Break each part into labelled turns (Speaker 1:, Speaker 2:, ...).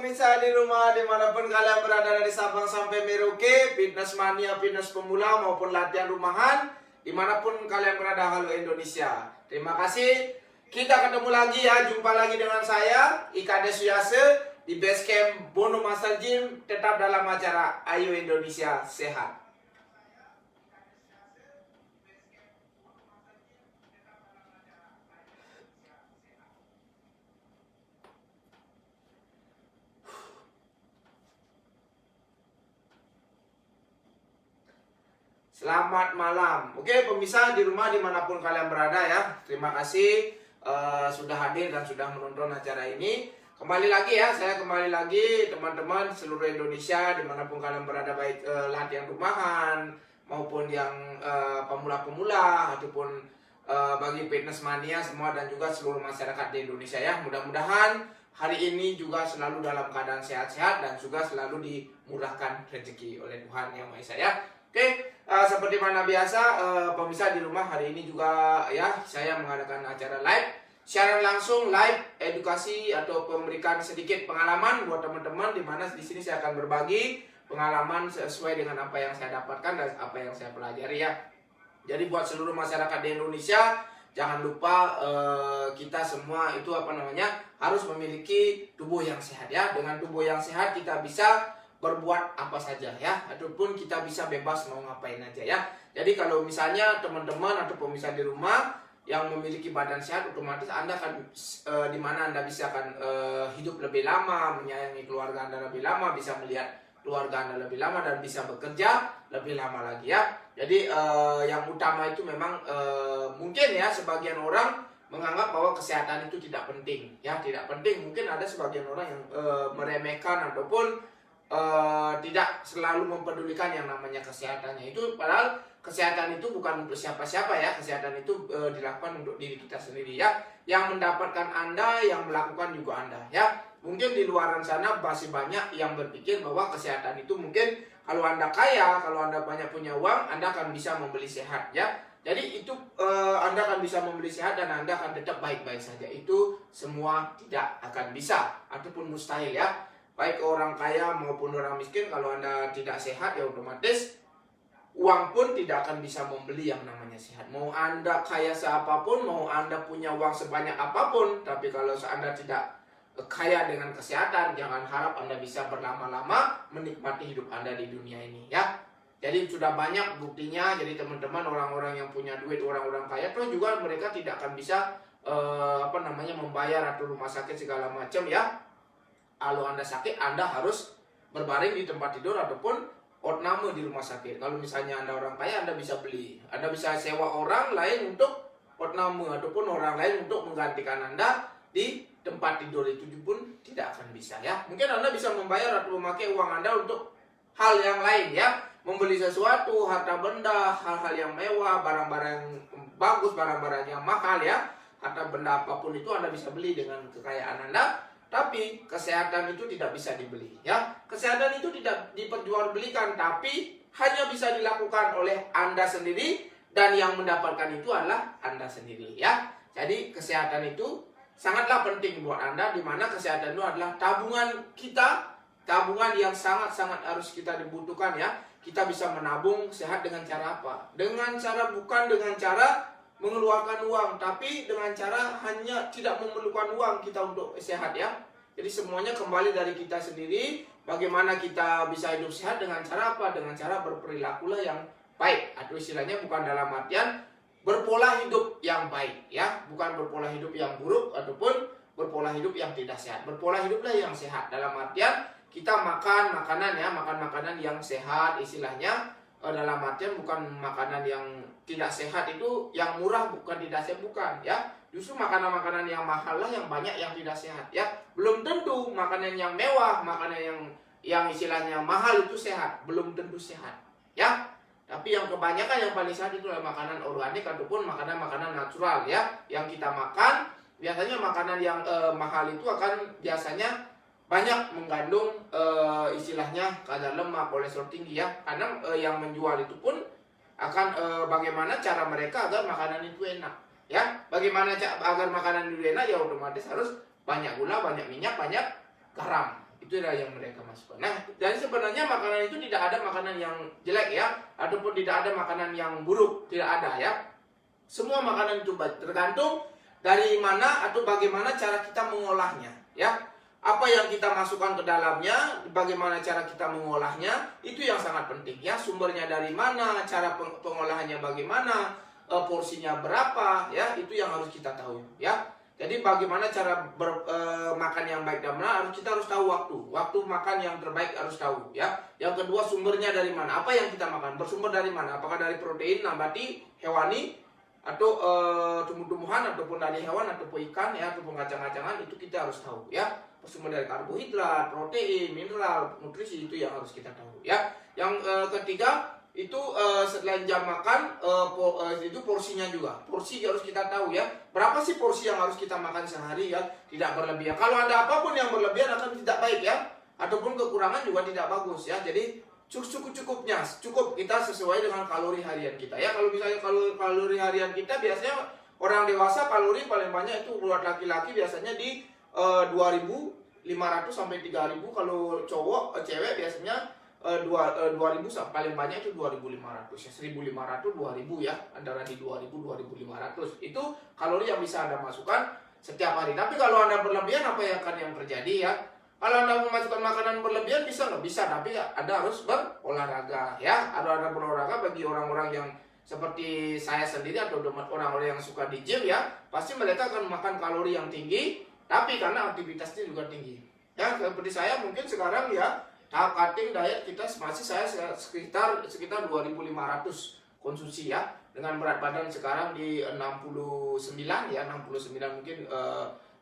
Speaker 1: pemirsa di rumah dimanapun kalian berada dari Sabang sampai Merauke, fitness mania, fitness pemula maupun latihan rumahan, dimanapun kalian berada, halo Indonesia. Terima kasih. Kita ketemu lagi ya, jumpa lagi dengan saya Ika Desuyase di Basecamp Bono Muscle Gym, tetap dalam acara Ayo Indonesia Sehat. Selamat malam. Oke pemirsa di rumah dimanapun kalian berada ya, terima kasih sudah hadir dan sudah menonton acara ini. Kembali lagi ya, saya kembali lagi teman-teman seluruh Indonesia dimanapun kalian berada, baik latihan rumahan maupun yang pemula-pemula ataupun bagi fitness mania semua, dan juga seluruh masyarakat di Indonesia ya. Mudah-mudahan hari ini juga selalu dalam keadaan sehat-sehat dan juga selalu dimurahkan rezeki oleh Tuhan Yang Maha Esa ya. Oke, seperti mana biasa pemirsa di rumah, hari ini juga ya saya mengadakan acara live, siaran langsung, live edukasi atau memberikan sedikit pengalaman buat teman-teman, di mana di sini saya akan berbagi pengalaman sesuai dengan apa yang saya dapatkan dan apa yang saya pelajari ya. Jadi buat seluruh masyarakat di Indonesia, jangan lupa kita semua itu harus memiliki tubuh yang sehat ya. Dengan tubuh yang sehat kita bisa berbuat apa saja ya, ataupun kita bisa bebas mau ngapain aja ya. Jadi kalau misalnya teman-teman atau pemirsa di rumah yang memiliki badan sehat, otomatis Anda akan dimana Anda bisa akan hidup lebih lama, menyayangi keluarga Anda lebih lama, bisa melihat keluarga Anda lebih lama, dan bisa bekerja lebih lama lagi ya. Jadi yang utama itu memang mungkin ya sebagian orang menganggap bahwa kesehatan itu tidak penting ya, tidak penting. Mungkin ada sebagian orang yang meremehkan ataupun tidak selalu mempedulikan yang namanya kesehatannya itu, padahal kesehatan itu bukan untuk siapa-siapa ya. Kesehatan itu dilakukan untuk diri kita sendiri ya. Yang mendapatkan Anda, yang melakukan juga Anda ya. Mungkin di luaran sana masih banyak yang berpikir bahwa kesehatan itu mungkin kalau Anda kaya, kalau Anda banyak punya uang, Anda akan bisa membeli sehat ya. Jadi itu Anda akan bisa membeli sehat dan Anda akan tetap baik-baik saja. Itu semua tidak akan bisa ataupun mustahil ya. Baik orang kaya maupun orang miskin, kalau Anda tidak sehat ya otomatis uang pun tidak akan bisa membeli yang namanya sehat. Mau Anda kaya seapapun, mau Anda punya uang sebanyak apapun, tapi kalau Anda tidak kaya dengan kesehatan, jangan harap Anda bisa berlama-lama menikmati hidup Anda di dunia ini ya. Jadi sudah banyak buktinya. Jadi teman-teman, orang-orang yang punya duit, orang-orang kaya toh juga mereka tidak akan bisa membayar atau rumah sakit segala macam ya. Kalau Anda sakit, Anda harus berbaring di tempat tidur ataupun opname di rumah sakit. Kalau misalnya Anda orang kaya, Anda bisa beli. Anda bisa sewa orang lain untuk opname ataupun orang lain untuk menggantikan Anda di tempat tidur. Itu pun tidak akan bisa ya. Mungkin Anda bisa membayar atau memakai uang Anda untuk hal yang lain ya. Membeli sesuatu, harta benda, hal-hal yang mewah, barang-barang yang bagus, barang-barang yang mahal ya. Harta benda apapun itu Anda bisa beli dengan kekayaan Anda. Tapi kesehatan itu tidak bisa dibeli ya. Kesehatan itu tidak diperjualbelikan, tapi hanya bisa dilakukan oleh Anda sendiri, dan yang mendapatkan itu adalah Anda sendiri ya. Jadi kesehatan itu sangatlah penting buat Anda, di mana kesehatan itu adalah tabungan kita, tabungan yang sangat-sangat harus kita dibutuhkan ya. Kita bisa menabung sehat dengan cara apa? Dengan cara, bukan dengan cara mengeluarkan uang, tapi dengan cara hanya tidak memerlukan uang kita untuk sehat ya. Jadi semuanya kembali dari kita sendiri. Bagaimana kita bisa hidup sehat, dengan cara apa? Dengan cara berperilakulah yang baik, atau istilahnya bukan dalam artian berpola hidup yang baik ya, bukan berpola hidup yang buruk ataupun berpola hidup yang tidak sehat. Berpola hiduplah yang sehat dalam artian kita makan makanan ya, makan makanan yang sehat, istilahnya dalam artian bukan makanan yang tidak sehat itu yang murah, bukan tidak sehat, bukan ya. Justru makanan-makanan yang mahal lah yang banyak yang tidak sehat ya. Belum tentu makanan yang mewah, makanan yang istilahnya mahal itu sehat, belum tentu sehat ya. Tapi yang kebanyakan yang paling sehat itu adalah makanan organik ataupun makanan-makanan natural ya. Yang kita makan, biasanya makanan yang mahal itu akan biasanya banyak mengandung istilahnya kadar lemak, kolesterol tinggi ya. Karena yang menjual itu pun akan bagaimana cara mereka agar makanan itu enak ya. Bagaimana agar makanan itu enak ya, otomatis harus banyak gula, banyak minyak, banyak garam Itu adalah yang mereka masukkan. Nah, jadi sebenarnya makanan itu tidak ada makanan yang jelek ya, ataupun tidak ada makanan yang buruk, tidak ada ya. Semua makanan itu baik, tergantung dari mana atau bagaimana cara kita mengolahnya ya. Apa yang kita masukkan ke dalamnya, bagaimana cara kita mengolahnya, itu yang sangat penting ya. Sumbernya dari mana, cara pengolahannya bagaimana, porsinya berapa ya, itu yang harus kita tahu ya. Jadi bagaimana cara makan yang baik dan benar, kita harus tahu waktu makan yang terbaik harus tahu ya. Yang kedua, sumbernya dari mana, apa yang kita makan bersumber dari mana, apakah dari protein nabati, hewani, atau tumbuh-tumbuhan, ataupun dari hewan, ataupun ikan ya, ataupun kacang-kacangan, itu kita harus tahu ya. Bersumber dari karbohidrat, protein, mineral, nutrisi, itu yang harus kita tahu ya. Yang ketiga itu selain jam makan itu porsinya juga. Porsi harus kita tahu ya. Berapa sih porsi yang harus kita makan sehari ya? Tidak berlebihan. Kalau ada apapun yang berlebihan akan tidak baik ya. Ataupun kekurangan juga tidak bagus ya. Jadi cukup-cukupnya, cukup kita sesuai dengan kalori harian kita ya. Kalau misalnya kalori harian kita biasanya orang dewasa kalori paling banyak itu buat laki-laki biasanya di 2.500 sampai 3.000. Kalau cewek biasanya 2.000 paling banyak itu 2.500 ya, 1.500 2.000 ya, antara di 2.000 2.500 itu kalori yang bisa Anda masukkan setiap hari. Tapi kalau Anda berlebihan, apa yang akan yang terjadi ya? Kalau Anda memasukkan makanan berlebihan bisa nggak bisa, tapi Anda harus berolahraga ya. Ada berolahraga bagi orang-orang yang seperti saya sendiri atau orang-orang yang suka di gym ya, pasti mereka akan makan kalori yang tinggi, tapi karena aktivitasnya juga tinggi ya. Seperti saya mungkin sekarang ya, tahap cutting diet kita masih saya sekitar 2.500 konsumsi ya, dengan berat badan sekarang di 69 ya, 69 mungkin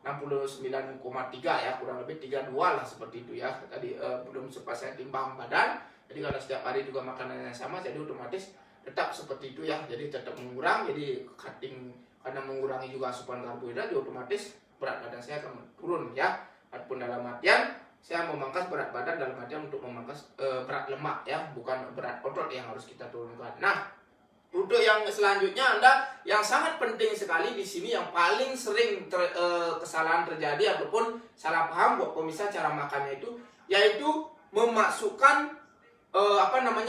Speaker 1: 69,3 ya, kurang lebih 32 lah seperti itu ya. Tadi belum sempat saya timbang badan, jadi karena setiap hari juga makanannya sama, jadi otomatis tetap seperti itu ya. Jadi tetap mengurang, jadi cutting karena mengurangi juga asupan karbohidrat, jadi otomatis berat badan saya akan turun ya. Ataupun dalam artian saya memangkas berat badan dalam artian untuk memangkas berat lemak ya, bukan berat otot yang harus kita turunkan. Nah, untuk yang selanjutnya Anda yang sangat penting sekali di sini, yang paling sering kesalahan terjadi ataupun salah paham buat pemirsa cara makannya itu, yaitu memasukkan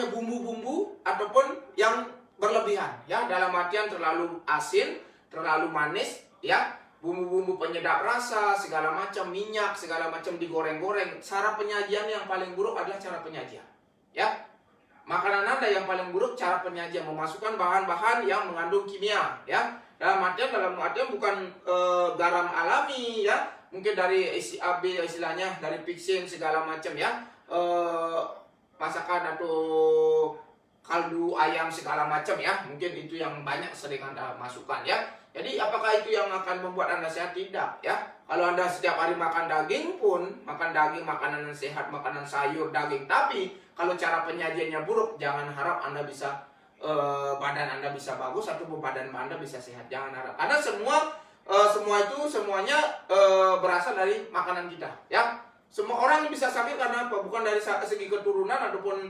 Speaker 1: bumbu-bumbu ataupun yang berlebihan ya, dalam artian terlalu asin, terlalu manis ya. Bumbu-bumbu penyedap rasa, segala macam minyak, segala macam digoreng-goreng. Cara penyajian yang paling buruk adalah cara penyajian. Ya, makanan Anda yang paling buruk cara penyajian, memasukkan bahan-bahan yang mengandung kimia. Ya, dalam artian bukan garam alami ya, mungkin dari AB istilahnya dari fixin segala macam ya, masakan atau kaldu ayam segala macam ya, mungkin itu yang banyak sering Anda masukkan ya. Jadi apakah itu yang akan membuat Anda sehat? Tidak ya. Kalau Anda setiap hari makan daging pun, makan daging, makanan yang sehat, makanan sayur, daging, tapi kalau cara penyajiannya buruk, jangan harap Anda bisa badan Anda bisa bagus atau badan Anda bisa sehat. Jangan harap. Karena semuanya berasal dari makanan kita ya. Semua orang bisa sakit karena apa? Bukan dari segi keturunan ataupun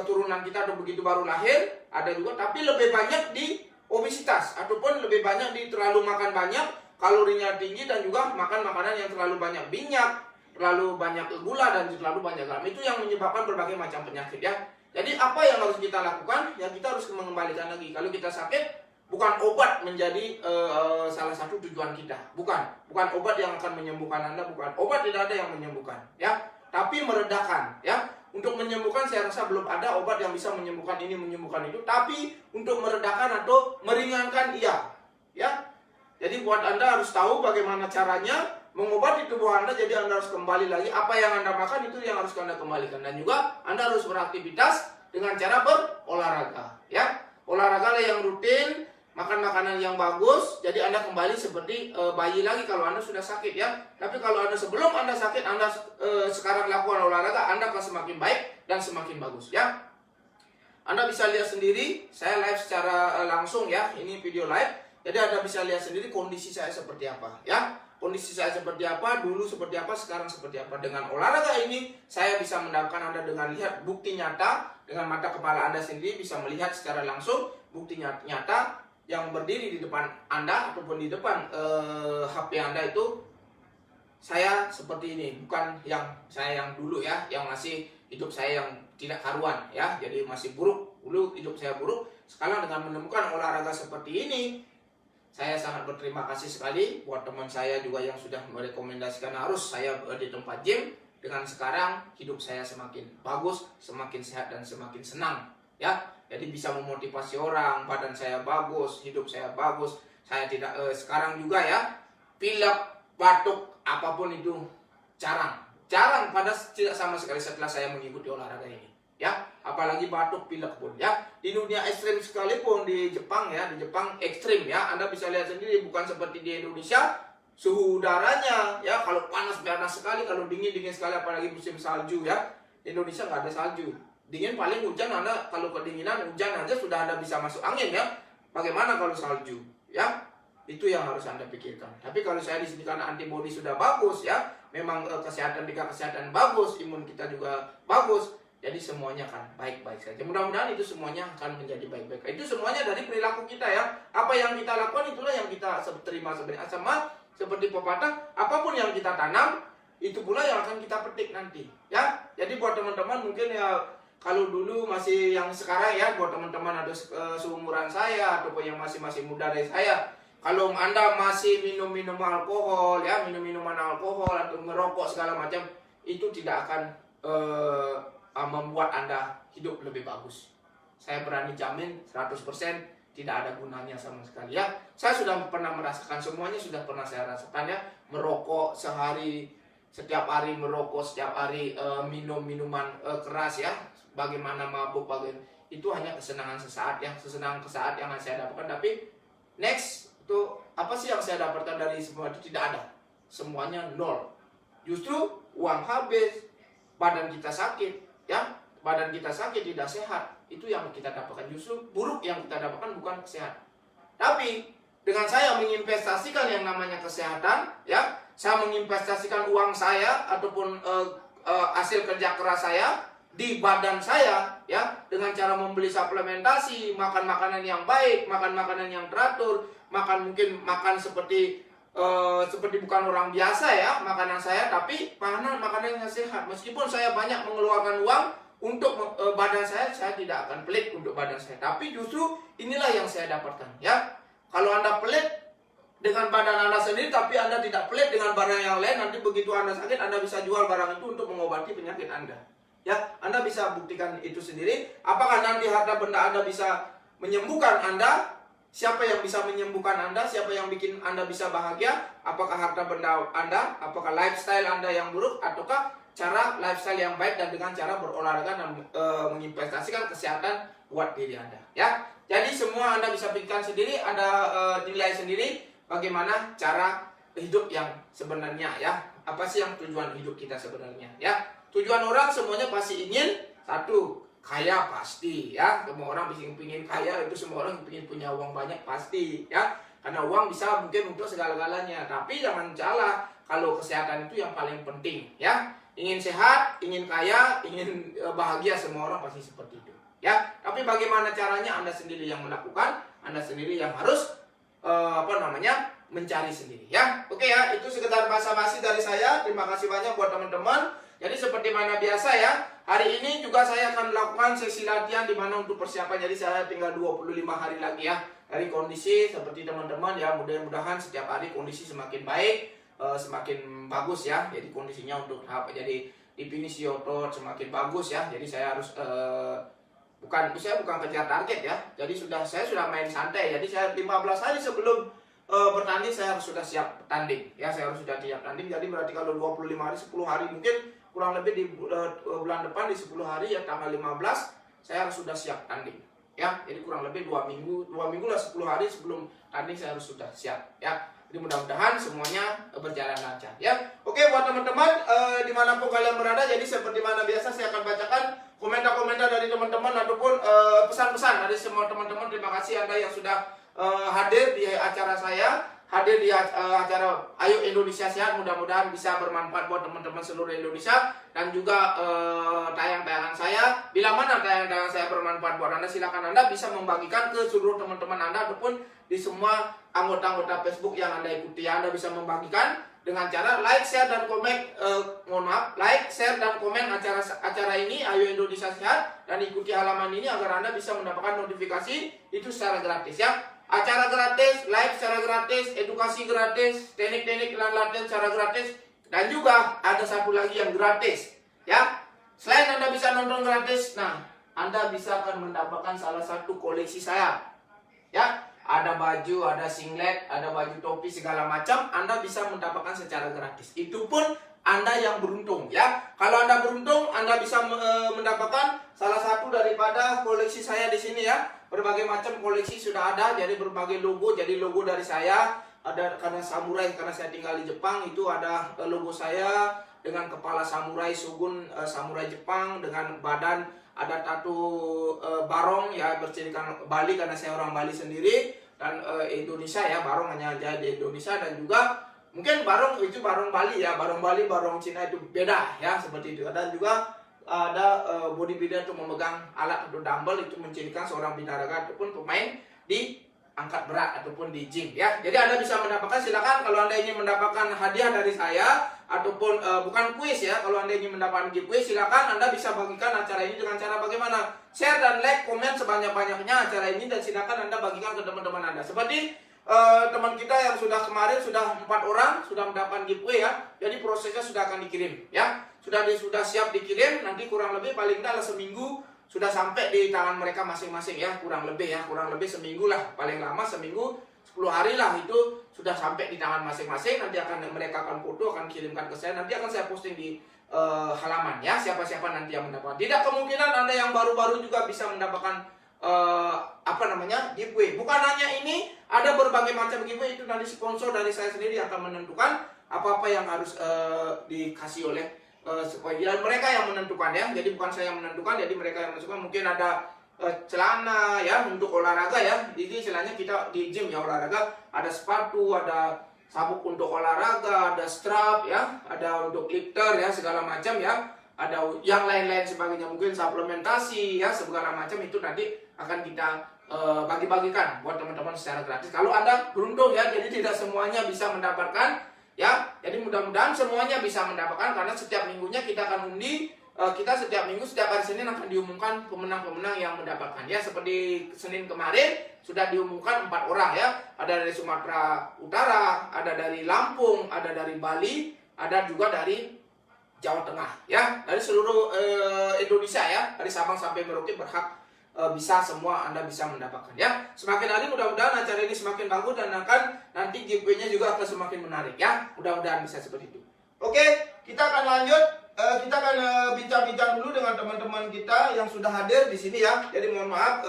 Speaker 1: keturunan kita atau begitu baru lahir, ada juga, tapi lebih banyak di obesitas ataupun lebih banyak di terlalu makan banyak, kalorinya tinggi, dan juga makan makanan yang terlalu banyak minyak, terlalu banyak gula, dan terlalu banyak garam. Itu yang menyebabkan berbagai macam penyakit ya. Jadi apa yang harus kita lakukan? Ya kita harus mengembalikan lagi. Kalau kita sakit, bukan obat menjadi salah satu tujuan kita. Bukan obat yang akan menyembuhkan Anda, bukan. Obat tidak ada yang menyembuhkan ya, tapi meredakan ya. Untuk menyembuhkan saya rasa belum ada obat yang bisa menyembuhkan ini, menyembuhkan itu. Tapi untuk meredakan atau meringankan iya. Ya. Jadi buat Anda harus tahu bagaimana caranya mengobati tubuh Anda. Jadi Anda harus kembali lagi apa yang Anda makan itu yang harus Anda kembalikan. Dan juga Anda harus beraktivitas dengan cara berolahraga. Ya. Olahraga yang rutin, makan makanan yang bagus, jadi Anda kembali seperti bayi lagi kalau Anda sudah sakit ya. Tapi kalau Anda sebelum Anda sakit, Anda sekarang lakukan olahraga, Anda akan semakin baik dan semakin bagus ya. Anda bisa lihat sendiri, saya live secara langsung ya, ini video live. Jadi Anda bisa lihat sendiri kondisi saya seperti apa ya. Kondisi saya seperti apa, dulu seperti apa, sekarang seperti apa. Dengan olahraga ini, saya bisa mendapatkan Anda dengan lihat bukti nyata, dengan mata kepala Anda sendiri bisa melihat secara langsung bukti nyata yang berdiri di depan Anda ataupun di depan HP Anda itu saya seperti ini, bukan yang saya yang dulu ya, yang masih hidup saya yang tidak karuan ya, jadi masih buruk. Dulu hidup saya buruk, sekarang dengan menemukan olahraga seperti ini, saya sangat berterima kasih sekali buat teman saya juga yang sudah merekomendasikan harus saya di tempat gym. Dengan sekarang hidup saya semakin bagus, semakin sehat dan semakin senang ya. Jadi bisa memotivasi orang, badan saya bagus, hidup saya bagus. Saya tidak sekarang juga ya, pilek, batuk, apapun itu jarang pada tidak sama sekali setelah saya mengikuti olahraga ini ya. Apalagi batuk, pilek pun ya. Di dunia ekstrim sekalipun, di Jepang ya, di Jepang ekstrim ya, Anda bisa lihat sendiri, bukan seperti di Indonesia. Suhu udaranya ya, kalau panas sekali, kalau dingin sekali, apalagi musim salju ya. Di Indonesia nggak ada salju, dingin paling hujan. Anda kalau kedinginan hujan aja sudah Anda bisa masuk angin ya, bagaimana kalau salju ya. Itu yang harus Anda pikirkan. Tapi kalau saya di sini karena antibodi sudah bagus ya, memang kesehatan bagus, imun kita juga bagus, jadi semuanya kan baik-baik saja. Mudah-mudahan itu semuanya akan menjadi baik-baik. Itu semuanya dari perilaku kita ya. Apa yang kita lakukan itulah yang kita terima sebenarnya. Sama seperti pepatah, apapun yang kita tanam, itu pula yang akan kita petik nanti ya. Jadi buat teman-teman mungkin ya, kalau dulu masih yang sekarang ya, buat teman-teman ada seumuran saya ataupun yang masih muda dari saya, kalau Anda masih minum alkohol ya, minuman alkohol atau merokok segala macam, itu tidak akan membuat Anda hidup lebih bagus. Saya berani jamin 100% tidak ada gunanya sama sekali ya. Saya sudah pernah merasakan, semuanya sudah pernah saya rasakan ya. Merokok setiap hari merokok, setiap hari minum minuman keras ya. Bagaimana mabuk, itu hanya kesenangan sesaat ya, kesenangan sesaat yang saya dapatkan. Tapi next itu apa sih yang saya dapatkan dari semua itu? Tidak ada, semuanya nol. Justru uang habis, badan kita sakit ya, badan kita sakit, tidak sehat. Itu yang kita dapatkan, justru buruk yang kita dapatkan, bukan kesehatan. Tapi dengan saya menginvestasikan yang namanya kesehatan ya, saya menginvestasikan uang saya ataupun hasil kerja keras saya di badan saya ya, dengan cara membeli suplementasi, makan makanan yang baik, makan makanan yang teratur, mungkin makan seperti bukan orang biasa ya makanan saya, tapi makanan yang sehat. Meskipun saya banyak mengeluarkan uang untuk badan saya tidak akan pelit untuk badan saya. Tapi justru inilah yang saya dapatkan ya. Kalau Anda pelit dengan badan Anda sendiri, tapi Anda tidak pelit dengan badan yang lain, nanti begitu Anda sakit, Anda bisa jual barang itu untuk mengobati penyakit Anda. Ya, Anda bisa buktikan itu sendiri. Apakah nanti harta benda Anda bisa menyembuhkan Anda? Siapa yang bisa menyembuhkan Anda? Siapa yang bikin Anda bisa bahagia? Apakah harta benda Anda? Apakah lifestyle Anda yang buruk? Ataukah cara lifestyle yang baik dan dengan cara berolahraga dan menginvestasikan kesehatan buat diri Anda ya. Jadi semua Anda bisa pikirkan sendiri, Anda nilai sendiri bagaimana cara hidup yang sebenarnya ya. Apa sih yang tujuan hidup kita sebenarnya ya. Tujuan orang semuanya pasti ingin satu, kaya pasti ya. Semua orang ingin kaya, itu semua orang ingin punya uang banyak pasti ya. Karena uang bisa mungkin untuk segala-galanya. Tapi jangan salah, kalau kesehatan itu yang paling penting ya. Ingin sehat, ingin kaya, ingin bahagia, semua orang pasti seperti itu ya. Tapi bagaimana caranya, Anda sendiri yang melakukan, Anda sendiri yang harus mencari sendiri ya. Oke ya, itu sekedar basa-basi dari saya. Terima kasih banyak buat teman-teman. Jadi seperti mana biasa ya, hari ini juga saya akan melakukan sesi latihan di mana untuk persiapan. Jadi saya tinggal 25 hari lagi ya. Dari kondisi seperti teman-teman ya, mudah-mudahan setiap hari kondisi semakin baik, semakin bagus ya. Jadi kondisinya untuk jadi definisi otot semakin bagus ya. Jadi saya harus bukan kejar target ya. Jadi saya sudah main santai. Jadi saya 15 hari sebelum bertanding saya harus sudah siap tanding ya. Saya harus sudah siap tanding. Jadi berarti kalau 25 hari, 10 hari mungkin kurang lebih di bulan depan di 10 hari ya, tanggal 15 saya harus sudah siap tanding ya. Jadi kurang lebih 2 minggu lah, 10 hari sebelum tanding saya harus sudah siap ya. Jadi mudah-mudahan semuanya berjalan lancar ya. Oke buat teman-teman dimanapun kalian berada, jadi seperti mana biasa saya akan bacakan komentar-komentar dari teman-teman ataupun pesan-pesan dari semua teman-teman. Terima kasih Anda yang sudah hadir di acara saya, hadir di acara Ayo Indonesia Sehat. Mudah-mudahan bisa bermanfaat buat teman-teman seluruh Indonesia. Dan juga tayangan-tayangan saya, bila mana tayangan-tayangan saya bermanfaat buat Anda, silakan Anda bisa membagikan ke seluruh teman-teman Anda ataupun di semua anggota-anggota Facebook yang Anda ikuti. Anda bisa membagikan dengan cara like, share, dan komen. Like, share, dan komen acara ini Ayo Indonesia Sehat, dan ikuti halaman ini agar Anda bisa mendapatkan notifikasi itu secara gratis ya. Acara gratis, live secara gratis, edukasi gratis, teknik-teknik latihan secara gratis, dan juga ada satu lagi yang gratis ya. Selain Anda bisa nonton gratis, nah Anda bisa akan mendapatkan salah satu koleksi saya ya. Ada baju, ada singlet, ada baju topi, segala macam Anda bisa mendapatkan secara gratis. Itu pun Anda yang beruntung ya. Kalau Anda beruntung, Anda bisa mendapatkan salah satu daripada koleksi saya di sini ya. Berbagai macam koleksi sudah ada, jadi berbagai logo. Jadi logo dari saya ada karena samurai, karena saya tinggal di Jepang, itu ada logo saya dengan kepala samurai shogun, samurai Jepang, dengan badan ada tato barong ya, bercirikan Bali karena saya orang Bali sendiri, dan Indonesia ya, barong hanya ada di Indonesia. Dan juga mungkin barong itu barong Bali ya, barong Bali, barong Cina itu beda ya, seperti itu. Dan juga ada bodybuilder untuk memegang alat atau dumbbell, itu mencirikan seorang binaraga ataupun pemain di angkat berat ataupun di gym ya. Jadi Anda bisa mendapatkan, silakan kalau Anda ingin mendapatkan hadiah dari saya ataupun bukan kuis ya, kalau Anda ingin mendapatkan giveaway, silakan Anda bisa bagikan acara ini dengan cara bagaimana? Share dan like, komen sebanyak-banyaknya acara ini, dan silakan Anda bagikan ke teman-teman Anda. Seperti teman kita yang sudah kemarin sudah 4 orang sudah mendapatkan giveaway ya. Jadi prosesnya sudah akan dikirim ya. Sudah siap dikirim, nanti kurang lebih paling tidak seminggu sudah sampai di tangan mereka masing-masing ya, kurang lebih seminggu lah, paling lama seminggu, 10 hari lah itu sudah sampai di tangan masing-masing. Nanti mereka akan foto, akan kirimkan ke saya, nanti akan saya posting di halaman ya, siapa-siapa nanti yang mendapatkan. Tidak kemungkinan Anda yang baru-baru juga bisa mendapatkan giveaway. Bukan hanya ini, ada berbagai macam giveaway, itu nanti sponsor dari saya sendiri akan menentukan apa-apa yang harus dikasih oleh dan mereka yang menentukan ya. Jadi bukan saya yang menentukan, jadi mereka yang menentukan. Mungkin ada celana ya untuk olahraga ya. Jadi istilahnya kita di gym ya, olahraga, ada sepatu, ada sabuk untuk olahraga, ada strap ya, ada untuk lifter ya, segala macam ya. Ada yang lain-lain sebagainya, mungkin suplementasi ya, segala macam itu nanti akan kita bagi-bagikan buat teman-teman secara gratis. Kalau Anda beruntung ya, jadi tidak semuanya bisa mendapatkan ya, jadi mudah-mudahan semuanya bisa mendapatkan, karena setiap minggunya kita akan undi. Kita setiap minggu, setiap hari Senin akan diumumkan pemenang-pemenang yang mendapatkan ya. Seperti Senin kemarin sudah diumumkan 4 orang ya. Ada dari Sumatera Utara, ada dari Lampung, ada dari Bali, ada juga dari Jawa Tengah ya. Dari seluruh Indonesia ya, dari Sabang sampai Merauke berhak bisa semua Anda bisa mendapatkan ya. Semakin hari mudah-mudahan acara ini semakin bagus, dan akan nanti giveaway-nya juga akan semakin menarik ya. Mudah-mudahan bisa seperti itu. Oke, kita akan lanjut. Kita akan bincang-bincang dulu dengan teman-teman kita yang sudah hadir di sini ya. Jadi mohon maaf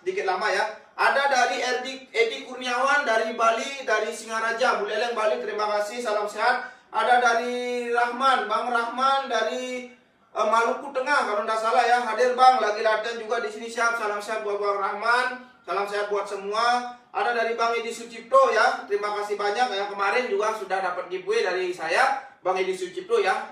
Speaker 1: sedikit lama ya. Ada dari Edi Kurniawan dari Bali, dari Singaraja, Buleleng Bali, terima kasih, salam sehat. Ada dari Bang Rahman dari Maluku Tengah, kalau tidak salah ya, hadir Bang, lagi latihan juga di sini, siap. Salam sehat buat Bang Rahman, salam sehat buat semua. Ada dari Bang Edi Sucipto ya, terima kasih banyak. Yang kemarin juga sudah dapat giveaway dari saya, Bang Edi Sucipto ya,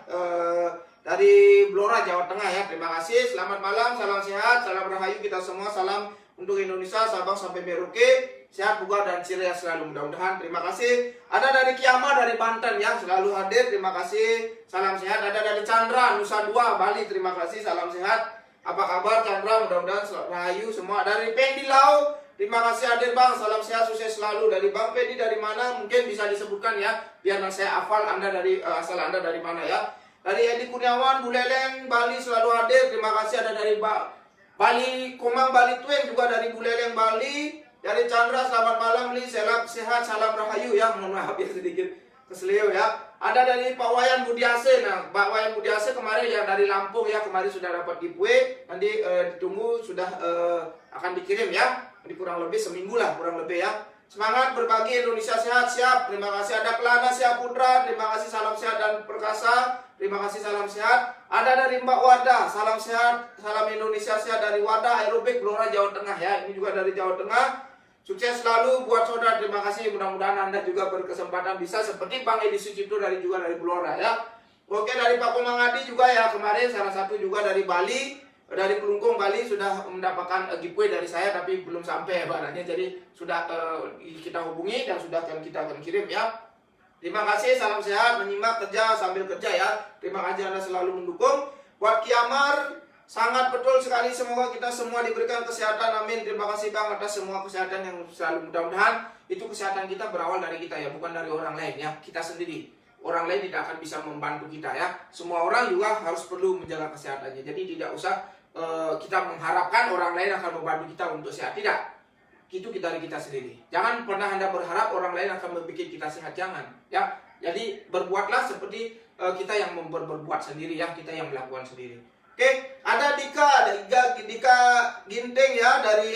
Speaker 1: dari Blora Jawa Tengah ya, terima kasih. Selamat malam, salam sehat, salam rahayu kita semua, salam untuk Indonesia, Sabang sampai Merauke, sehat bugar dan ceria selalu, mudah-mudahan. Terima kasih. Ada dari Kiama dari Banten ya, selalu hadir, terima kasih, salam sehat. Ada dari Chandra Nusa Dua Bali, terima kasih, salam sehat. Apa kabar Chandra, mudah-mudahan rahayu semua. Dari Pendi Lau, terima kasih hadir Bang, salam sehat, sukses selalu. Dari Bang Pendi dari mana, mungkin bisa disebutkan ya, biar saya hafal Anda dari asal Anda dari mana ya. Dari Edi Kurniawan Buleleng Bali selalu hadir, terima kasih. Ada dari Bali Komang Bali Twin juga dari Buleleng Bali. Dari Chandra, selamat malam Li, sehat, salam rahayu ya. Mohon maaf ya sedikit keselio ya. Ada dari Pak Wayan Budiase. Nah, Pak Wayan Budiase kemarin ya dari Lampung ya, kemarin sudah dapat giveaway. Nanti ditunggu, sudah akan dikirim ya. Ini kurang lebih seminggu lah, kurang lebih ya. Semangat berbagi, Indonesia sehat, siap. Terima kasih. Ada Kelana Siap Putra, terima kasih, salam sehat dan perkasa. Terima kasih, salam sehat. Ada dari Mbak Wardah, salam sehat, salam Indonesia sehat dari Wardah Aerobik Blora Jawa Tengah ya. Ini juga dari Jawa Tengah. Sukses selalu buat saudara, terima kasih. Mudah-mudahan Anda juga berkesempatan bisa seperti Bang Edi Sucipto dari Blora ya. Oke, dari Pak Komang Adi juga ya, kemarin salah satu juga dari Bali, dari Pelungkung Bali sudah mendapatkan giveaway dari saya, tapi belum sampai barangnya. Jadi sudah kita hubungi dan sudah kita akan kirim ya. Terima kasih, salam sehat, menyimak kerja sambil kerja ya. Terima kasih Anda selalu mendukung. Buat Kiamar, sangat betul sekali, semoga kita semua diberikan kesehatan, amin. Terima kasih Kang atas semua kesehatan yang selalu, mudah-mudahan itu kesehatan kita berawal dari kita ya, bukan dari orang lain ya, kita sendiri. Orang lain tidak akan bisa membantu kita ya. Semua orang juga harus perlu menjaga kesehatannya. Jadi tidak usah kita mengharapkan orang lain akan membantu kita untuk sehat. Tidak. Itu kita dari kita sendiri. Jangan pernah Anda berharap orang lain akan membuat kita sehat, jangan ya. Jadi berbuatlah seperti kita yang berbuat sendiri ya, kita yang melakukan sendiri. Oke, ada Dika Ginting ya dari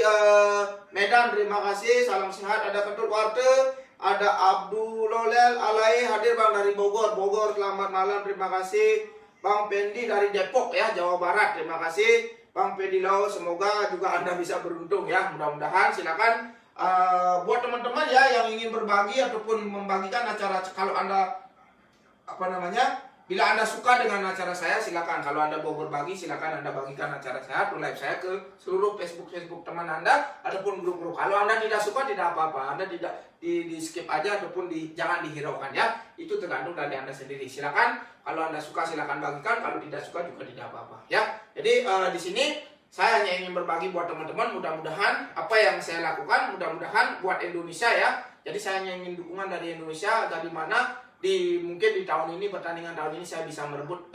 Speaker 1: Medan, terima kasih, salam sehat. Ada Ketul Warte, ada Abdulolel Alai hadir Bang dari Bogor, selamat malam, terima kasih. Bang Pendi dari Depok ya, Jawa Barat, terima kasih. Bang Pedi Lau, semoga juga Anda bisa beruntung ya, mudah-mudahan. Silakan buat teman-teman ya yang ingin berbagi ataupun membagikan acara, kalau Anda bila Anda suka dengan acara saya, silakan. Kalau Anda mau berbagi, silakan Anda bagikan acara saya atau live saya ke seluruh Facebook teman Anda ataupun grup-grup. Kalau Anda tidak suka, tidak apa-apa, Anda tidak di skip aja ataupun jangan dihiraukan ya. Itu tergantung dari Anda sendiri. Silakan. Kalau Anda suka silakan bagikan, kalau tidak suka juga tidak apa-apa ya. Jadi di sini saya hanya ingin berbagi buat teman-teman, mudah-mudahan apa yang saya lakukan mudah-mudahan buat Indonesia ya. Jadi saya hanya ingin dukungan dari Indonesia, dari mana mungkin di tahun ini, pertandingan tahun ini saya bisa merebut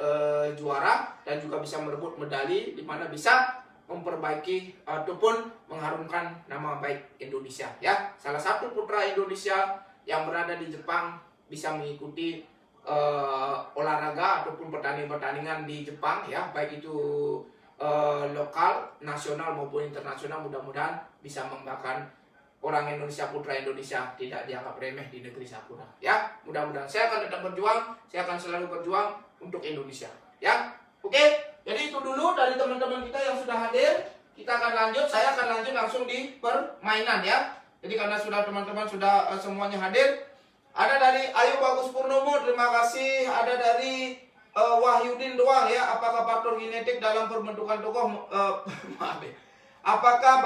Speaker 1: juara dan juga bisa merebut medali, di mana bisa memperbaiki ataupun mengharumkan nama baik Indonesia ya. Salah satu putra Indonesia yang berada di Jepang bisa mengikuti olahraga ataupun pertandingan di Jepang ya, baik itu lokal, nasional maupun internasional. Mudah-mudahan bisa membanggakan orang Indonesia, putra Indonesia tidak dianggap remeh di negeri Sakura ya. Mudah-mudahan saya akan tetap berjuang, saya akan selalu berjuang untuk Indonesia ya. Oke, jadi itu dulu dari teman-teman kita yang sudah hadir. Kita akan lanjut, saya akan lanjut langsung di permainan ya. Jadi karena sudah teman-teman sudah semuanya hadir. Ada dari Ayu Bagus Purnomo, terima kasih. Ada dari Wahyudin doang ya. Apakah faktor genetik dalam pembentukan tokoh maaf ya. Apakah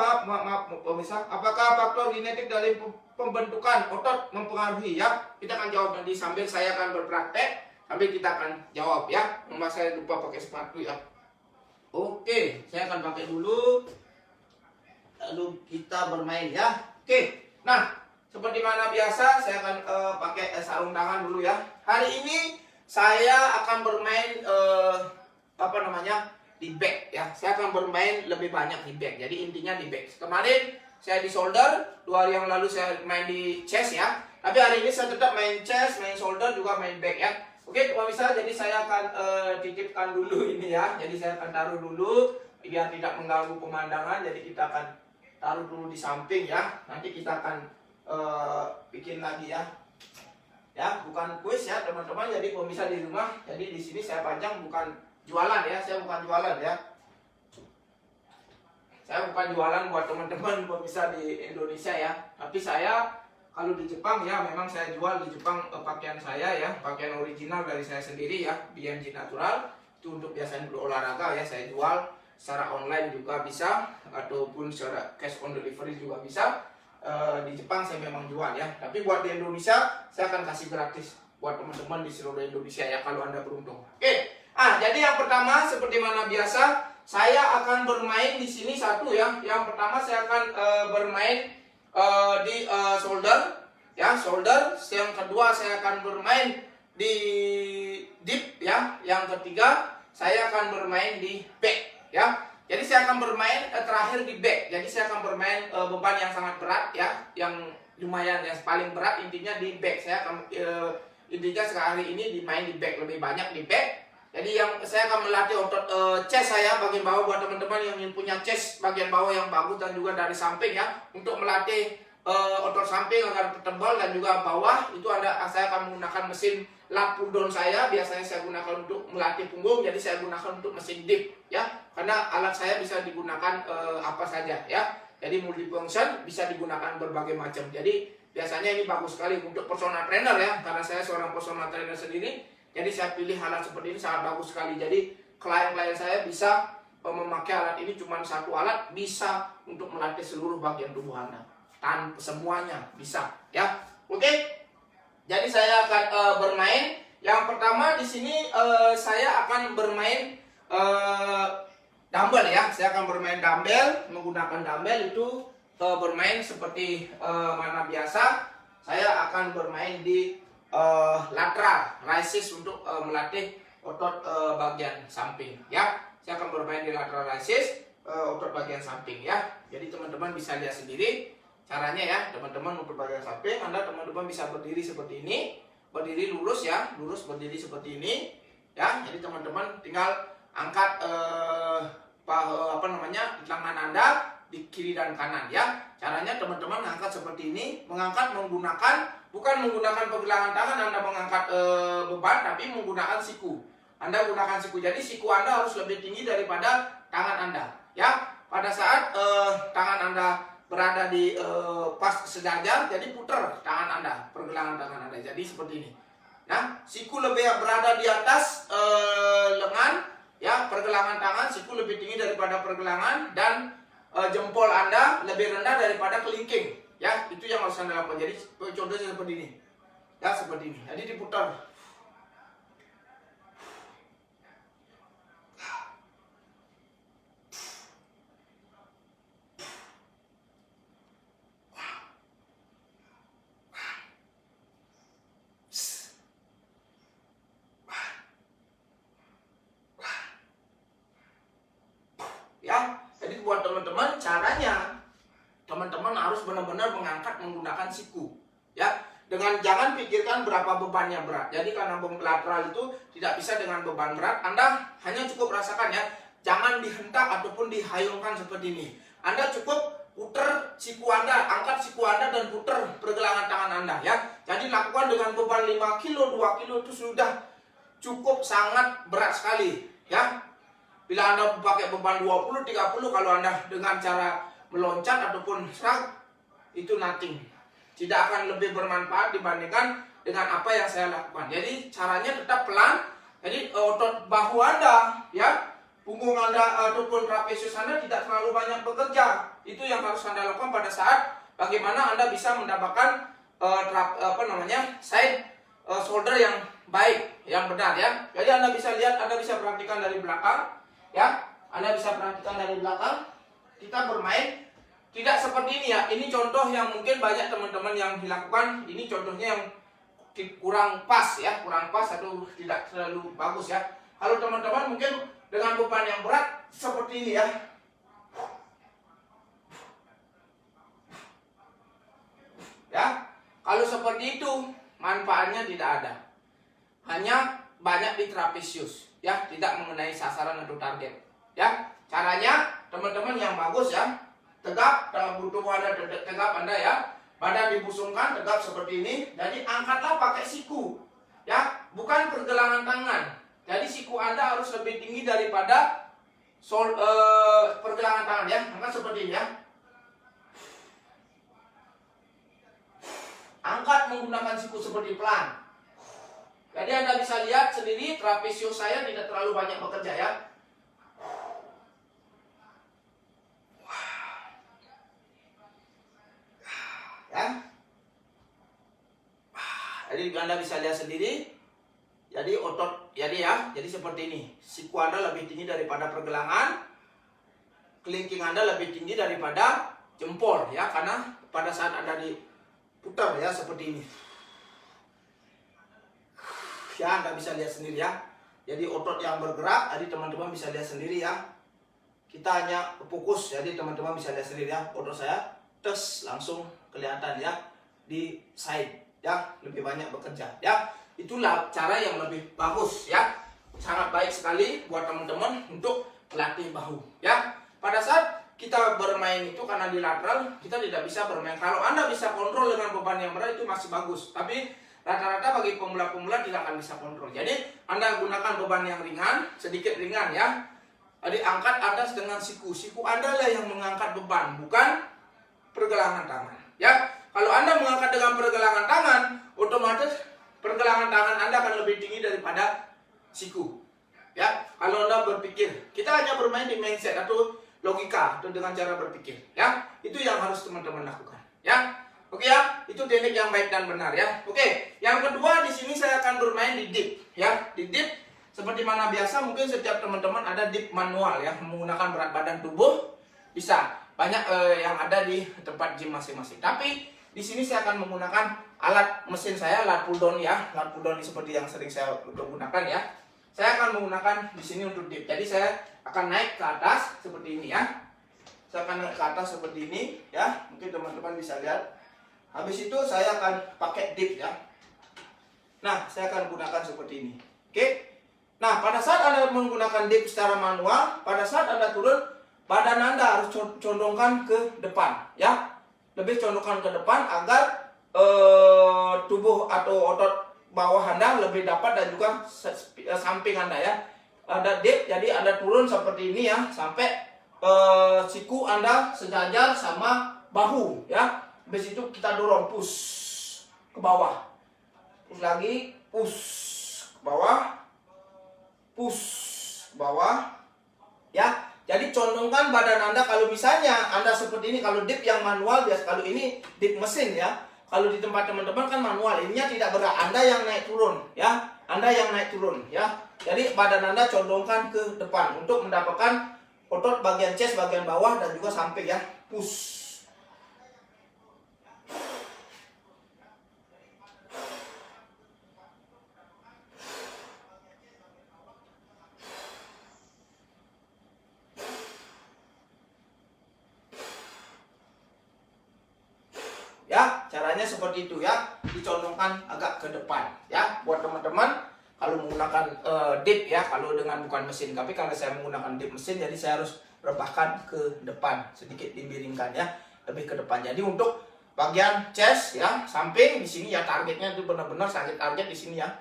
Speaker 1: pemirsa, apakah faktor genetik dari pembentukan otot mempengaruhi ya? Kita akan jawab nanti sambil saya akan berpraktek, sambil kita akan jawab ya. Memang saya lupa pakai sepatu ya. Oke, saya akan pakai dulu. Lalu kita bermain ya. Oke. Nah, seperti mana biasa saya akan pakai sarung tangan dulu ya. Hari ini saya akan bermain di back ya. Saya akan bermain lebih banyak di back. Jadi intinya di back. Kemarin saya di shoulder, 2 hari yang lalu saya main di chest ya. Tapi hari ini saya tetap main chest, main shoulder, juga main back ya. Oke, pemirsa, jadi saya akan titipkan dulu ini ya. Jadi saya akan taruh dulu biar tidak mengganggu pemandangan. Jadi kita akan taruh dulu di samping ya. Nanti kita akan bikin lagi ya. Ya, bukan kuis ya teman-teman. Jadi pemirsa di rumah. Jadi di sini saya panjang bukan jualan ya, saya bukan jualan ya. Saya bukan jualan buat teman-teman pemirsa di Indonesia ya. Tapi saya kalau di Jepang ya memang saya jual di Jepang pakaian saya ya, pakaian original dari saya sendiri ya, BMG Natural. Itu untuk biasanya berolahraga ya, saya jual secara online juga bisa ataupun secara cash on delivery juga bisa. Di Jepang saya memang jual ya. Tapi buat di Indonesia saya akan kasih gratis buat teman-teman di seluruh Indonesia ya kalau Anda beruntung. Oke. Jadi yang pertama seperti mana biasa saya akan bermain di sini satu ya. Yang pertama saya akan bermain di shoulder ya, shoulder. Yang kedua saya akan bermain di deep ya. Yang ketiga saya akan bermain di back ya. Jadi saya akan bermain terakhir di back. Jadi saya akan bermain beban yang sangat berat ya, yang lumayan, yang paling berat intinya di back. Saya akan intinya sekali ini dimain di back, lebih banyak di back. Jadi yang saya akan melatih otot chest saya bagian bawah buat teman-teman yang ingin punya chest bagian bawah yang bagus dan juga dari samping ya, untuk melatih otot samping agar tebal dan juga bawah. Itu saya akan menggunakan mesin lat pull down saya. Biasanya saya gunakan untuk melatih punggung, jadi saya gunakan untuk mesin dip ya, karena alat saya bisa digunakan apa saja ya. Jadi multifunction, bisa digunakan berbagai macam. Jadi biasanya ini bagus sekali untuk personal trainer ya, karena saya seorang personal trainer sendiri. Jadi saya pilih alat seperti ini sangat bagus sekali. Jadi klien-klien saya bisa memakai alat ini, cuma satu alat bisa untuk melatih seluruh bagian tubuh Anda. Semuanya bisa ya. Oke. Jadi saya akan bermain. Yang pertama di sini saya akan bermain dumbbell ya. Saya akan bermain dumbbell, menggunakan dumbbell itu bermain seperti mana biasa. Saya akan bermain di lateral raises untuk melatih otot bagian samping ya. Saya akan bermain di lateral raises otot bagian samping ya. Jadi teman-teman bisa lihat sendiri caranya ya, teman-teman untuk bagian samping. Teman-teman bisa berdiri seperti ini, berdiri lurus ya, lurus berdiri seperti ini ya. Jadi teman-teman tinggal angkat tangan Anda di kiri dan kanan ya. Caranya teman-teman angkat seperti ini, mengangkat bukan menggunakan pergelangan tangan Anda mengangkat beban, tapi menggunakan siku. Anda gunakan siku, jadi siku Anda harus lebih tinggi daripada tangan Anda ya. Pada saat tangan Anda berada di pas sejajar, jadi putar tangan Anda, pergelangan tangan Anda. Jadi seperti ini. Nah, siku lebih berada di atas lengan, ya, pergelangan tangan, siku lebih tinggi daripada pergelangan, dan jempol Anda lebih rendah daripada kelingking. Ya, itu yang harus Anda lakukan. Jadi contohnya seperti ini. Ya, seperti ini. Jadi diputar. Ya, jadi buat teman-teman caranya teman-teman harus benar-benar mengangkat menggunakan siku ya, dengan jangan pikirkan berapa bebannya berat. Jadi karena lateral itu tidak bisa dengan beban berat, Anda hanya cukup rasakan ya, jangan dihentak ataupun dihayungkan seperti ini. Anda cukup putar siku Anda, angkat siku Anda dan putar pergelangan tangan Anda ya. Jadi lakukan dengan beban 5 kilo, 2 kilo itu sudah cukup sangat berat sekali ya. Bila Anda pakai beban 20, 30, kalau Anda dengan cara meloncat ataupun serang, itu nothing. Tidak akan lebih bermanfaat dibandingkan dengan apa yang saya lakukan. Jadi caranya tetap pelan. Jadi otot bahu Anda, ya, punggung Anda ataupun trapesius Anda tidak terlalu banyak bekerja. Itu yang harus Anda lakukan pada saat bagaimana Anda bisa mendapatkan side shoulder yang baik, yang benar ya. Jadi Anda bisa lihat, Anda bisa perhatikan dari belakang. Ya, Anda bisa perhatikan dari belakang. Kita bermain tidak seperti ini ya. Ini contoh yang mungkin banyak teman-teman yang dilakukan. Ini contohnya yang kurang pas ya, kurang pas atau tidak terlalu bagus ya. Kalau teman-teman mungkin dengan beban yang berat seperti ini ya. Ya, kalau seperti itu manfaatnya tidak ada. Hanya banyak di trapesius ya, tidak mengenai sasaran atau target ya. Caranya teman-teman yang bagus ya, tegap, butuh Anda tegap Anda ya, badan dibusungkan tegap seperti ini. Jadi angkatlah pakai siku ya, bukan pergelangan tangan. Jadi siku Anda harus lebih tinggi daripada pergelangan tangan ya. Angkat seperti ini ya. Angkat menggunakan siku seperti pelan. Jadi Anda bisa lihat sendiri trapesius saya tidak terlalu banyak bekerja ya. Ya. Jadi Anda bisa lihat sendiri. Jadi otot jadi seperti ini. Siku Anda lebih tinggi daripada pergelangan. Kelingking Anda lebih tinggi daripada jempol ya, karena pada saat Anda diputar ya seperti ini. Ya, Anda bisa lihat sendiri ya. Jadi otot yang bergerak, jadi teman-teman bisa lihat sendiri ya. Kita hanya fokus, jadi teman-teman bisa lihat sendiri ya. Otot saya tes langsung kelihatan ya di side ya, lebih banyak bekerja ya. Itulah cara yang lebih bagus ya. Sangat baik sekali buat teman-teman untuk melatih bahu ya. Pada saat kita bermain itu karena di lateral kita tidak bisa bermain. Kalau Anda bisa kontrol dengan beban yang berat itu masih bagus, tapi rata-rata bagi pemula-pemula tidak akan bisa kontrol. Jadi Anda gunakan beban yang ringan, sedikit ringan ya. Jadi angkat Anda dengan siku. Siku Anda lah yang mengangkat beban, bukan pergelangan tangan. Ya, kalau Anda mengangkat dengan pergelangan tangan, otomatis pergelangan tangan Anda akan lebih tinggi daripada siku. Ya, kalau Anda berpikir, kita hanya bermain di mindset atau logika atau dengan cara berpikir. Ya, itu yang harus teman-teman lakukan. Ya. Oke ya, itu teknik yang baik dan benar ya. Oke, yang kedua di sini saya akan bermain di dip ya. Di dip seperti mana biasa, mungkin setiap teman-teman ada dip manual ya, menggunakan berat badan tubuh bisa. Banyak yang ada di tempat gym masing-masing. Tapi di sini saya akan menggunakan alat mesin saya, alat pull down ya. Alat pull down seperti yang sering saya gunakan ya. Saya akan menggunakan di sini untuk dip. Jadi saya akan naik ke atas seperti ini ya. Saya akan naik ke atas seperti ini ya. Mungkin teman-teman bisa lihat. Habis itu saya akan pakai dip ya. Nah, saya akan gunakan seperti ini. Oke. Nah, pada saat Anda menggunakan dip secara manual, pada saat Anda turun, badan Anda harus condongkan ke depan ya. Lebih condongkan ke depan agar tubuh atau otot bawah Anda lebih dapat dan juga samping Anda ya. Ada dip, jadi Anda turun seperti ini ya, sampai siku Anda sejajar sama bahu ya. Habis itu kita dorong, push ke bawah, push lagi, push ke bawah, push ke bawah ya. Jadi condongkan badan Anda. Kalau misalnya Anda seperti ini, kalau dip yang manual biasa, kalau ini dip mesin ya. Kalau di tempat teman-teman kan manual, ininya tidak berat, Anda yang naik turun ya. Anda yang naik turun ya. Jadi badan Anda condongkan ke depan untuk mendapatkan otot bagian chest, bagian bawah dan juga samping ya. Push. Ya, caranya seperti itu ya, dicondongkan agak ke depan ya. Buat teman-teman kalau menggunakan dip ya, kalau dengan bukan mesin, tapi kalau saya menggunakan dip mesin, jadi saya harus rebahkan ke depan, sedikit dimiringkan ya, lebih ke depan. Jadi untuk bagian chest ya, samping di sini ya, targetnya itu benar-benar sakit target di sini ya,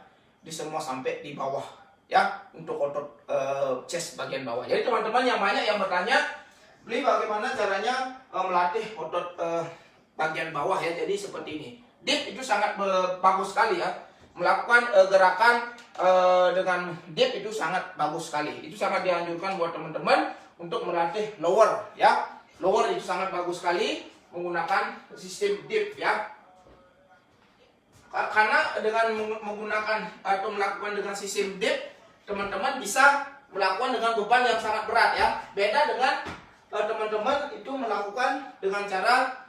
Speaker 1: di semua sampai di bawah ya, untuk otot chest bagian bawah. Jadi teman-teman yang banyak yang bertanya, beli bagaimana caranya melatih otot bagian bawah ya. Jadi seperti ini. Dip itu sangat bagus sekali ya. Melakukan gerakan dengan dip itu sangat bagus sekali. Itu sangat dianjurkan buat teman-teman untuk melatih lower ya. Lower itu sangat bagus sekali menggunakan sistem dip ya. Karena dengan menggunakan atau melakukan dengan sistem dip, teman-teman bisa melakukan dengan beban yang sangat berat ya. Beda dengan teman-teman itu melakukan dengan cara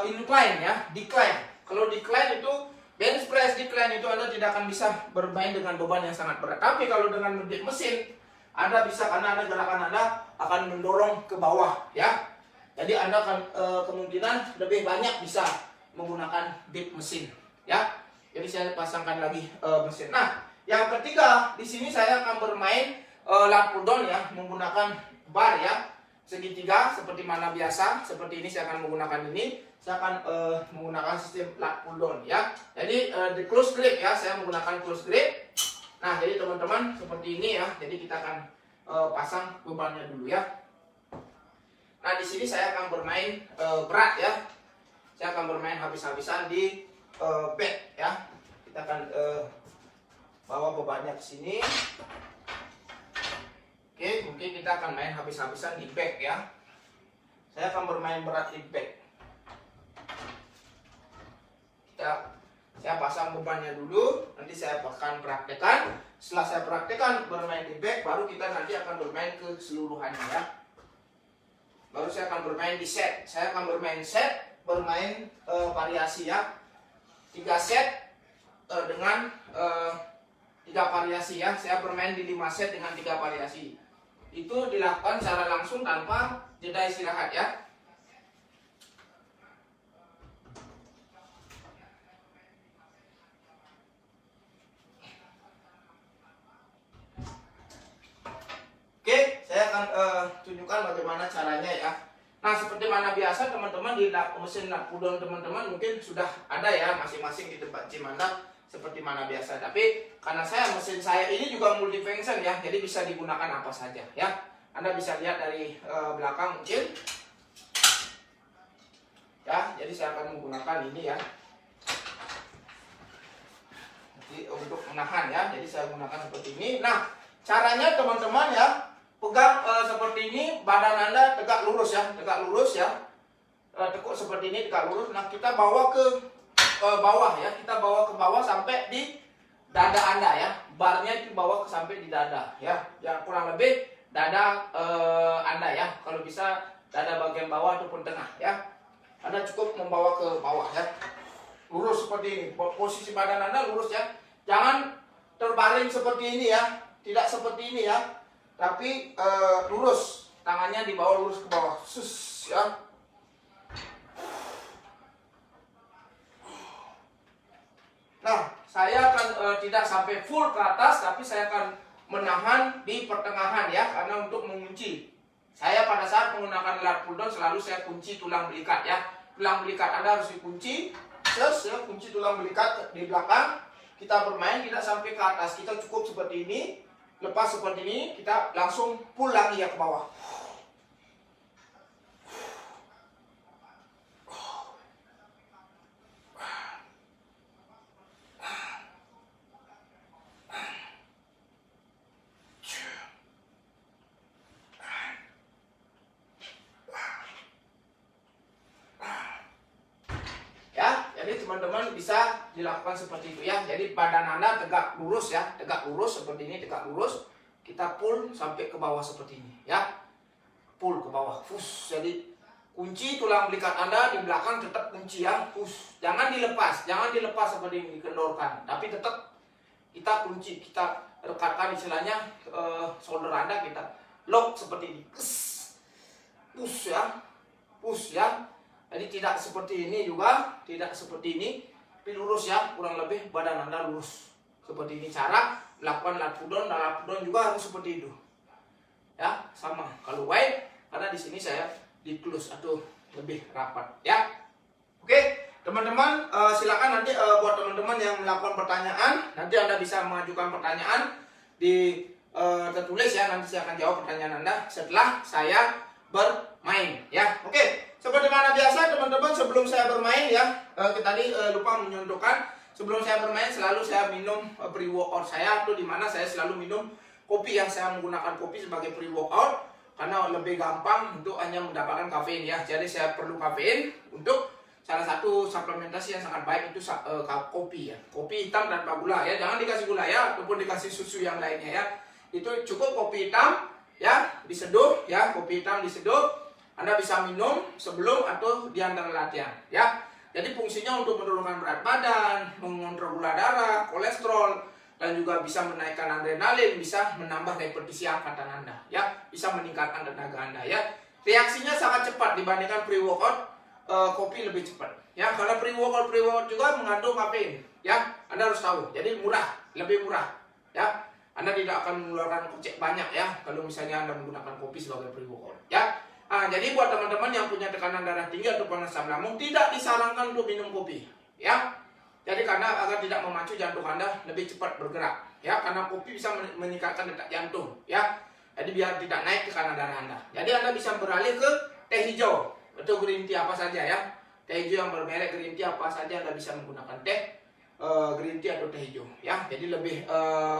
Speaker 1: incline ya, decline. Kalau decline itu bench press decline itu Anda tidak akan bisa bermain dengan beban yang sangat berat. Tapi kalau dengan dip mesin, Anda bisa, karena ada gerakan Anda akan mendorong ke bawah ya. Jadi Anda akan kemungkinan lebih banyak bisa menggunakan dip mesin ya. Jadi saya pasangkan lagi mesin. Nah, yang ketiga di sini saya akan bermain lat pull down ya, menggunakan bar ya. Segitiga seperti mana biasa, seperti ini saya akan menggunakan ini. Saya akan menggunakan sistem lat pull down ya. Jadi di close grip ya, saya menggunakan close grip. Nah, jadi teman-teman seperti ini ya. Jadi kita akan pasang bebannya dulu ya. Nah, di sini saya akan bermain berat ya. Saya akan bermain habis-habisan di back ya. Kita akan bawa bebannya ke sini. Oke, mungkin kita akan main habis-habisan di back ya. Saya akan bermain berat di back. Saya pasang bebannya dulu, nanti saya akan praktekkan. Setelah saya praktekkan bermain di back, baru kita nanti akan bermain keseluruhannya ya. Baru saya akan bermain di set. Saya akan bermain set, bermain variasi ya. 3 set dengan 3 variasi ya. Saya bermain di 5 set dengan 3 variasi. Itu dilakukan secara langsung tanpa jeda istirahat ya. Oke, saya akan tunjukkan bagaimana caranya ya. Nah, seperti mana biasa teman-teman di mesin lat pull down teman-teman mungkin sudah ada ya masing-masing di tempat gym Anda seperti mana biasa. Tapi karena mesin saya ini juga multifunction ya, jadi bisa digunakan apa saja ya. Anda bisa lihat dari belakang mungkin ya. Jadi saya akan menggunakan ini ya. Jadi untuk menahan ya, jadi saya gunakan seperti ini. Nah, caranya teman-teman ya, pegang seperti ini, badan Anda tegak lurus ya, tegak lurus ya. tekuk seperti ini, tegak lurus. Nah, kita bawa ke bawah ya, kita bawa ke bawah sampai di dada Anda ya. Barnya dibawa ke sampai di dada ya. Yang kurang lebih dada Anda ya. Kalau bisa dada bagian bawah ataupun tengah ya. Anda cukup membawa ke bawah ya. Lurus seperti ini. Posisi badan Anda lurus ya. Jangan terbaring seperti ini ya. Tidak seperti ini ya. Tapi lurus. Tangannya dibawa lurus ke bawah. Sus ya. Nah, saya akan tidak sampai full ke atas, tapi saya akan menahan di pertengahan ya, karena untuk mengunci. Saya pada saat menggunakan lat pull down selalu saya kunci tulang belikat ya. Tulang belikat Anda harus dikunci, ya, kunci tulang belikat di belakang. Kita bermain tidak sampai ke atas, kita cukup seperti ini. Lepas seperti ini, kita langsung pull lagi ya ke bawah. Jadi teman-teman bisa dilakukan seperti itu ya. Jadi badan Anda tegak lurus ya, tegak lurus seperti ini, tegak lurus. Kita pull sampai ke bawah seperti ini ya. Pull ke bawah. Push. Jadi kunci tulang belikat Anda di belakang tetap kunci ya. Push. Jangan dilepas, jangan dilepas seperti ini, dikendorkan. Tapi tetap kita kunci, kita rekatkan istilahnya shoulder Anda, kita lock seperti ini. Push ya. Push ya. Jadi tidak seperti ini juga, tidak seperti ini, tapi lurus ya, kurang lebih badan Anda lurus. Seperti ini cara melakukan lat pull down, dan lat pull down juga harus seperti itu. Ya, sama. Kalau wide, karena di sini saya di close atau lebih rapat ya. Oke, teman-teman, silakan nanti buat teman-teman yang melakukan pertanyaan, nanti Anda bisa mengajukan pertanyaan di tertulis ya, nanti saya akan jawab pertanyaan Anda setelah saya bermain ya. Oke. Seperti mana biasa teman-teman, sebelum saya bermain ya, tadi lupa menyontohkan, sebelum saya bermain selalu saya minum pre-workout saya, atau dimana saya selalu minum kopi ya. Saya menggunakan kopi sebagai pre-workout karena lebih gampang untuk hanya mendapatkan kafein ya. Jadi saya perlu kafein untuk salah satu suplementasi yang sangat baik itu kopi ya. Kopi hitam tanpa gula ya, jangan dikasih gula ya, ataupun dikasih susu yang lainnya ya. Itu cukup kopi hitam ya, diseduh ya, kopi hitam diseduh. Anda bisa minum sebelum atau di antara latihan ya. Jadi fungsinya untuk menurunkan berat badan, mengontrol gula darah, kolesterol, dan juga bisa menaikkan adrenalin, bisa menambah repetisi angkatan Anda ya, bisa meningkatkan tenaga Anda ya. Reaksinya sangat cepat dibandingkan pre-workout, kopi lebih cepat ya, karena pre-workout juga mengandung kafein ya. Anda harus tahu. Jadi murah, lebih murah ya. Anda tidak akan mengeluarkan kocek banyak ya kalau misalnya Anda menggunakan kopi sebagai pre-workout ya. Nah, jadi buat teman-teman yang punya tekanan darah tinggi atau asam lambung, tidak disarankan untuk minum kopi ya. Jadi karena agar tidak memacu jantung Anda lebih cepat bergerak ya, karena kopi bisa meningkatkan detak jantung ya. Jadi biar tidak naik tekanan darah Anda. Jadi Anda bisa beralih ke teh hijau atau green tea apa saja ya. Teh hijau yang bermerek green tea apa saja Anda bisa menggunakan teh green tea atau teh hijau ya. Jadi lebih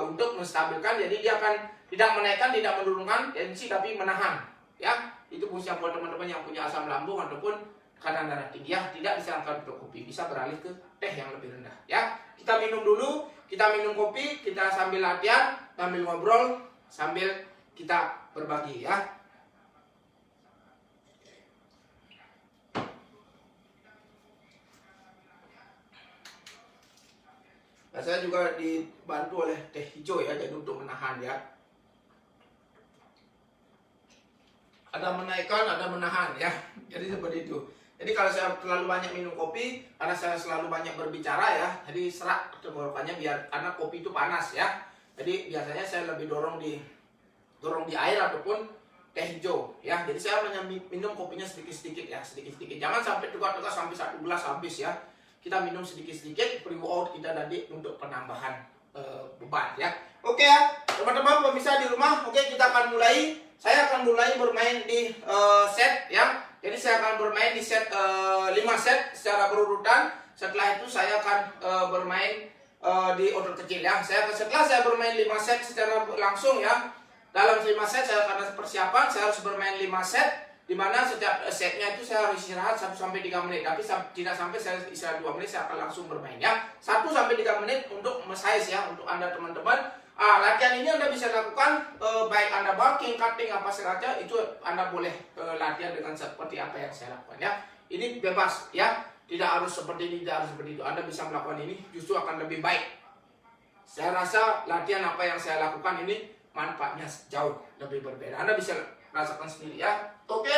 Speaker 1: untuk menstabilkan, jadi dia akan tidak menaikkan, tidak menurunkan tensi, tapi menahan ya. Itu fungsi buat teman-teman yang punya asam lambung ataupun tekanan darah tinggi ya. Tidak disarankan untuk kopi, bisa beralih ke teh yang lebih rendah ya. Kita minum dulu, kita minum kopi, kita sambil latihan, sambil ngobrol, sambil kita berbagi ya. Nah, saya juga dibantu oleh teh hijau ya, jadi untuk menahan ya. Ada menaikkan, ada menahan ya. Jadi seperti itu. Jadi kalau saya terlalu banyak minum kopi, karena saya selalu banyak berbicara ya, jadi serak tenggorokannya, karena kopi itu panas ya. Jadi biasanya saya lebih dorong di air ataupun teh hijau ya. Jadi saya minum kopinya sedikit-sedikit ya, sedikit-sedikit. Jangan sampai tegak-tegak sampai 1 gelas habis ya. Kita minum sedikit-sedikit, pre-workout kita tadi untuk penambahan beban ya. Oke ya, teman-teman pemirsa di rumah, oke kita akan mulai. Saya akan mulai bermain di set ya. Jadi saya akan bermain di set 5 set secara berurutan. Setelah itu saya akan bermain di order kecil ya. Setelah saya bermain 5 set secara langsung ya. Dalam 5 set saya akan persiapan, saya harus bermain 5 set Dimana setiap setnya itu saya harus istirahat 1-3 menit, tapi tidak sampai saya istirahat 2 menit saya akan langsung bermain ya. 1-3 menit untuk size ya, untuk Anda teman-teman. Latihan ini Anda bisa lakukan baik Anda bulking, cutting apa saja, itu Anda boleh latihan dengan seperti apa yang saya lakukan ya. Ini bebas ya, tidak harus seperti ini, tidak harus seperti itu. Anda bisa melakukan ini, justru akan lebih baik. Saya rasa latihan apa yang saya lakukan ini manfaatnya jauh lebih berbeda. Anda bisa rasakan sendiri ya. Oke,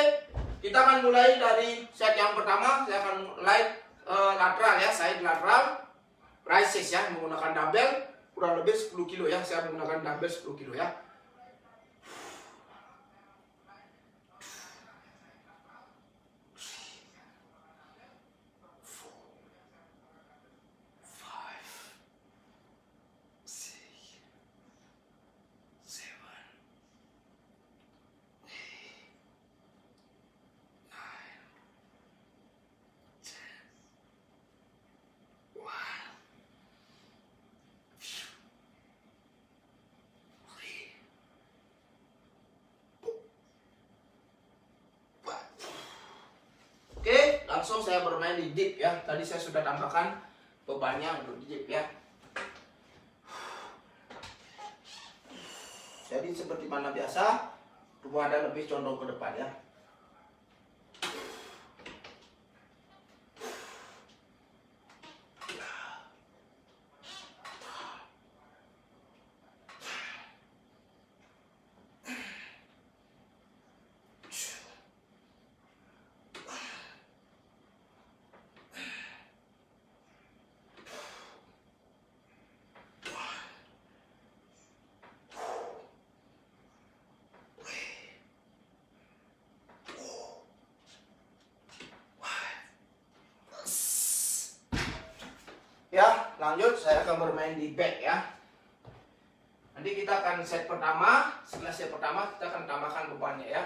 Speaker 1: kita akan mulai dari set yang pertama. Saya akan mulai lateral ya, side lateral rises ya, menggunakan dumbbell kurang lebih 10 kilo ya. Saya menggunakan dumbbell 10 kilo ya. Oke, langsung saya bermain di dip ya. Tadi saya sudah tambahkan bebannya untuk di dip ya. Jadi seperti mana biasa, tubuh Anda lebih condong ke depan ya. Ya, lanjut saya akan bermain di back ya. Nanti kita akan set pertama, setelah set pertama kita akan tambahkan bebannya ya.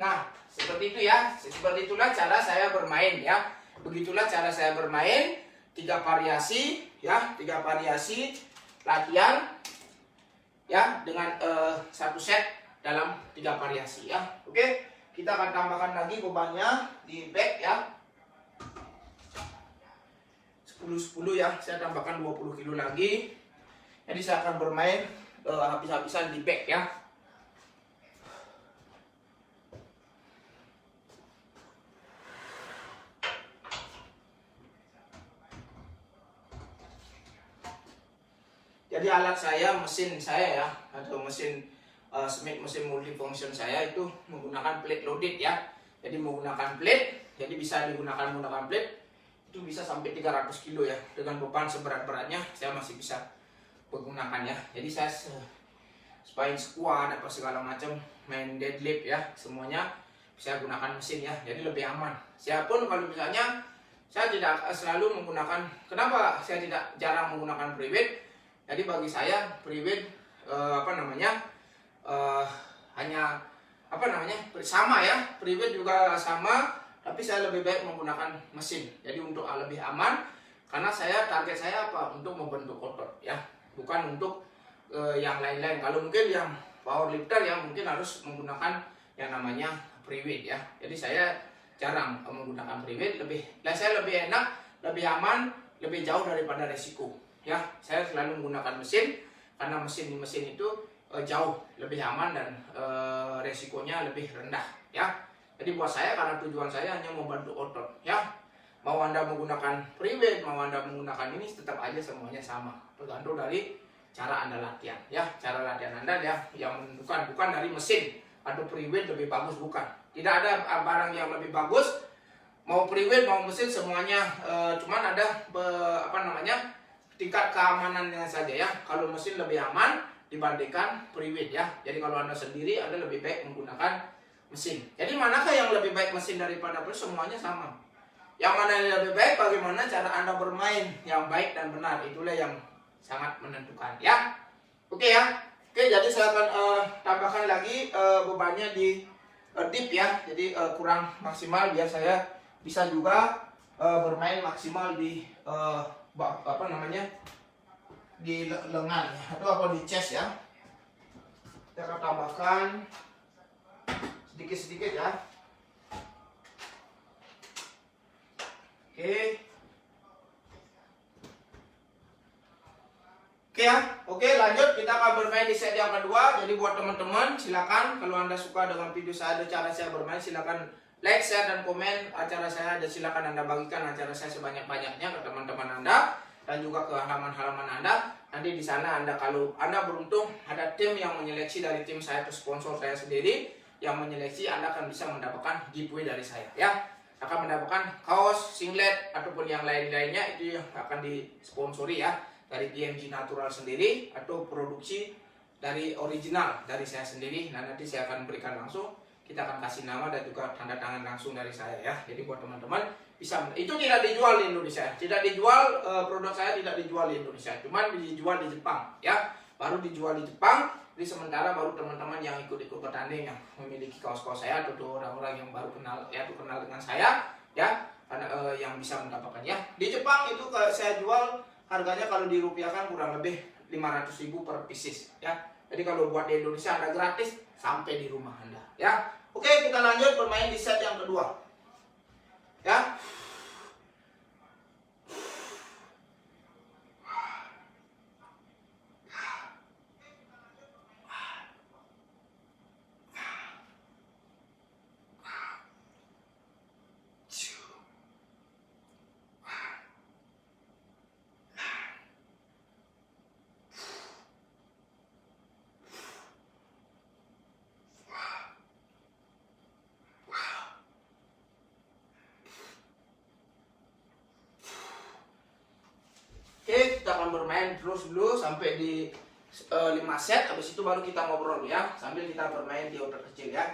Speaker 1: Nah, seperti itu ya. Seperti itulah cara saya bermain ya. Begitulah cara saya bermain. 3 variasi ya, 3 variasi latihan ya dengan 1 set dalam 3 variasi ya. Oke, kita akan tambahkan lagi bebannya di back ya. 10-10 ya. Saya tambahkan 20 kilo lagi. Jadi saya akan bermain habis-habisan di back ya. Jadi alat saya, mesin saya ya, atau mesin Smith, mesin multifunction saya itu menggunakan plate loaded ya. Jadi menggunakan plate, jadi bisa digunakan menggunakan plate itu bisa sampai 300 kilo ya. Dengan beban seberat-beratnya saya masih bisa menggunakan ya. Jadi saya spine squat apa segala macam, main deadlift ya, semuanya saya gunakan mesin ya. Jadi lebih aman. Saya pun kalau misalnya saya tidak selalu menggunakan, kenapa saya tidak jarang menggunakan free weight? Jadi bagi saya free weight hanya sama ya, free weight juga sama, tapi saya lebih baik menggunakan mesin. Jadi untuk lebih aman, karena target saya apa? Untuk membentuk otot ya, bukan untuk yang lain-lain. Kalau mungkin yang powerlifter yang mungkin harus menggunakan yang namanya free weight ya. Jadi saya jarang menggunakan free weight, saya lebih enak, lebih aman, lebih jauh daripada resiko. Ya, saya selalu menggunakan mesin karena mesin itu jauh lebih aman dan resikonya lebih rendah ya. Jadi buat saya, karena tujuan saya hanya membantu otot ya. Mau Anda menggunakan free weight, mau Anda menggunakan ini, tetap aja semuanya sama. Tergantung dari cara Anda latihan ya. Cara latihan Anda ya yang menentukan, bukan dari mesin atau free weight lebih bagus, bukan. Tidak ada barang yang lebih bagus. Mau free weight mau mesin semuanya cuman ada tingkat keamanannya saja ya. Kalau mesin lebih aman dibandingkan pre-wheel ya. Jadi kalau Anda sendiri, Anda lebih baik menggunakan mesin. Jadi manakah yang lebih baik mesin daripada pre? Semuanya sama. Yang mana yang lebih baik, bagaimana cara Anda bermain yang baik dan benar, itulah yang sangat menentukan ya. Oke ya. Oke, jadi saya akan tambahkan lagi bebannya di deep ya. Jadi kurang maksimal biar saya bisa juga bermain maksimal di apa namanya, di lengan ya, atau apa di chest ya. Kita akan tambahkan sedikit-sedikit ya. Oke. Oke ya, oke lanjut, kita akan bermain di set yang kedua. Jadi buat teman-teman silakan, kalau Anda suka dengan video saya, ada cara saya bermain, silakan like, share, dan komen acara saya, dan silakan Anda bagikan acara saya sebanyak-banyaknya ke teman-teman Anda dan juga ke halaman-halaman Anda. Nanti di sana Anda, kalau Anda beruntung ada tim yang menyeleksi dari tim saya atau sponsor saya sendiri yang menyeleksi, Anda akan bisa mendapatkan giveaway dari saya ya. Akan mendapatkan kaos, singlet, ataupun yang lain-lainnya, itu yang akan disponsori ya, dari DMG Natural sendiri atau produksi dari original dari saya sendiri. Nah, nanti saya akan berikan langsung, kita akan kasih nama dan juga tanda tangan langsung dari saya ya. Jadi buat teman-teman bisa, itu tidak dijual di Indonesia, tidak dijual, produk saya tidak dijual di Indonesia, cuman dijual di Jepang ya, baru dijual di Jepang. Jadi sementara baru teman-teman yang ikut-ikut bertanding yang memiliki kaos-kaos saya, atau orang-orang yang baru kenal ya, atau kenal dengan saya ya, karena yang bisa mendapatkan ya. Di Jepang itu saya jual harganya kalau dirupiahkan kurang lebih 500.000 per pieces ya. Jadi kalau buat di Indonesia Anda gratis sampai di rumah Anda ya. Oke, kita lanjut bermain di set yang kedua ya. Oke, kita akan bermain terus dulu sampai di 5 set. Habis itu baru kita ngobrol ya, sambil kita bermain di order kecil ya.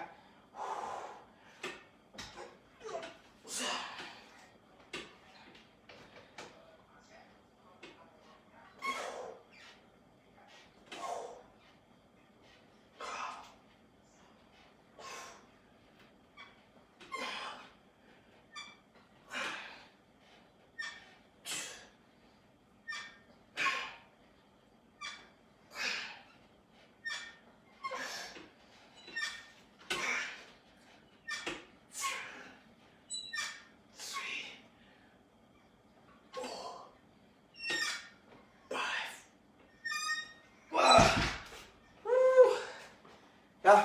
Speaker 1: Ya,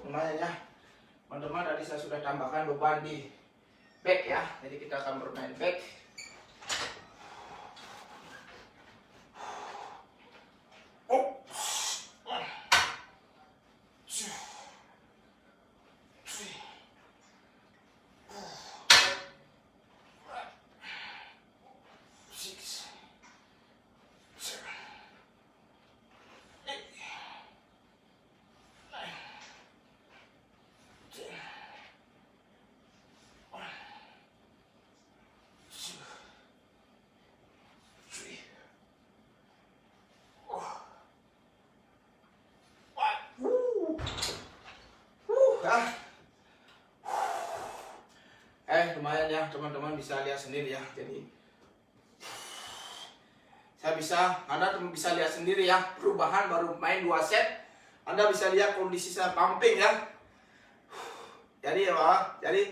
Speaker 1: lumayan ya teman-teman. Tadi saya sudah tambahkan beban di back ya, jadi kita akan bermain back. Lumayan ya teman-teman, bisa lihat sendiri ya. Jadi Anda bisa lihat sendiri ya perubahan baru main 2 set. Anda bisa lihat kondisi saya pumping ya. Jadi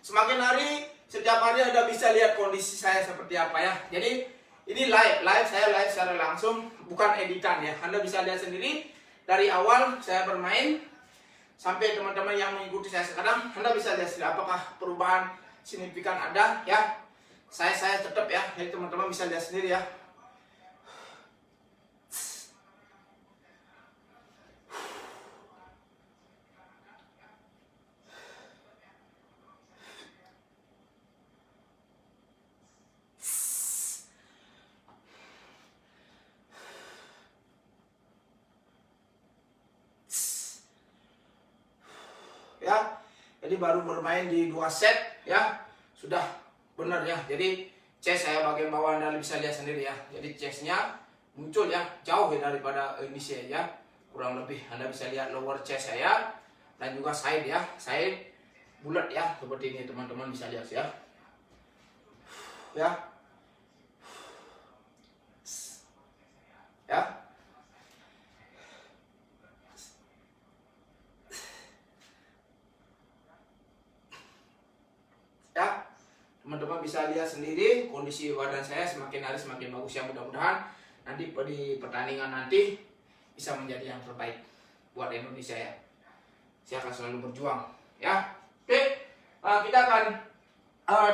Speaker 1: semakin hari, setiap hari Anda bisa lihat kondisi saya seperti apa ya. Jadi ini saya live secara langsung, bukan editan ya. Anda bisa lihat sendiri dari awal saya bermain sampai teman-teman yang mengikuti saya sekarang. Anda bisa lihat sendiri apakah perubahan signifikan ada ya. Saya tetap ya, jadi teman-teman bisa lihat sendiri ya. ya. Jadi baru bermain di 2 set ya. Sudah benar ya. Jadi chest saya bagian bawah Anda bisa lihat sendiri ya. Jadi chestnya muncul ya, jauh ya daripada ini sih ya. Kurang lebih Anda bisa lihat lower chest saya dan juga side ya. Side bulat ya, seperti ini teman-teman bisa lihat ya. Ya. Ya. Ya, teman-teman bisa lihat sendiri kondisi badan saya semakin hari semakin bagus ya. Mudah-mudahan nanti di pertandingan nanti bisa menjadi yang terbaik buat Indonesia ya. Saya akan selalu berjuang ya. Oke, kita akan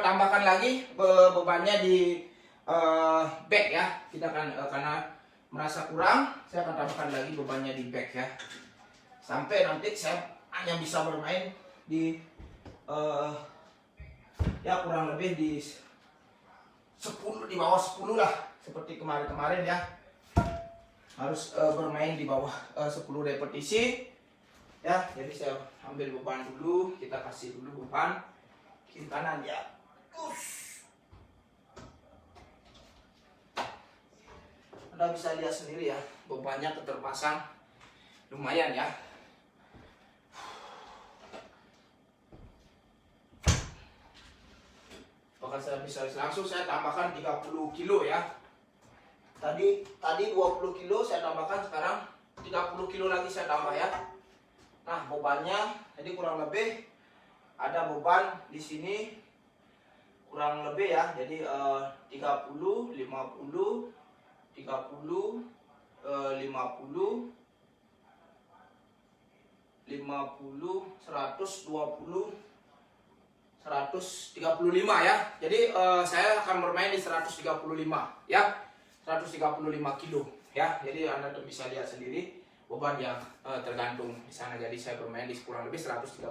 Speaker 1: tambahkan lagi bebannya di back ya. Kita akan karena merasa kurang, saya akan tambahkan lagi bebannya di back ya. Sampai nanti saya hanya bisa bermain di ya kurang lebih di 10, di bawah 10 lah, seperti kemarin-kemarin ya. Harus bermain di bawah 10 repetisi ya. Jadi saya ambil beban dulu, kita kasih dulu beban kiri kanan ya. Anda bisa lihat sendiri ya, bebannya terpasang lumayan ya. Bahkan saya bisa langsung saya tambahkan 30 kilo ya. Tadi 20 kilo saya tambahkan, sekarang 30 kilo lagi saya tambah ya. Nah, bebannya jadi kurang lebih ada beban di sini kurang lebih ya. Jadi 30, 50, 30, 50, 120, 135 ya. Jadi saya akan bermain di 135 ya. 135 kilo ya. Jadi Anda bisa lihat sendiri beban yang tergantung di sana. Jadi saya bermain di kurang lebih 135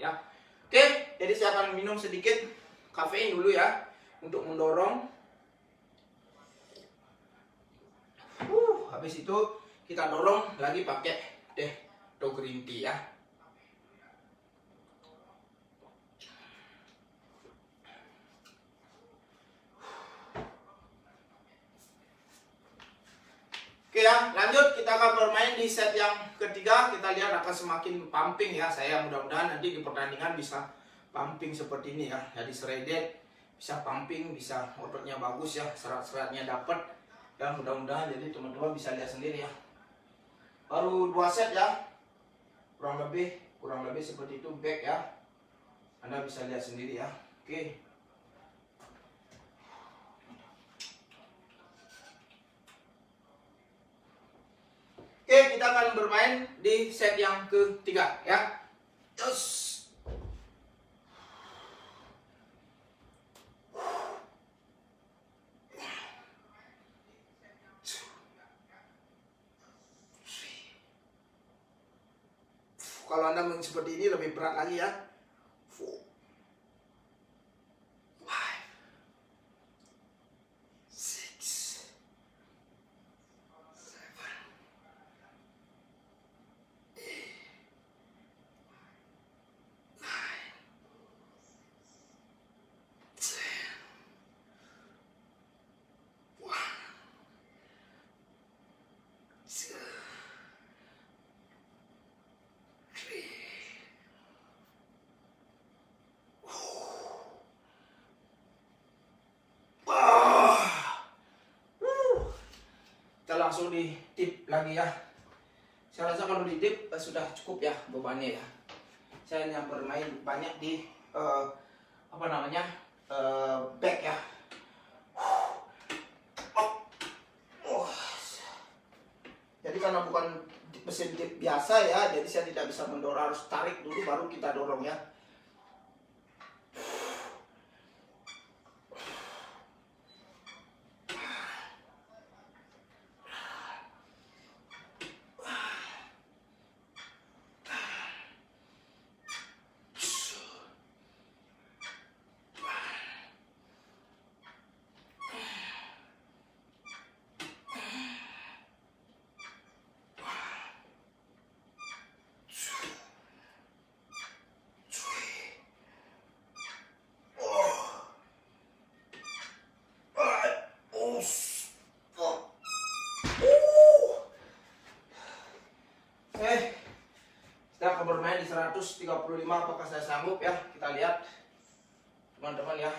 Speaker 1: ya. Oke, jadi saya akan minum sedikit kafein dulu ya untuk mendorong. Habis itu kita dorong lagi pakai teh atau green tea ya. Oke ya, lanjut kita akan bermain di set yang ketiga. Kita lihat akan semakin pumping ya. Saya mudah-mudahan nanti di pertandingan bisa pumping seperti ini ya. Jadi shredded, bisa pumping, bisa ototnya bagus ya, serat-seratnya dapat. Ya mudah-mudahan jadi teman-teman bisa lihat sendiri ya. Baru 2 set ya. Kurang lebih seperti itu back ya. Anda bisa lihat sendiri ya. Oke. Oke, kita akan bermain di set yang ketiga ya. Yes. Kalau Anda seperti ini lebih berat lagi ya. 4, 5, 6, 7, kita langsung di tip lagi ya. Saya rasa kalau di tip sudah cukup ya bebannya ya. Saya hanya bermain banyak di back ya. Jadi karena bukan mesin tip biasa ya, jadi saya tidak bisa mendorong, harus tarik dulu baru kita dorong ya. 135 apakah saya sanggup ya? Kita lihat teman-teman ya.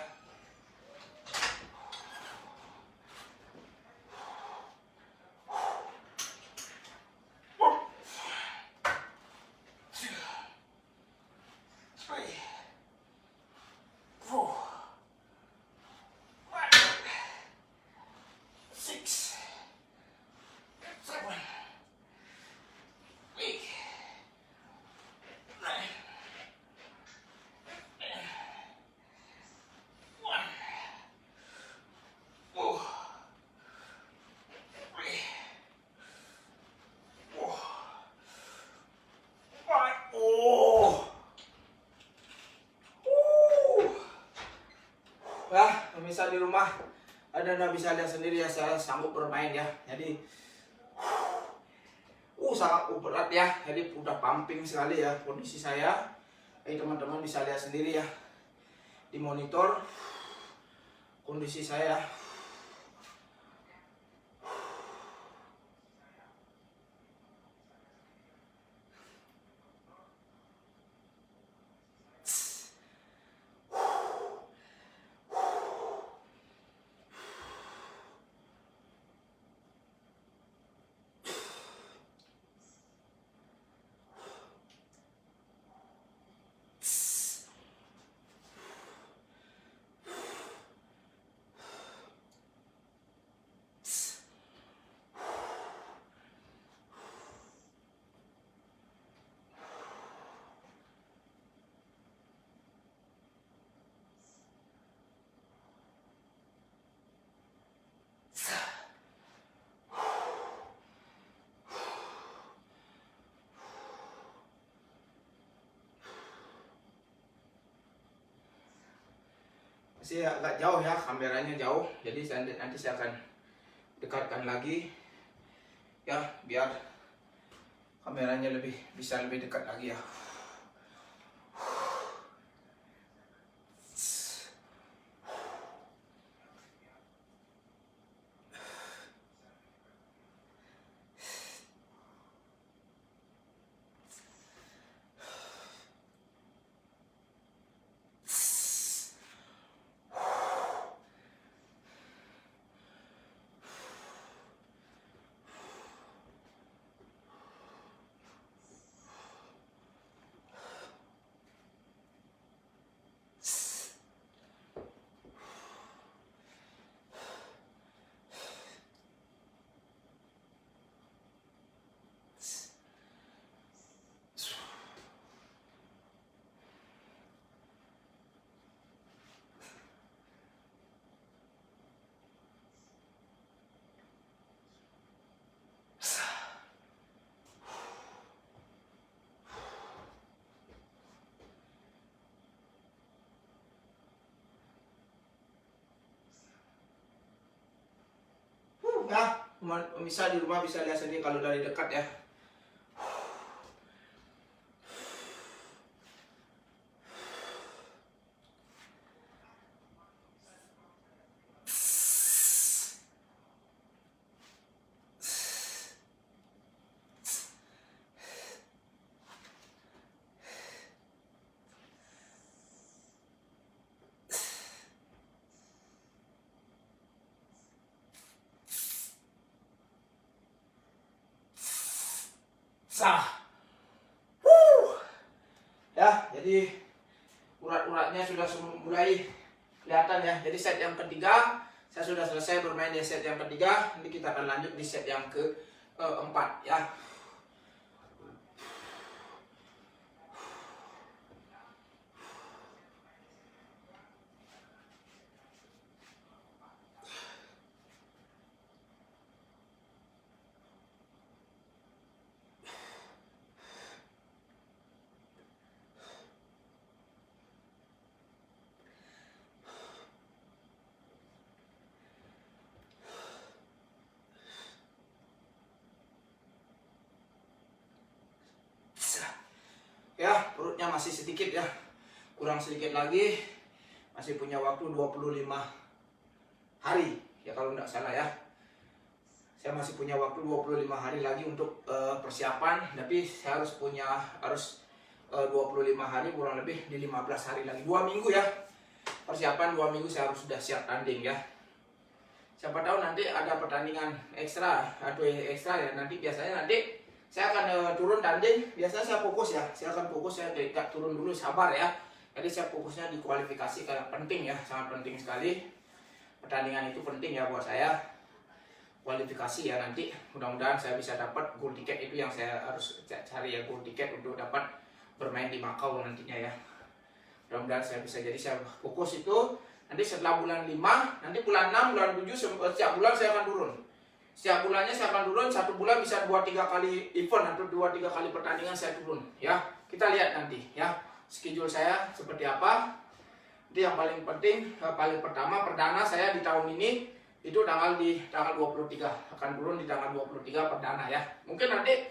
Speaker 1: Ya, pemirsa di rumah, Anda bisa lihat sendiri ya, saya sanggup bermain ya. Jadi sangat berat ya. Jadi udah pumping sekali ya kondisi saya. Jadi teman-teman bisa lihat sendiri ya di monitor kondisi saya. Masih agak jauh ya, kameranya jauh, jadi nanti saya akan dekatkan lagi ya, biar kameranya bisa lebih dekat lagi ya. Ya, pemirsa di rumah bisa lihat sendiri kalau dari dekat ya. Ya, jadi urat-uratnya sudah mulai kelihatan ya. Jadi set yang ketiga saya sudah selesai bermain di set yang ketiga. Nanti kita akan lanjut di set yang keempat ya. Ya, perutnya masih sedikit ya. Kurang sedikit lagi. Masih punya waktu 25 hari ya kalau tidak salah ya. Saya masih punya waktu 25 hari lagi untuk persiapan, tapi saya harus 25 hari, kurang lebih di 15 hari lagi, 2 minggu ya. Persiapan 2 minggu saya harus sudah siap tanding ya. Siapa tahu nanti ada pertandingan ekstra atau ekstra ya, nanti biasanya nanti saya akan turun tanding. Biasanya saya fokus ya, saya akan fokus, saya tidak turun dulu, sabar ya. Jadi saya fokusnya di kualifikasi, karena penting ya, sangat penting sekali. Pertandingan itu penting ya buat saya. Kualifikasi ya, nanti mudah-mudahan saya bisa dapat gold ticket, itu yang saya harus cari ya, gold ticket untuk dapat bermain di Macau nantinya ya. Mudah-mudahan saya bisa, jadi saya fokus itu. Nanti setelah bulan 5, nanti bulan 6, bulan 7, setiap bulan saya akan turun. Setiap bulannya saya akan turun, 1 bulan bisa 2-3 kali event atau 2-3 kali pertandingan saya turun ya. Kita lihat nanti ya, schedule saya seperti apa. Itu yang paling penting. Paling pertama, perdana saya di tahun ini itu tanggal 23, akan turun di tanggal 23 perdana ya. Mungkin nanti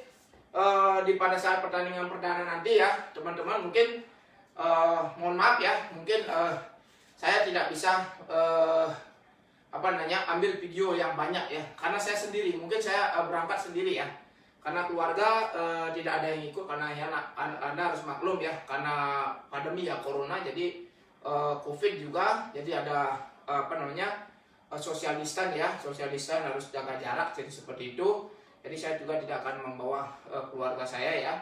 Speaker 1: pada saat pertandingan perdana nanti ya teman-teman, mungkin mohon maaf ya, mungkin saya tidak bisa ambil video yang banyak ya, karena saya sendiri, mungkin saya berangkat sendiri ya, karena keluarga tidak ada yang ikut, karena ya Anda harus maklum ya, karena pandemi ya, corona, jadi COVID juga, jadi ada social distance ya, social distance, harus jaga jarak, jadi seperti itu. Jadi saya juga tidak akan membawa keluarga saya ya,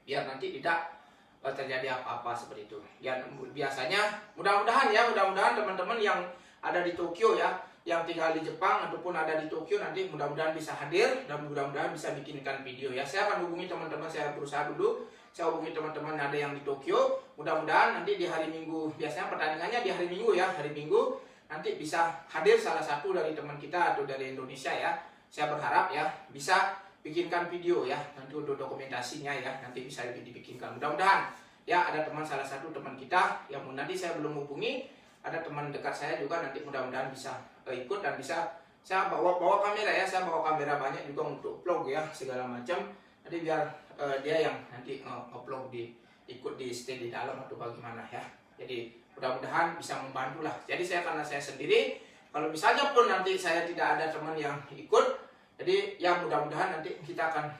Speaker 1: biar nanti tidak terjadi apa-apa seperti itu. Ya biasanya mudah-mudahan teman-teman yang ada di Tokyo ya, yang tinggal di Jepang ataupun ada di Tokyo, nanti mudah-mudahan bisa hadir dan mudah-mudahan bisa bikinkan video ya. Saya akan hubungi teman-teman, saya berusaha dulu, saya hubungi teman-teman ada yang di Tokyo. Mudah-mudahan nanti di hari Minggu, biasanya pertandingannya di hari Minggu ya, hari Minggu nanti bisa hadir salah satu dari teman kita atau dari Indonesia ya. Saya berharap ya bisa bikinkan video ya, nanti untuk dokumentasinya ya, nanti bisa dibikinkan. Mudah-mudahan ya, ada teman, salah satu teman kita yang nanti saya belum hubungi, ada teman dekat saya juga, nanti mudah-mudahan bisa ikut dan bisa saya bawa kamera ya, saya bawa kamera banyak juga untuk vlog ya, segala macam. Nanti biar dia yang nanti nge-vlog ikut di stay di dalam atau bagaimana ya. Jadi mudah-mudahan bisa membantu lah. Jadi karena saya sendiri, kalau misalnya pun nanti saya tidak ada teman yang ikut, jadi ya mudah-mudahan nanti kita akan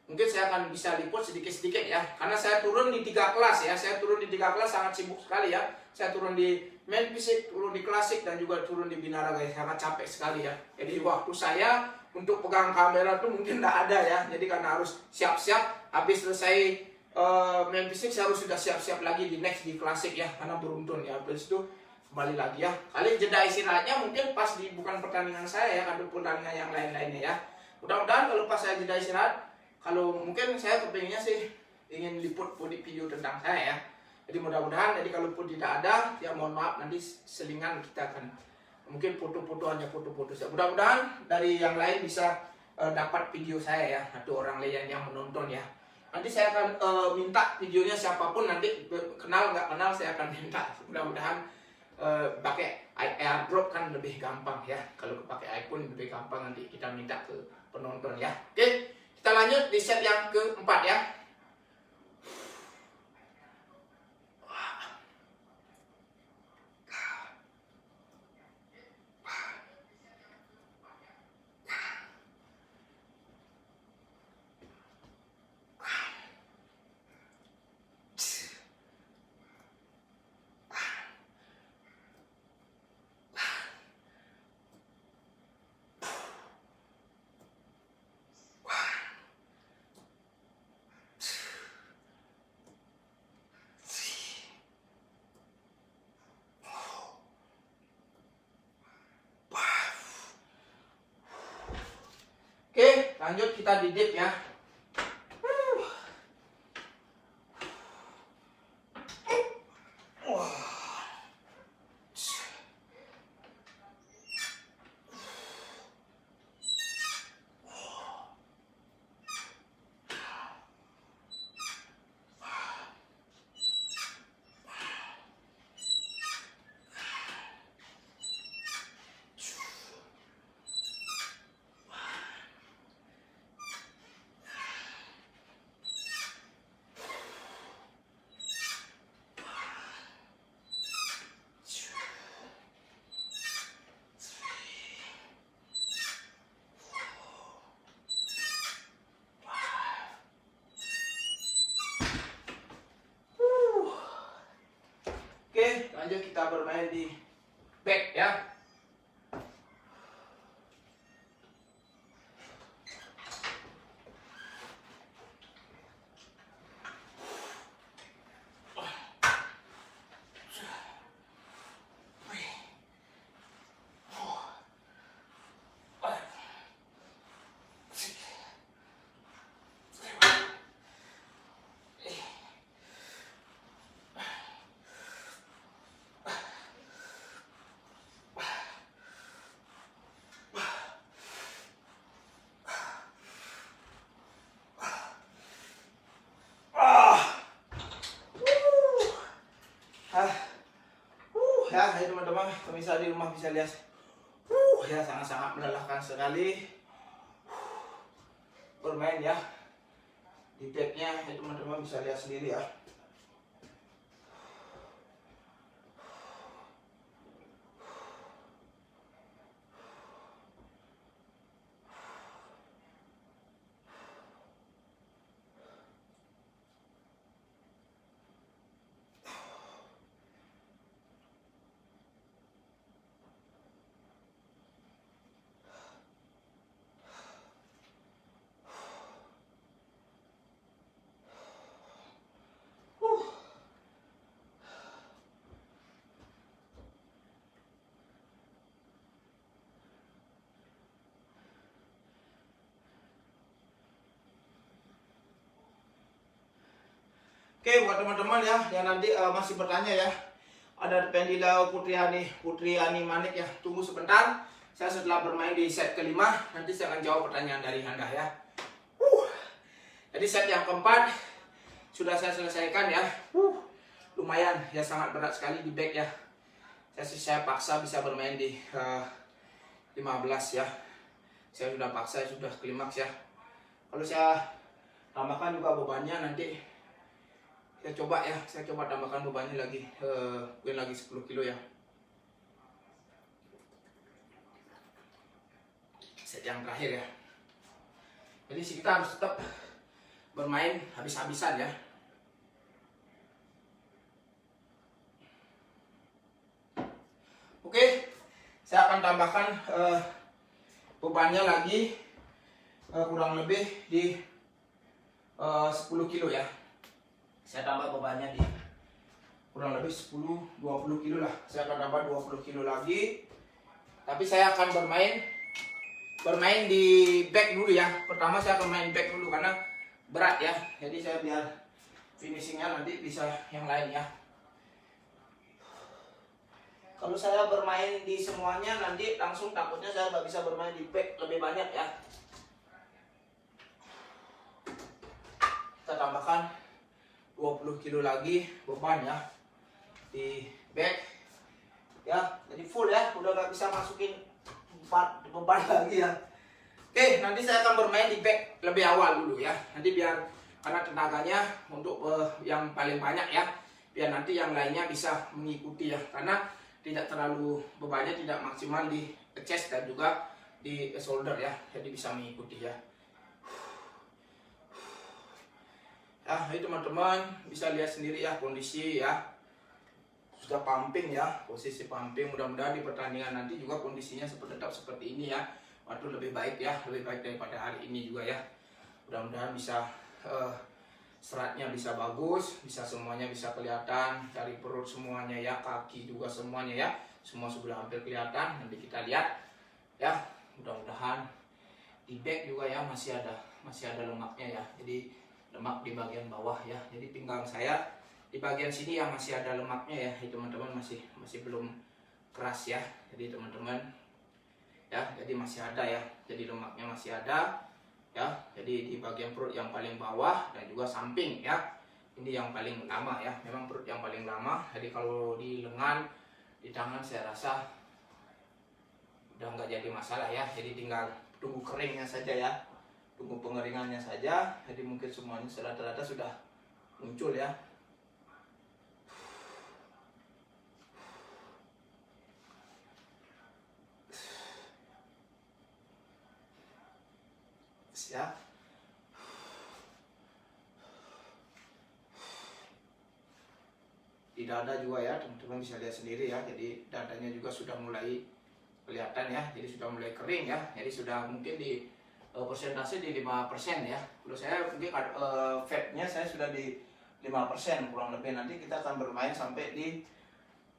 Speaker 1: mungkin saya akan bisa liput sedikit-sedikit ya, karena saya turun di 3 kelas ya, saya turun di 3 kelas, sangat sibuk sekali ya. Saya turun di main fisik, turun di klasik, dan juga turun di binaraga, sangat capek sekali ya. Jadi waktu saya untuk pegang kamera tuh mungkin tidak ada ya, jadi karena harus siap-siap, habis selesai main fisik saya harus sudah siap-siap lagi di next di klasik ya, karena beruntun ya. Habis itu kembali lagi ya, kali jeda istirahatnya mungkin pas di bukan pertandingan saya ya, atau pertandingan yang lain-lainnya ya. Mudah-mudahan kalau pas saya jeda istirahat, kalau mungkin saya kepinginnya sih ingin liput video tentang saya ya. Jadi mudah-mudahan, jadi kalau pun tidak ada ya mohon maaf, nanti selingan kita akan mungkin foto-foto, hanya foto-foto saja. Mudah-mudahan dari yang lain bisa dapat video saya ya, atau orang lain yang menonton ya. Nanti saya akan minta videonya siapapun, nanti kenal nggak kenal saya akan minta. Mudah-mudahan pakai airdrop kan lebih gampang ya, kalau pakai iPhone lebih gampang, nanti kita minta ke penonton ya. Oke, kita lanjut di set yang keempat ya. Oke, lanjut kita di dip ya. lanjut kita bermain di back ya. Ya, teman-teman, pemirsa di rumah bisa lihat, ya sangat-sangat melelahkan sekali bermain ya di backnya. Teman-teman bisa lihat sendiri ya. Oke, buat teman-teman ya yang nanti masih bertanya ya, ada Pendila Putri Ani Manik ya, tunggu sebentar. Saya setelah bermain di set kelima, nanti saya akan jawab pertanyaan dari Anda ya. Jadi set yang keempat sudah saya selesaikan ya. Lumayan ya, sangat berat sekali di back ya. Saya paksa bisa bermain di 15 ya. Saya sudah paksa, sudah klimaks ya. Kalau saya tambahkan juga bebannya nanti, saya coba tambahkan bebannya lagi, mungkin lagi 10 kilo ya. Set yang terakhir ya. Jadi kita harus tetap bermain habis-habisan ya. Oke, saya akan tambahkan bebannya lagi kurang lebih di 10 kilo ya. Saya tambah bebannya di kurang lebih 10-20 kilo lah. Saya akan tambah 20 kilo lagi. Tapi saya akan bermain di back dulu ya. Pertama saya akan main back dulu karena berat ya. Jadi saya biar finishingnya nanti bisa yang lain ya. Kalau saya bermain di semuanya nanti langsung takutnya saya nggak bisa bermain di back lebih banyak ya. Kita tambahkan 20 kilo lagi beban ya di back ya, jadi full ya, udah nggak bisa masukin beban lagi ya. Oke, nanti saya akan bermain di back lebih awal dulu ya, nanti biar karena tenaganya untuk yang paling banyak ya, biar nanti yang lainnya bisa mengikuti ya, karena tidak terlalu bebannya tidak maksimal di chest dan juga di shoulder ya, jadi bisa mengikuti ya. Ya, ini teman-teman bisa lihat sendiri ya kondisi ya, sudah pumping ya, posisi pumping. Mudah-mudahan di pertandingan nanti juga kondisinya tetap seperti ini ya. Waduh, lebih baik ya, lebih baik daripada hari ini juga ya. Mudah-mudahan bisa seratnya bisa bagus, bisa semuanya bisa kelihatan dari perut semuanya ya, kaki juga semuanya ya, semua sudah hampir kelihatan. Nanti kita lihat ya, mudah-mudahan di back juga ya masih ada lemaknya ya, jadi lemak di bagian bawah ya, jadi pinggang saya di bagian sini yang masih ada lemaknya ya, teman-teman masih belum keras ya, jadi teman-teman ya, jadi masih ada ya, jadi lemaknya masih ada ya, jadi di bagian perut yang paling bawah dan juga samping ya, ini yang paling lama ya, memang perut yang paling lama. Jadi kalau di lengan, di tangan saya rasa udah nggak jadi masalah ya, jadi tinggal tunggu keringnya saja ya, tunggu pengeringannya saja. Jadi mungkin semuanya rata-rata sudah muncul ya. Ya. di dada juga ya, teman-teman bisa lihat sendiri ya. Jadi dadanya juga sudah mulai kelihatan ya, jadi sudah mulai kering ya. Jadi sudah mungkin di persentase di 5% ya. Kalau saya mungkin fatnya saya sudah di 5% kurang lebih. Nanti kita akan bermain sampai di,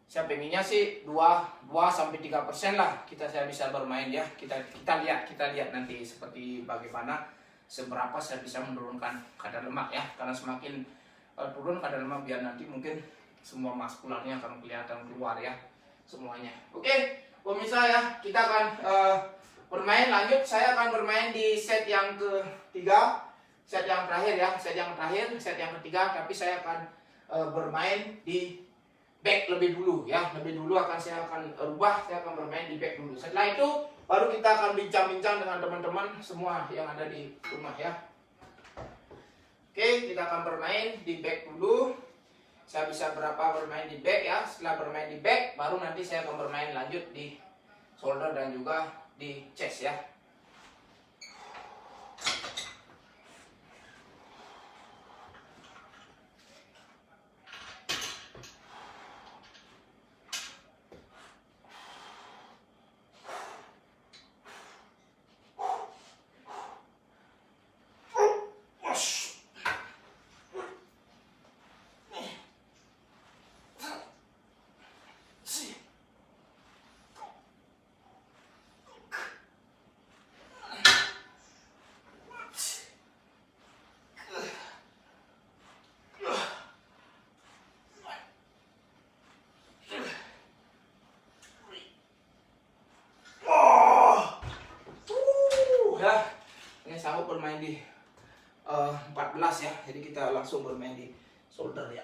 Speaker 1: saya pengennya sih 2-3% lah saya bisa bermain ya. Kita lihat nanti seperti bagaimana, seberapa saya bisa menurunkan kadar lemak ya. Karena semakin turun kadar lemak, biar nanti mungkin semua muskularnya akan kelihatan keluar ya semuanya. Oke, pemirsa ya, kita akan bermain lanjut. Saya akan bermain di set yang ketiga, set yang terakhir ya, set yang ketiga. Tapi saya akan bermain di back lebih dulu ya, saya akan rubah, saya akan bermain di back dulu. Setelah itu baru kita akan bincang-bincang dengan teman-teman semua yang ada di rumah ya. Oke, kita akan bermain di back dulu. Saya bisa berapa bermain di back ya. Setelah bermain di back, baru nanti saya akan bermain lanjut di shoulder dan juga di chest ya. Ini sanggup bermain di 14 ya. Jadi kita langsung bermain di shoulder ya.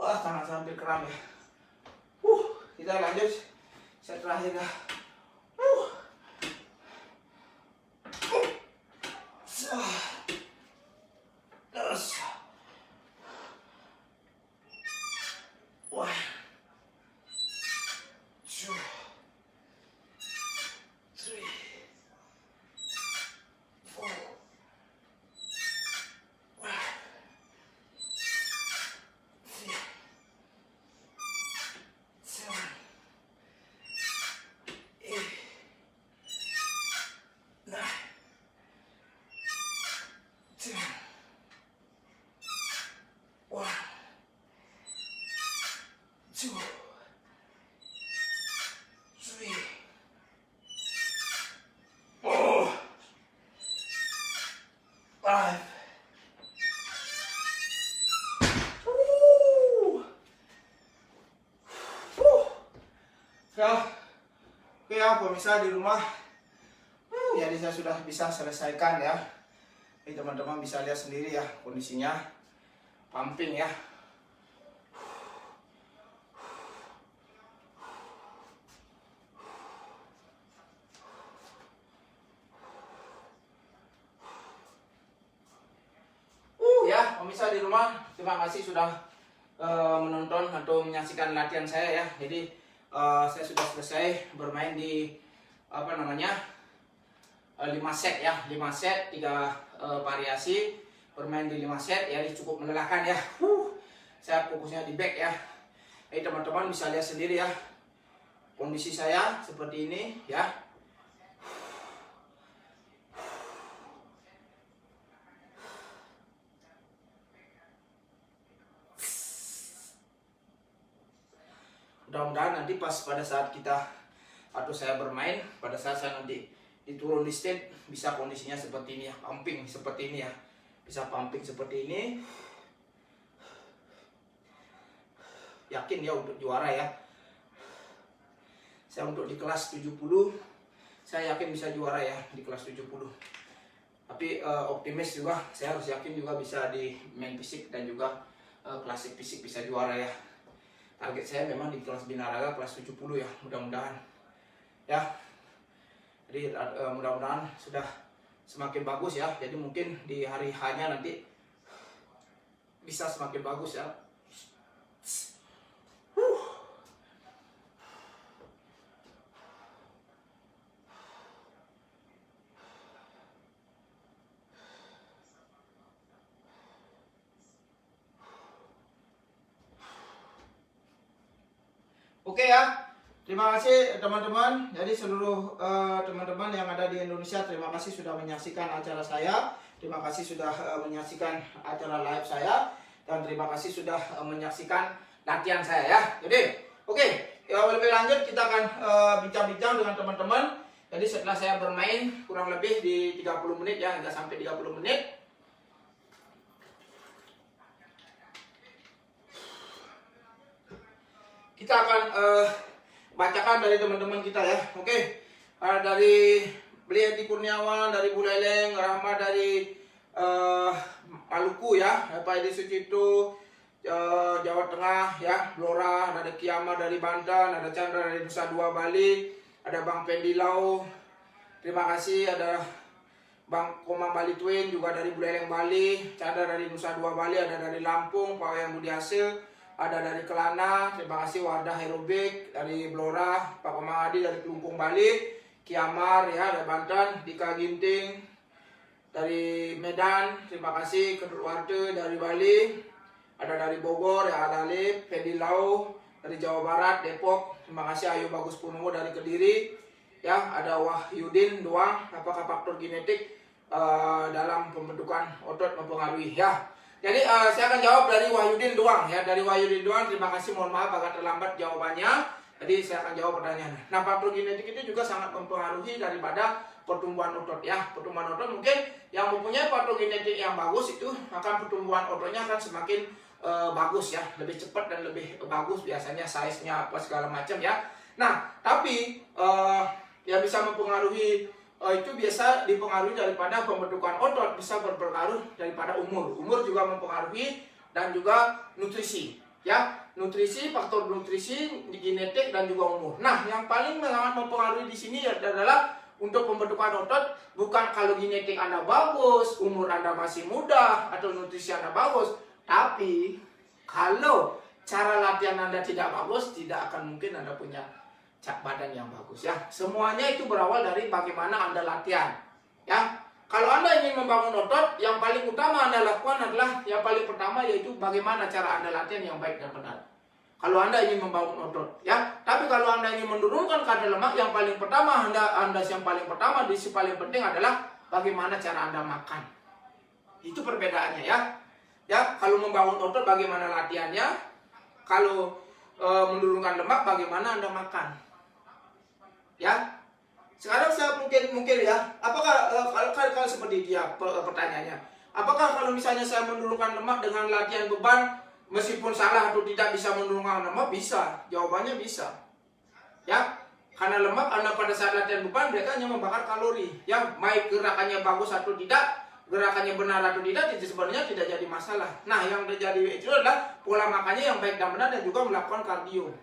Speaker 1: Wah, tangan sampai kram ya. Kita lanjut set terakhir ya. Terus. Wah. 2, 3, 4. Ya, pemirsa di rumah, jadi saya sudah bisa selesaikan ya. Ini teman-teman bisa lihat sendiri ya kondisinya, pumping ya. Ya, pemirsa di rumah, terima kasih sudah menonton atau menyaksikan latihan saya ya. Jadi saya sudah selesai bermain di 5 set ya, 5 set 3 variasi, bermain di 5 set ya. Ini cukup melelahkan ya. Saya fokusnya di back ya. Teman-teman bisa lihat sendiri ya kondisi saya seperti ini ya. Mudah-mudahan nanti pas pada saat kita atau saya bermain, pada saat saya nanti diturun di stage, bisa kondisinya seperti ini ya, pumping seperti ini ya, bisa pumping seperti ini. Yakin ya untuk juara ya. Saya untuk di kelas 70 saya yakin bisa juara ya di kelas 70. Tapi optimis juga, saya harus yakin juga bisa di main fisik dan juga klasik fisik bisa juara ya. Target saya memang di kelas binaraga kelas 70 ya, mudah-mudahan ya. Jadi mudah-mudahan sudah semakin bagus ya. Jadi mungkin di hari H-nya nanti bisa semakin bagus ya. Oke ya, terima kasih teman-teman. Jadi seluruh teman-teman yang ada di Indonesia, terima kasih sudah menyaksikan acara saya. Terima kasih sudah menyaksikan acara live saya. Dan terima kasih sudah menyaksikan latihan saya ya. Jadi, oke, ya, lebih lanjut kita akan bincang-bincang dengan teman-teman. Jadi setelah saya bermain kurang lebih di 30 menit ya, nggak sampai 30 menit. Kita akan bacakan dari teman-teman kita ya. Oke. Dari Beli Kurniawan, dari Bu Leleng, Rahma dari Maluku ya, Pak Edi Sucipto, Jawa Tengah ya, Blora, ada Kiama dari Banten, ada Chandra dari Nusa Dua Bali, ada Bang Pendi Lau. Terima kasih, ada Bang Komang Bali Twin juga dari Bu Leleng Bali, Chandra dari Nusa Dua Bali, ada dari Lampung, Pak Wayang Budi Hasil. Ada dari Kelana, terima kasih Wardah Herobik, dari Blora, Pak Komang Adi dari Kelungkung Bali, Kiamar ya dari Banten, Dika Ginting dari Medan, terima kasih Kedut Warte dari Bali, ada dari Bogor ya Alif, Fedi Lau dari Jawa Barat, Depok, terima kasih Ayu Bagus Purnomo dari Kediri, ya ada Wahyudin Doang, apakah faktor genetik dalam pembentukan otot mempengaruhi ya. Jadi saya akan jawab dari Wahyudin doang ya, dari Wahyudin doang. Terima kasih, mohon maaf agak terlambat jawabannya. Jadi saya akan jawab pertanyaannya. Nah, faktor genetik itu juga sangat mempengaruhi daripada pertumbuhan otot ya. Pertumbuhan otot mungkin yang mempunyai faktor genetik yang bagus itu akan pertumbuhan ototnya akan semakin bagus ya, lebih cepat dan lebih bagus biasanya size-nya apa segala macam ya. Nah, tapi yang bisa mempengaruhi itu biasa dipengaruhi daripada pembentukan otot, bisa berpengaruh daripada umur. Umur juga mempengaruhi dan juga nutrisi. Ya, nutrisi, faktor nutrisi, genetik dan juga umur. Nah, yang paling sangat mempengaruhi di sini adalah untuk pembentukan otot bukan kalau genetik Anda bagus, umur Anda masih muda atau nutrisi Anda bagus, tapi kalau cara latihan Anda tidak bagus, tidak akan mungkin Anda punya badan yang bagus ya. Semuanya itu berawal dari bagaimana Anda latihan ya. Kalau Anda ingin membangun otot, yang paling utama Anda lakukan adalah yang paling pertama yaitu bagaimana cara Anda latihan yang baik dan benar. Kalau Anda ingin membangun otot ya. Tapi kalau Anda ingin menurunkan kadar lemak, yang paling pertama yang paling penting adalah bagaimana cara Anda makan. Itu perbedaannya ya. Ya, kalau membangun otot bagaimana latihannya, kalau menurunkan lemak bagaimana Anda makan. Ya, sekarang saya mungkin ya, apakah kalau seperti dia pertanyaannya, apakah kalau misalnya saya menurunkan lemak dengan latihan beban, meskipun salah atau tidak bisa menurunkan lemak? Bisa, jawabannya bisa. Ya, karena lemak Anda pada saat latihan beban mereka hanya membakar kalori. Ya, baik gerakannya bagus atau tidak, gerakannya benar atau tidak, itu sebenarnya tidak jadi masalah. Nah, yang terjadi itu adalah pola makannya yang baik dan benar dan juga melakukan kardio.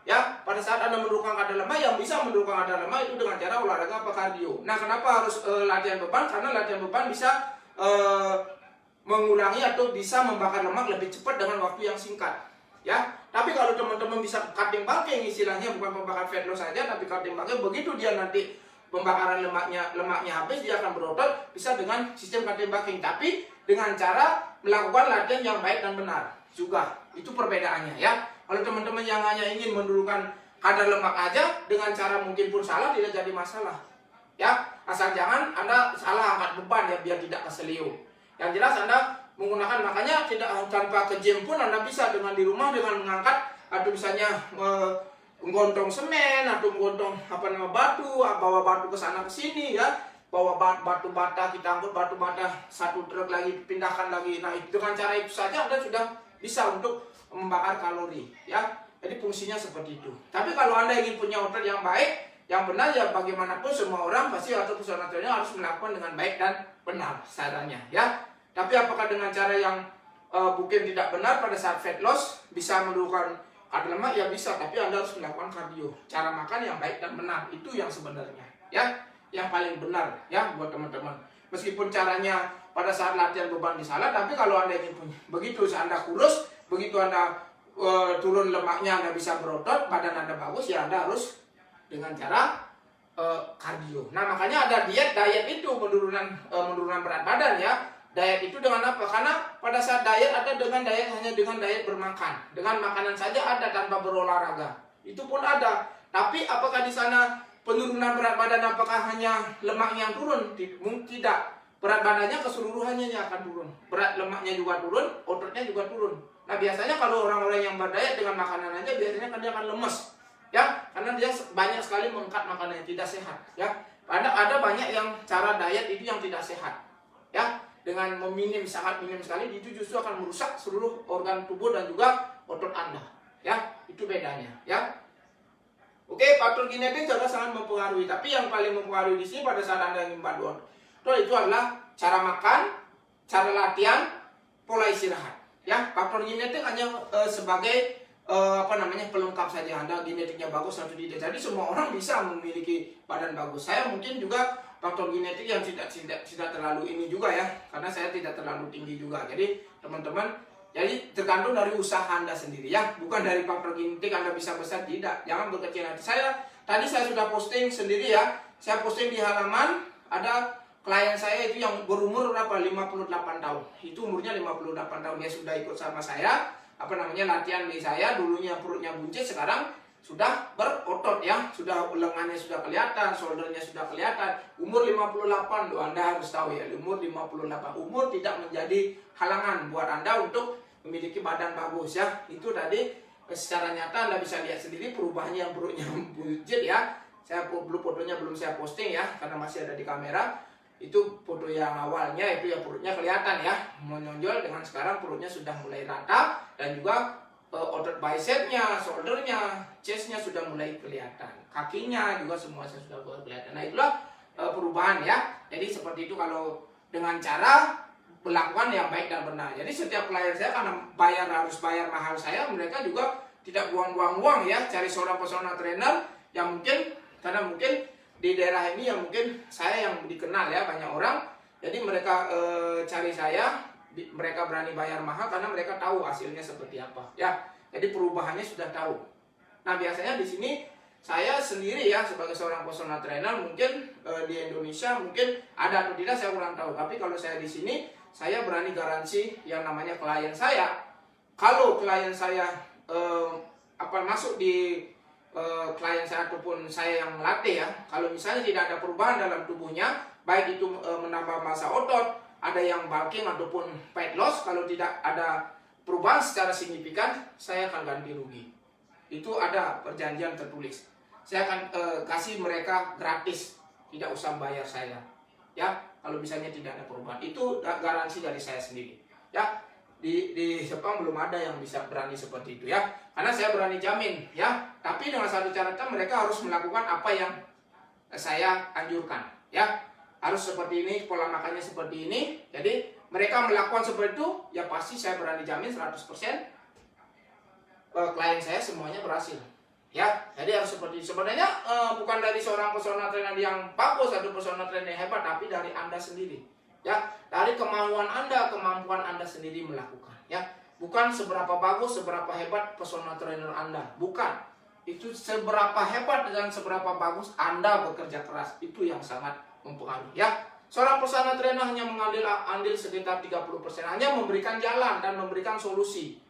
Speaker 1: Ya, pada saat Anda menurunkan kadar lemak, yang bisa menurunkan kadar lemak itu dengan cara olahraga apa kardio. Nah, kenapa harus latihan beban? Karena latihan beban bisa mengurangi atau bisa membakar lemak lebih cepat dengan waktu yang singkat. Ya, tapi kalau teman-teman bisa cutting bulking, istilahnya bukan pembakaran fat loss saja, tapi cutting bulking, begitu dia nanti pembakaran lemaknya habis, dia akan berotot bisa dengan sistem cutting bulking, tapi dengan cara melakukan latihan yang baik dan benar juga. Itu perbedaannya ya. Kalau teman-teman yang hanya ingin menurunkan kadar lemak aja dengan cara mungkin pun salah, tidak jadi masalah. Ya, asal jangan Anda salah angkat beban ya, biar tidak keselio. Yang jelas Anda menggunakan, makanya tidak tanpa ke gym pun Anda bisa dengan di rumah dengan mengangkat atau misalnya menggontong semen atau menggontong batu, bawa batu ke sana ke sini ya. Bawa batu bata, kita angkut batu bata satu truk lagi, pindahkan lagi. Nah, dengan cara itu saja Anda sudah bisa untuk membakar kalori ya. Jadi fungsinya seperti itu. Tapi kalau Anda ingin punya otot yang baik, yang benar, ya bagaimanapun semua orang pasti atau personal trainer harus melakukan dengan baik dan benar caranya ya. Tapi apakah dengan cara yang mungkin tidak benar pada saat fat loss bisa menurunkan kadar lemak? Ya bisa, tapi Anda harus melakukan kardio. Cara makan yang baik dan benar itu yang sebenarnya ya, yang paling benar ya buat teman-teman. Meskipun caranya pada saat latihan beban disalah, tapi kalau Anda ingin punya begitu Anda kurus, begitu Anda turun lemaknya, Anda bisa berotot, badan Anda bagus, ya Anda harus dengan cara kardio. Nah makanya ada diet itu penurunan berat badan ya. Diet itu dengan apa? Karena pada saat diet ada dengan diet hanya dengan diet bermakan, dengan makanan saja ada tanpa berolahraga. Itu pun ada. Tapi apakah di sana penurunan berat badan apakah hanya lemaknya yang turun? Tidak. Berat badannya keseluruhannya akan turun. Berat lemaknya juga turun, ototnya juga turun. Nah biasanya kalau orang-orang yang berdiet dengan makanan aja biasanya kan dia akan lemes. Ya, karena dia banyak sekali mengangkat makanan yang tidak sehat. Ya, ada banyak yang cara diet itu yang tidak sehat. Ya, dengan sangat minim sekali, itu justru akan merusak seluruh organ tubuh dan juga otot Anda. Ya, itu bedanya. Ya, oke, faktor genetik juga sangat mempengaruhi. Tapi yang paling mempengaruhi di sini pada saat Anda ingin membantu otot itu adalah cara makan, cara latihan, pola istirahat. Ya, faktor genetik hanya sebagai pelengkap saja. Anda genetiknya bagus atau tidak. Jadi semua orang bisa memiliki badan bagus. Saya mungkin juga faktor genetik yang tidak terlalu ini juga ya, karena saya tidak terlalu tinggi juga. Jadi teman-teman, jadi tergantung dari usaha Anda sendiri ya, bukan dari faktor genetik Anda bisa besar, tidak. Jangan berkecil hati. Tadi saya sudah posting sendiri ya. Saya posting di halaman, ada klien saya itu yang berumur berapa? 58 tahun. Itu umurnya 58 tahun. Dia sudah ikut sama saya, latihan di saya. Dulunya perutnya buncit, sekarang sudah berotot ya. Sudah lengannya sudah kelihatan, shouldernya sudah kelihatan. Umur 58 loh, Anda harus tahu ya. Umur 58. Umur tidak menjadi halangan buat Anda untuk memiliki badan bagus ya. Itu tadi secara nyata Anda bisa lihat sendiri perubahannya, yang perutnya buncit ya. Saya fotonya belum saya posting ya, karena masih ada di kamera. Itu foto yang awalnya, itu ya perutnya kelihatan ya, menonjol. Dengan sekarang perutnya sudah mulai rata, dan juga otot bicepnya, shouldernya, chestnya sudah mulai kelihatan. Kakinya juga semua sudah mulai kelihatan. Nah itulah perubahan ya. Jadi seperti itu kalau dengan cara melakukan yang baik dan benar. Jadi setiap klien saya karena harus bayar mahal saya, mereka juga tidak buang-buang uang ya, cari seorang personal trainer yang mungkin di daerah ini yang mungkin saya yang dikenal ya, banyak orang. Jadi mereka cari saya, mereka berani bayar mahal karena mereka tahu hasilnya seperti apa ya. Jadi perubahannya sudah tahu. Nah biasanya di sini saya sendiri ya sebagai seorang personal trainer, mungkin di Indonesia mungkin ada atau tidak saya kurang tahu. Tapi kalau saya di sini, saya berani garansi yang namanya klien saya. Kalau klien saya masuk di klien saya ataupun saya yang melatih ya, kalau misalnya tidak ada perubahan dalam tubuhnya, baik itu menambah massa otot, ada yang bulking ataupun fat loss, kalau tidak ada perubahan secara signifikan, saya akan ganti rugi. Itu ada perjanjian tertulis. Saya akan kasih mereka gratis, tidak usah bayar saya. Ya, kalau misalnya tidak ada perubahan, itu garansi dari saya sendiri. Ya, di Jepang belum ada yang bisa berani seperti itu ya, karena saya berani jamin ya. Tapi dengan satu catatan, mereka harus melakukan apa yang saya anjurkan ya. Harus seperti ini, pola makannya seperti ini. Jadi mereka melakukan seperti itu, ya pasti saya berani jamin 100% klien saya semuanya berhasil ya. Jadi harus seperti itu. Sebenarnya bukan dari seorang personal trainer yang bagus atau personal trainer yang hebat, tapi dari Anda sendiri ya, dari kemampuan Anda sendiri melakukan ya. Bukan seberapa bagus, seberapa hebat personal trainer Anda, bukan. Itu seberapa hebat dan seberapa bagus Anda bekerja keras, itu yang sangat mempengaruhi ya. Seorang personal trainer hanya andil sekitar 30%, hanya memberikan jalan dan memberikan solusi.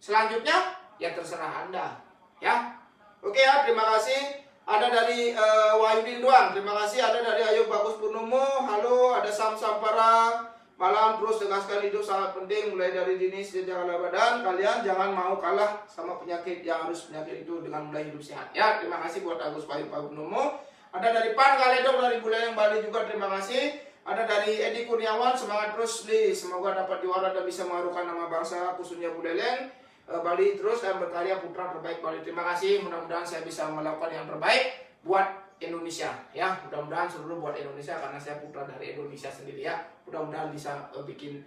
Speaker 1: Selanjutnya ya terserah Anda ya. Oke ya, terima kasih. Ada dari Wahyudin Duan, terima kasih. Ada dari Ayo Bagus Purnomo, halo. Ada Sam Sampara, malam. Terus tegaskan hidup sangat penting, mulai dari dini sejak ala badan. Kalian jangan mau kalah sama penyakit, yang harus penyakit itu dengan mulai hidup sehat ya. Terima kasih buat Agus Bayu Purnomo. Ada dari Pan Kaledong dari Buleleng Bali juga, terima kasih. Ada dari Edi Kurniawan, semangat terus Li, semoga dapat juara dan bisa mengharumkan nama bangsa khususnya Buleleng. Bali terus dan berkarya putra terbaik Bali. Terima kasih, mudah-mudahan saya bisa melakukan yang terbaik buat Indonesia ya. Mudah-mudahan seluruh buat Indonesia karena saya putra dari Indonesia sendiri ya. Mudah-mudahan bisa bikin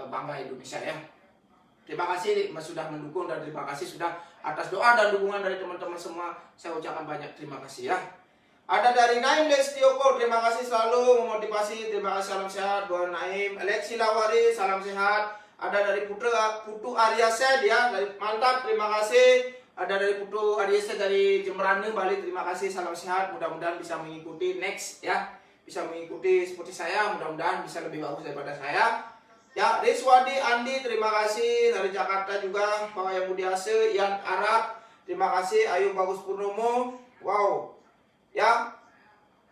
Speaker 1: bangga Indonesia ya. Terima kasih sudah mendukung dan terima kasih sudah atas doa dan dukungan dari teman-teman semua. Saya ucapkan banyak terima kasih ya. Ada dari Naim Lestioko, terima kasih selalu memotivasi. Terima kasih, salam sehat buat Naim. Alexi Lawari, salam sehat. Ada dari Putu Aryased ya, dari mantap, terima kasih. Ada dari Putu Aryased dari Jemberane, Bali, terima kasih, salam sehat. Mudah-mudahan bisa mengikuti next ya, bisa mengikuti seperti saya. Mudah-mudahan bisa lebih bagus daripada saya. Ya, Rizwadi Andi, terima kasih dari Jakarta juga. Pak Yang Budiase, Yan Arab, terima kasih. Ayu Bagus Purnomo, wow, ya.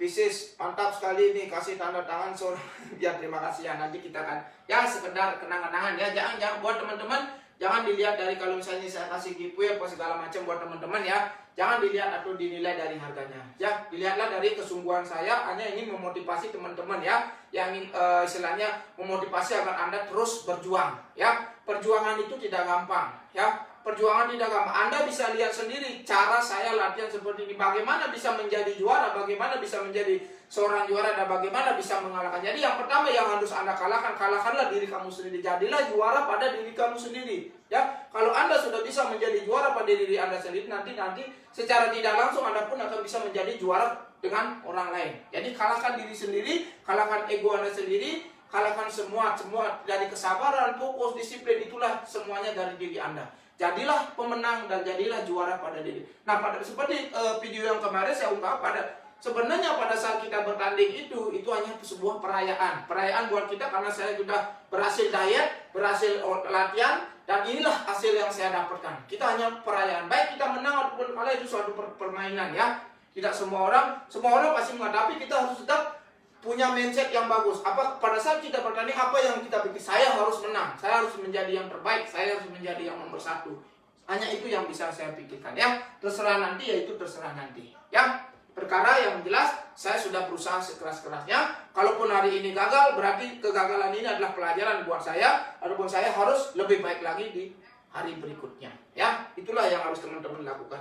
Speaker 1: Pisces, mantap sekali nih, kasih tanda tangan seorang. Ya terima kasih ya, nanti kita akan ya sekedar kenang-kenangan ya. Jangan buat teman-teman, jangan dilihat dari kalau misalnya saya kasih giveaway apa segala macam buat teman-teman ya. Jangan dilihat atau dinilai dari harganya. Ya, dilihatlah dari kesungguhan saya, hanya ingin memotivasi teman-teman ya, yang ingin istilahnya memotivasi agar Anda terus berjuang ya. Perjuangan itu tidak gampang ya. Perjuangan tidak gampang. Anda bisa lihat sendiri cara saya latihan seperti ini. Bagaimana bisa menjadi juara, bagaimana bisa menjadi seorang juara, dan bagaimana bisa mengalahkan. Jadi yang pertama yang harus Anda kalahkan, kalahkanlah diri kamu sendiri. Jadilah juara pada diri kamu sendiri. Ya, kalau Anda sudah bisa menjadi juara pada diri Anda sendiri, nanti secara tidak langsung Anda pun akan bisa menjadi juara dengan orang lain. Jadi kalahkan diri sendiri, kalahkan ego Anda sendiri, kalahkan semua dari kesabaran, fokus, disiplin, itulah semuanya dari diri Anda. Jadilah pemenang dan jadilah juara pada diri. Nah, seperti video yang kemarin saya ungkap sebenarnya pada saat kita bertanding itu hanya sebuah perayaan. Perayaan buat kita karena saya sudah berhasil diet, berhasil latihan, dan inilah hasil yang saya dapatkan. Kita hanya perayaan. Baik kita menang ataupun kalah itu suatu permainan ya. Tidak semua orang pasti menghadapi, kita harus tetap punya mindset yang bagus. Pada saat kita bertanding, apa yang kita pikir? Saya harus menang, saya harus menjadi yang terbaik, saya harus menjadi yang nomor satu. Hanya itu yang bisa saya pikirkan ya. Terserah nanti, ya itu terserah nanti ya. Perkara yang jelas saya sudah berusaha sekeras-kerasnya. Kalaupun hari ini gagal, berarti kegagalan ini adalah pelajaran buat saya. Ataupun saya harus lebih baik lagi di hari berikutnya ya. Itulah yang harus teman-teman lakukan.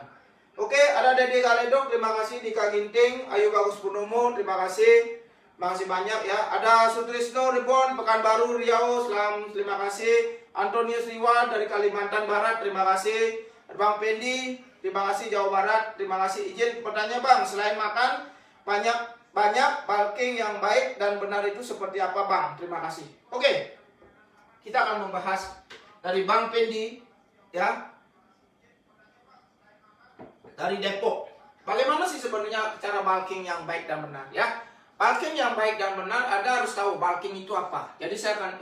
Speaker 1: Oke, ada Dede Galedok, terima kasih. Dika Ginting, Ayu Bagus Purnomo, terima kasih. Makasih banyak ya. Ada Sutrisno Ribon, Pekanbaru, Riau, terima kasih. Antonius Riwan dari Kalimantan Barat, terima kasih. Bang Pendi, terima kasih. Jawa Barat, terima kasih. Izin bertanya Bang, selain makan banyak bulking yang baik dan benar itu seperti apa Bang? Terima kasih. Oke, kita akan membahas dari Bang Pendi ya, dari Depok. Bagaimana sih sebenarnya cara bulking yang baik dan benar ya? Bulking yang baik dan benar, Anda harus tahu bulking itu apa. Jadi saya akan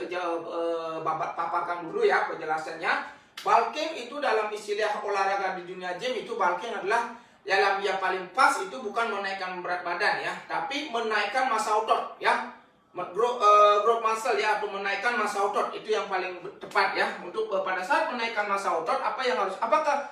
Speaker 1: paparkan dulu ya penjelasannya. Bulking itu dalam istilah olahraga di dunia gym itu bulking adalah dalam yang paling pas itu bukan menaikkan berat badan ya, tapi menaikkan massa otot ya. Growth muscle ya, atau menaikkan massa otot itu yang paling tepat ya. Untuk pada saat menaikkan massa otot, apakah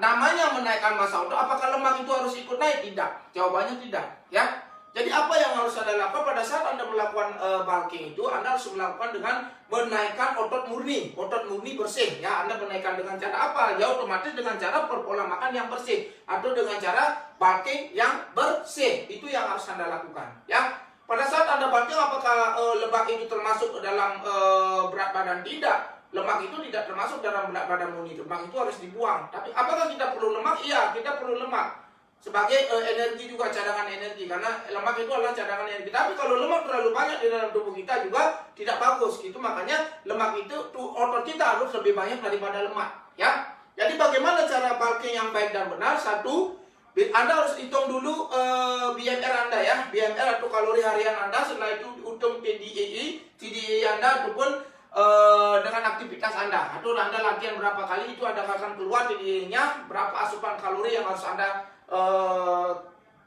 Speaker 1: namanya menaikkan massa otot, apakah lemak itu harus ikut naik? Tidak. Jawabannya tidak ya. Jadi apa yang harus Anda lakukan pada saat Anda melakukan bulking itu? Anda harus melakukan dengan menaikkan otot murni bersih ya. Anda menaikkan dengan cara apa? Ya otomatis dengan cara pola makan yang bersih atau dengan cara bulking yang bersih. Itu yang harus Anda lakukan ya. Pada saat Anda bulking, apakah lemak itu termasuk dalam berat badan? Tidak. Lemak itu tidak termasuk dalam berat badan murni. Lemak itu harus dibuang. Tapi apakah kita perlu lemak? Iya, kita perlu lemak sebagai energi juga, cadangan energi, karena lemak itu adalah cadangan energi. Tapi kalau lemak terlalu banyak di dalam tubuh kita juga tidak bagus. Itu makanya lemak itu otot kita harus lebih banyak daripada lemak ya. Jadi bagaimana cara bulking yang baik dan benar? Satu, Anda harus hitung dulu BMR Anda ya, BMR atau kalori harian Anda. Setelah itu hitung TDEE Anda ataupun dengan aktivitas Anda, atau Anda latihan berapa kali, itu Anda akan keluar TDEE-nya, berapa asupan kalori yang harus Anda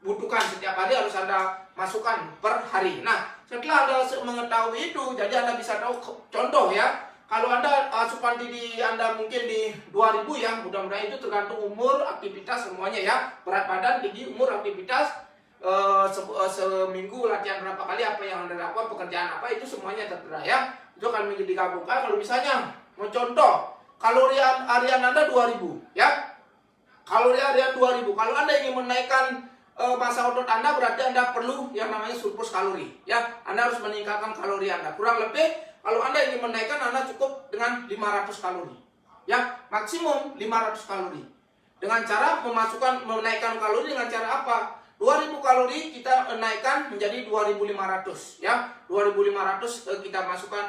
Speaker 1: butuhkan setiap hari, harus Anda masukkan per hari. Nah, setelah Anda mengetahui itu, jadi Anda bisa tahu. Contoh ya, kalau Anda asupan TDEE Anda mungkin di 2000 ya, mudah-mudahan itu tergantung umur, aktivitas semuanya ya, berat badan, tinggi, umur, aktivitas, seminggu latihan berapa kali, apa yang Anda lakukan, pekerjaan apa, itu semuanya tertera ya. Itu akan menjadi digabungkan. Kalau misalnya mau contoh, kalori harian Anda 2000 ya. Kalori harian 2000. Kalau Anda ingin menaikkan massa otot Anda, berarti Anda perlu yang namanya surplus kalori ya. Anda harus meningkatkan kalori Anda. Kurang lebih kalau Anda ingin menaikkan, Anda cukup dengan 500 kalori ya, maksimum 500 kalori. Dengan cara menaikkan kalori dengan cara apa? 2000 kalori kita naikkan menjadi 2500 ya. 2500 kita masukkan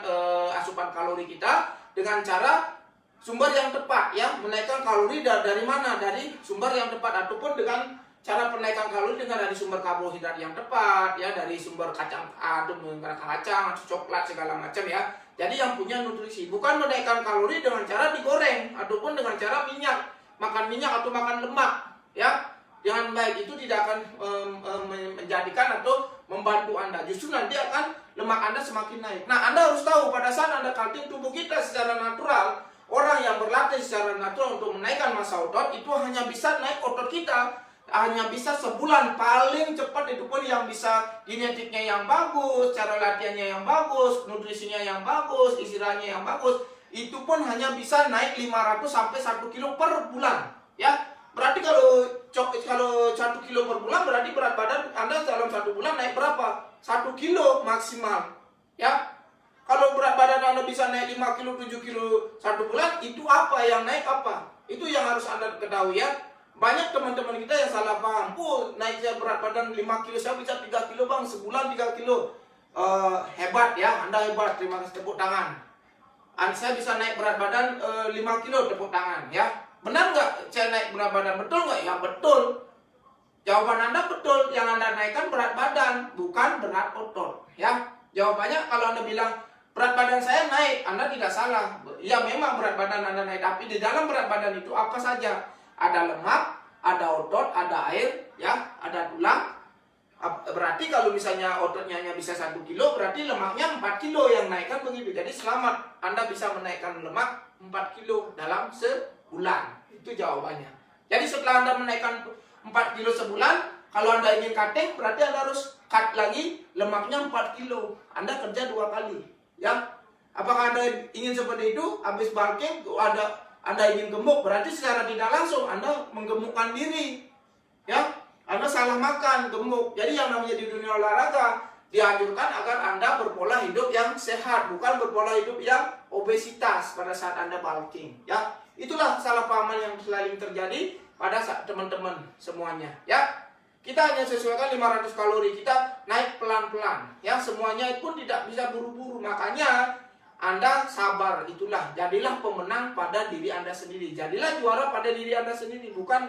Speaker 1: asupan kalori kita dengan cara sumber yang tepat ya. Menaikkan kalori dari mana? Dari sumber yang tepat, ataupun dengan cara penaikan kalori dengan dari sumber karbohidrat yang tepat ya, dari sumber kacang atau kacang atau coklat segala macam ya. Jadi yang punya nutrisi, bukan menaikkan kalori dengan cara digoreng ataupun dengan cara makan minyak atau makan lemak ya. Dengan baik itu tidak akan menjadikan atau membantu Anda, justru nanti akan lemak Anda semakin naik. Nah, Anda harus tahu pada saat Anda cutting tubuh kita secara natural, orang yang berlatih secara natural untuk menaikkan massa otot itu hanya bisa naik otot kita hanya bisa sebulan paling cepat, itu pun yang bisa genetiknya yang bagus, cara latihannya yang bagus, nutrisinya yang bagus, istirahatnya yang bagus, itu pun hanya bisa naik 500 sampai 1 kilo per bulan ya. Berarti kalau 1 kilo per bulan, berarti berat badan Anda dalam 1 bulan naik berapa? 1 kilo maksimal ya. Kalau berat badan Anda bisa naik 5 kilo, 7 kilo 1 bulan, itu apa yang naik apa? Itu yang harus Anda ketahui ya. Banyak teman-teman kita yang salah paham. Naiknya berat badan 5 kilo, saya bisa 3 kilo bang, sebulan 3 kilo. Hebat ya, Anda hebat, terima kasih, tepuk tangan. Saya bisa naik berat badan 5 kilo, tepuk tangan ya. Benar nggak saya naik berat badan? Betul nggak? Ya betul. Jawaban Anda betul. Yang Anda naikkan berat badan, bukan berat otot ya. Jawabannya kalau Anda bilang berat badan saya naik, Anda tidak salah. Ya memang berat badan Anda naik, tapi di dalam berat badan itu apa saja? Ada lemak, ada otot, ada air, ya, ada tulang. Berarti kalau misalnya ototnya hanya bisa 1 kilo, berarti lemaknya 4 kilo yang naikkan begitu. Jadi selamat, Anda bisa menaikkan lemak 4 kilo dalam sebulan. Itu jawabannya. Jadi setelah Anda menaikkan 4 kilo sebulan, kalau Anda ingin cutting, berarti Anda harus cut lagi lemaknya 4 kilo. Anda kerja 2 kali, ya. Apakah Anda ingin seperti itu? Habis bulking, Anda ingin gemuk, berarti secara tidak langsung Anda menggemukkan diri, ya. Anda salah makan, gemuk. Jadi yang namanya di dunia olahraga dianjurkan agar Anda berpola hidup yang sehat, bukan berpola hidup yang obesitas pada saat Anda bulking, ya. Itulah salah pahaman yang selalu terjadi pada saat teman-teman semuanya, ya. Kita hanya sesuaikan 500 kalori, kita naik pelan-pelan, ya. Semuanya pun tidak bisa buru-buru. Makanya Anda sabar, itulah, jadilah pemenang pada diri Anda sendiri. Jadilah juara pada diri Anda sendiri, bukan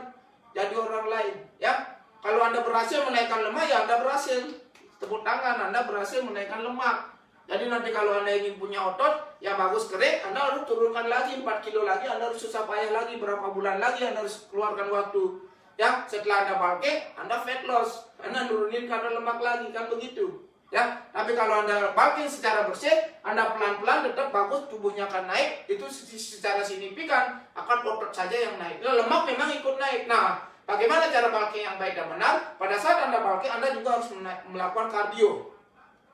Speaker 1: jadi orang lain, ya. Kalau Anda berhasil menaikkan lemak, ya Anda berhasil. Tepuk tangan, Anda berhasil menaikkan lemak. Jadi nanti kalau Anda ingin punya otot yang bagus kering, Anda harus turunkan lagi 4 kilo lagi, Anda harus susah payah lagi, berapa bulan lagi Anda harus keluarkan waktu. Ya, setelah Anda bulking, Anda fat loss, Anda nurunin kadar lemak lagi, kan begitu. Ya, tapi kalau Anda bulking secara bersih, Anda pelan-pelan tetap bagus, tubuhnya akan naik, itu secara signifikan akan otot saja yang naik. Nah, lemak memang ikut naik. Nah, bagaimana cara bulking yang baik dan benar? Pada saat Anda bulking, Anda juga harus melakukan kardio.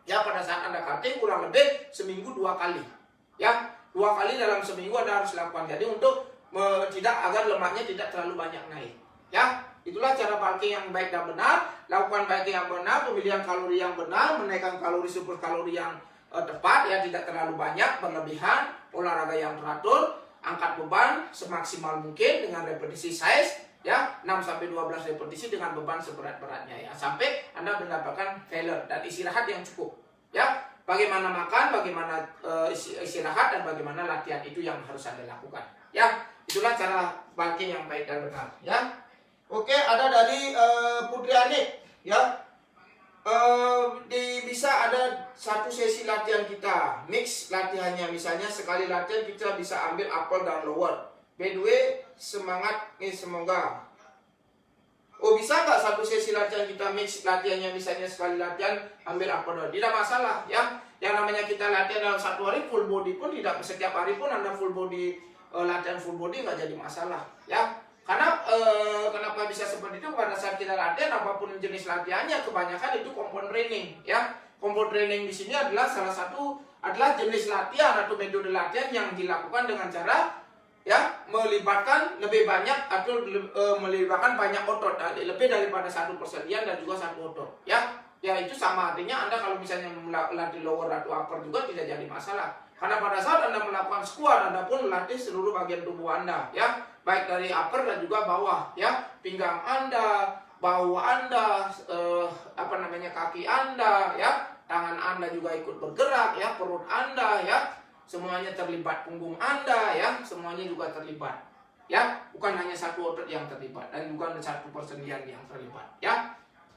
Speaker 1: Ya, pada saat Anda cutting kurang lebih seminggu 2 kali. Ya, 2 kali dalam seminggu Anda harus lakukan. Jadi untuk agar lemaknya tidak terlalu banyak naik. Ya, itulah cara bulking yang baik dan benar. Lakukan bulking yang benar, pemilihan kalori yang benar, menaikkan kalori super kalori yang tepat, ya, tidak terlalu banyak, berlebihan, olahraga yang teratur, angkat beban semaksimal mungkin dengan repetisi size, ya, 6-12 repetisi dengan beban seberat-beratnya, ya, sampai Anda mendapatkan failure, dan istirahat yang cukup, ya. Bagaimana makan, bagaimana istirahat, dan bagaimana latihan, itu yang harus Anda lakukan, ya. Itulah cara bulking yang baik dan benar, ya. Oke, ada dari Putri Anik, ya. Bisa ada satu sesi latihan kita mix latihannya, misalnya sekali latihan kita bisa ambil upper dan lower. By the way, semangat nih, semoga. Oh, bisa nggak satu sesi latihan kita mix latihannya, misalnya sekali latihan ambil upper down? Tidak masalah, ya. Yang namanya kita latihan dalam 1 hari full body pun tidak, setiap hari pun Anda full body, latihan full body nggak jadi masalah, ya. Karena kenapa bisa seperti itu? Pada saat kita latihan, apapun jenis latihannya, kebanyakan itu compound training, ya. Compound training di sini adalah salah satu jenis latihan atau metode latihan yang dilakukan dengan cara ya melibatkan lebih banyak atau melibatkan banyak otot, lebih daripada 1 persediaan dan juga 1 otot, ya. Ya itu sama artinya Anda kalau misalnya melatih lower atau upper juga tidak jadi masalah. Karena pada saat Anda melakukan squat, Anda pun melatih seluruh bagian tubuh Anda, ya. Baik dari upper dan juga bawah, ya. Pinggang Anda, bahu Anda, kaki Anda, ya. Tangan Anda juga ikut bergerak, ya. Perut Anda, ya. Semuanya terlibat, punggung Anda, ya. Semuanya juga terlibat, ya. Bukan hanya 1 otot yang terlibat dan bukan 1 persendian yang terlibat, ya.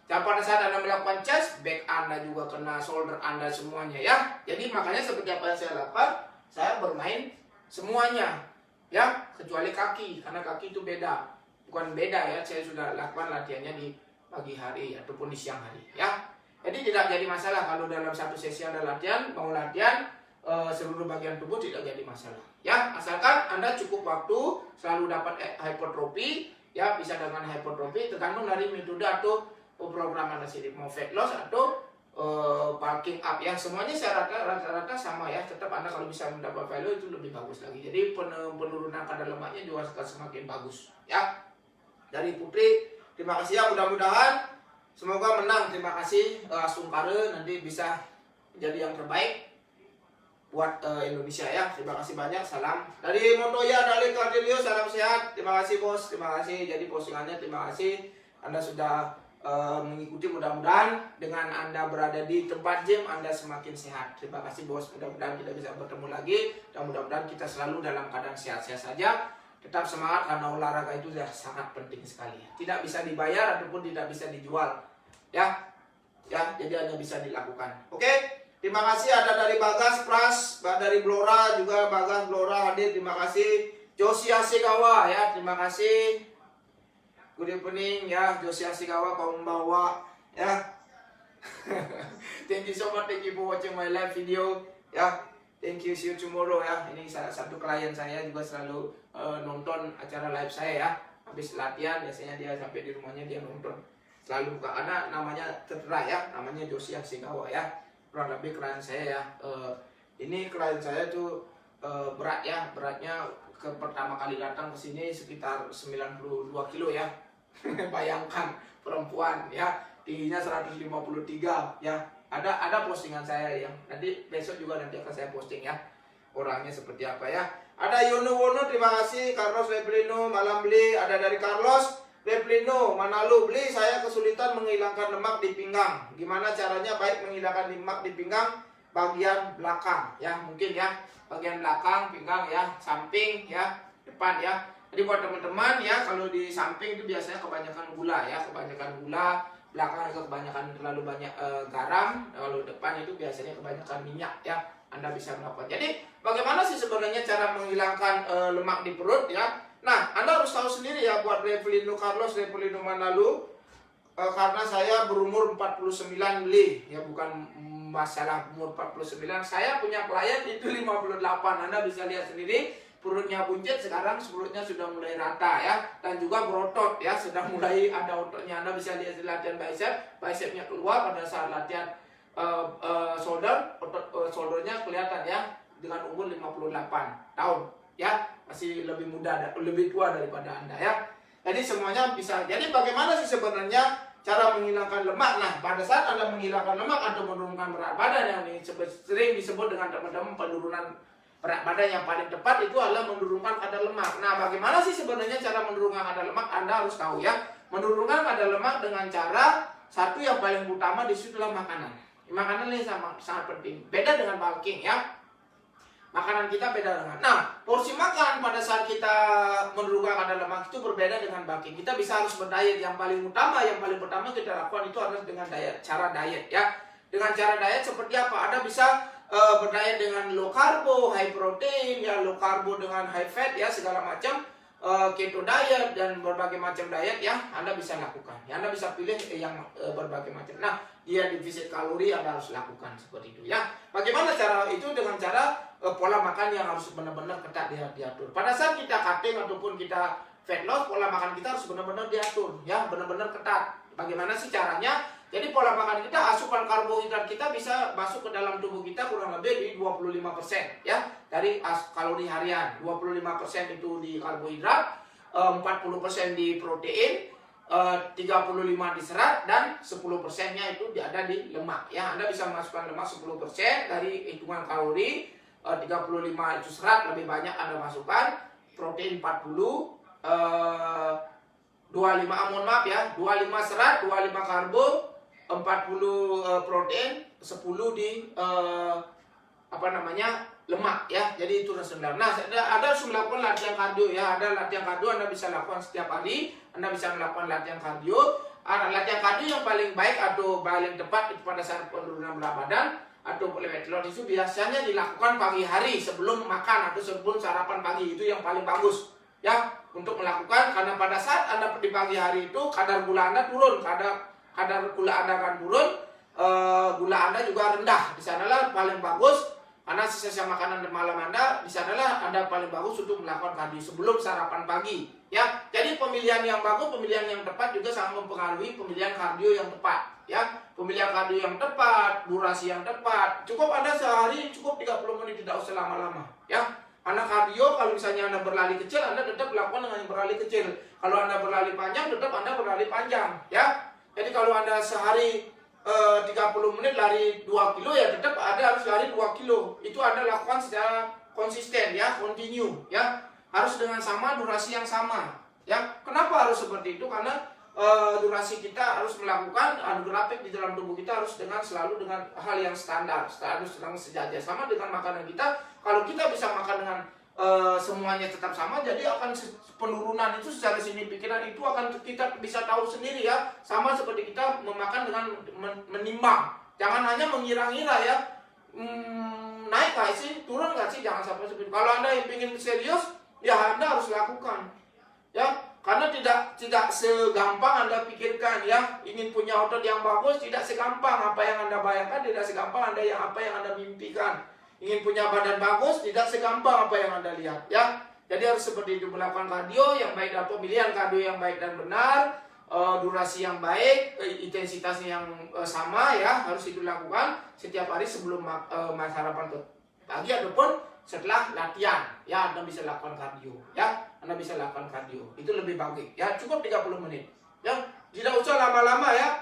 Speaker 1: Dan pada saat Anda melakukan chest, back Anda juga kena, shoulder Anda semuanya, ya. Jadi makanya seperti apa yang saya lakukan, saya bermain semuanya, ya, kecuali kaki, karena kaki itu beda. Bukan beda, ya, saya sudah lakukan latihannya di pagi hari ataupun di siang hari, ya. Jadi tidak jadi masalah kalau dalam 1 sesi Anda latihan, mau latihan seluruh bagian tubuh tidak jadi masalah, ya. Asalkan Anda cukup waktu, selalu dapat hypertrophy, ya, bisa dengan hypertrophy tergantung dari metode atau program Anda sendiri, mau fat loss atau bulking up, ya. Semuanya saya rata-rata sama, ya. Tetap Anda kalau bisa mendapat value itu lebih bagus lagi. Jadi penurunan kadar lemaknya juga akan semakin bagus, ya. Dari Putri, terima kasih, ya. Mudah-mudahan semoga menang. Terima kasih Sungkare, nanti bisa jadi yang terbaik buat Indonesia, ya. Terima kasih banyak. Salam dari Montoya, dari Cardilio, salam sehat. Terima kasih bos, terima kasih. Jadi postingannya terima kasih Anda sudah mengikuti. Mudah-mudahan dengan Anda berada di tempat gym Anda semakin sehat. Terima kasih bos, mudah-mudahan kita bisa bertemu lagi dan mudah-mudahan kita selalu dalam keadaan sehat-sehat saja. Tetap semangat karena olahraga itu sudah sangat penting sekali. Tidak bisa dibayar ataupun tidak bisa dijual, ya. Ya, jadi hanya bisa dilakukan. Oke, terima kasih. Ada dari Bagas Pras, dari Blora juga, Bagas Blora hadir. Terima kasih. Joshi Asikawa, ya, terima kasih. Good evening, ya, Joshi Asikawa, konbanwa, ya. Thank you so much, thank you for watching my live video, ya. Thank you, see you tomorrow, ya. Ini salah satu klien saya juga selalu nonton acara live saya, ya. Habis latihan biasanya dia sampai di rumahnya dia nonton. Selalu buka, karena namanya tertera, ya, namanya Joshi Asikawa, ya. Kurang lebih klien saya, ya. Ini klien saya tuh berat, ya. Beratnya pertama kali datang ke sini sekitar 92 kilo, ya. Bayangkan perempuan, ya, tingginya 153, ya. Ada postingan saya yang nanti besok juga nanti akan saya posting, ya, orangnya seperti apa, ya. Ada Yono Wono, terima kasih. Carlos Leplino, malam beli. Ada dari Carlos Leplino, Manalo, beli. Saya kesulitan menghilangkan lemak di pinggang. Gimana caranya baik menghilangkan lemak di pinggang bagian belakang, ya, mungkin, ya, bagian belakang pinggang, ya, samping, ya, depan, ya. Jadi buat teman-teman, ya, kalau di samping itu biasanya kebanyakan gula, ya, kebanyakan gula, belakang itu kebanyakan terlalu banyak garam, kalau depan itu biasanya kebanyakan minyak, ya. Anda bisa melakukan. Jadi bagaimana sih sebenarnya cara menghilangkan lemak di perut, ya? Nah, Anda harus tahu sendiri, ya, buat Revelino Carlos, Revelino Manalu, karena saya berumur 49 beli, ya, bukan masalah umur 49. Saya punya klien itu 58. Anda bisa lihat sendiri. Perutnya buncit, sekarang perutnya sudah mulai rata, ya, dan juga berotot, ya, sudah mulai ada ototnya. Anda bisa lihat di latihan bicepnya keluar pada saat latihan shoulder, otot shouldernya kelihatan, ya, dengan umur 58 tahun, ya, masih lebih muda, lebih tua daripada Anda, ya. Jadi semuanya bisa. Jadi bagaimana sih sebenarnya cara menghilangkan lemak? Nah, pada saat Anda menghilangkan lemak atau menurunkan berat badan yang sering disebut dengan teman-teman penurunan berat badan yang paling tepat itu adalah menurunkan kadar lemak. Nah, bagaimana sih sebenarnya cara menurunkan kadar lemak? Anda harus tahu, ya. Menurunkan kadar lemak dengan cara satu yang paling utama di situ adalah makanan. Makanan ini sangat penting. Beda dengan bulking, ya. Makanan kita beda dengan. Nah, porsi makan pada saat kita menurunkan kadar lemak itu berbeda dengan bulking. Kita bisa harus berdiet. Yang paling pertama kita lakukan itu adalah dengan cara diet, ya. Dengan cara diet seperti apa? Anda bisa berdiet dengan low carbo, high protein, ya, low carbo dengan high fat, ya, segala macam, keto diet dan berbagai macam diet, ya, Anda bisa lakukan. Ya, Anda bisa pilih yang berbagai macam. Nah, dia defisit kalori Anda harus lakukan seperti itu, ya. Bagaimana cara itu? Dengan cara pola makan yang harus benar-benar ketat diatur. Pada saat kita cutting ataupun kita fat loss, pola makan kita harus benar-benar diatur, ya, benar-benar ketat. Bagaimana sih caranya? Jadi pola makan kita, asupan karbohidrat kita bisa masuk ke dalam tubuh kita kurang lebih di 25%, ya, dari kalori harian. 25% itu di karbohidrat, 40% di protein, 35 di serat, dan 10%-nya itu ada di lemak, ya. Anda bisa masukkan lemak 10% dari hitungan kalori, 35 itu serat, lebih banyak Anda masukkan, protein 40, 25 serat, 25 karbo, 40 protein, 10 di lemak, ya. Jadi itu standar. Nah, ada harus melakukan latihan kardio, ya. Ada latihan kardio Anda bisa lakukan setiap hari. Anda bisa melakukan latihan kardio. Latihan kardio yang paling baik atau paling tepat itu pada saat penurunan berat badan atau weight loss itu biasanya dilakukan pagi hari sebelum makan atau sebelum sarapan pagi. Itu yang paling bagus, ya, untuk melakukan, karena pada saat Anda di pagi hari itu kadar gula Anda turun, kadar gula Anda akan turun, gula Anda juga rendah. Di sanalah paling bagus, karena sisa makanan malam Anda, di sanalah Anda paling bagus untuk melakukan kardio sebelum sarapan pagi, ya. Jadi pemilihan yang bagus, pemilihan yang tepat juga sangat mempengaruhi pemilihan kardio yang tepat, ya. Pemilihan kardio yang tepat, durasi yang tepat. Cukup Anda sehari cukup 30 menit, tidak usah lama-lama, ya. Karena kardio, kalau misalnya Anda berlari kecil, Anda tetap lakukan dengan berlari kecil. Kalau Anda berlari panjang, tetap Anda berlari panjang, ya. Jadi kalau Anda sehari 30 menit lari 2 kilo, ya tetap Anda harus lari 2 kilo. Itu Anda lakukan secara konsisten, ya, continue, ya. Harus dengan sama, durasi yang sama, ya. Kenapa harus seperti itu? Karena durasi kita harus melakukan grafik di dalam tubuh kita harus selalu dengan hal yang standar, harus dengan sejajar, sama dengan makanan kita. Kalau kita bisa makan dengan semuanya tetap sama, jadi akan penurunan itu secara signifikan itu akan kita bisa tahu sendiri, ya. Sama seperti kita memakan dengan menimbang, jangan hanya mengira-ngira, ya, naik nggak sih, turun nggak sih, jangan sampai seperti itu. Kalau Anda ingin serius, ya Anda harus lakukan, ya, karena tidak segampang Anda pikirkan, ya. Ingin punya otot yang bagus tidak segampang apa yang Anda bayangkan, tidak segampang apa yang Anda mimpikan. Ingin punya badan bagus tidak segampang apa yang Anda lihat, ya. Jadi harus seperti itu, melakukan kardio yang baik dan pemilihan kardio yang baik dan benar, durasi yang baik, intensitasnya yang sama, ya, harus itu lakukan setiap hari sebelum sarapan pagi ataupun setelah latihan, ya. Anda bisa lakukan kardio, ya. Anda bisa lakukan kardio, itu lebih bagus, ya. Cukup 30 menit, ya. Tidak usah lama-lama, ya.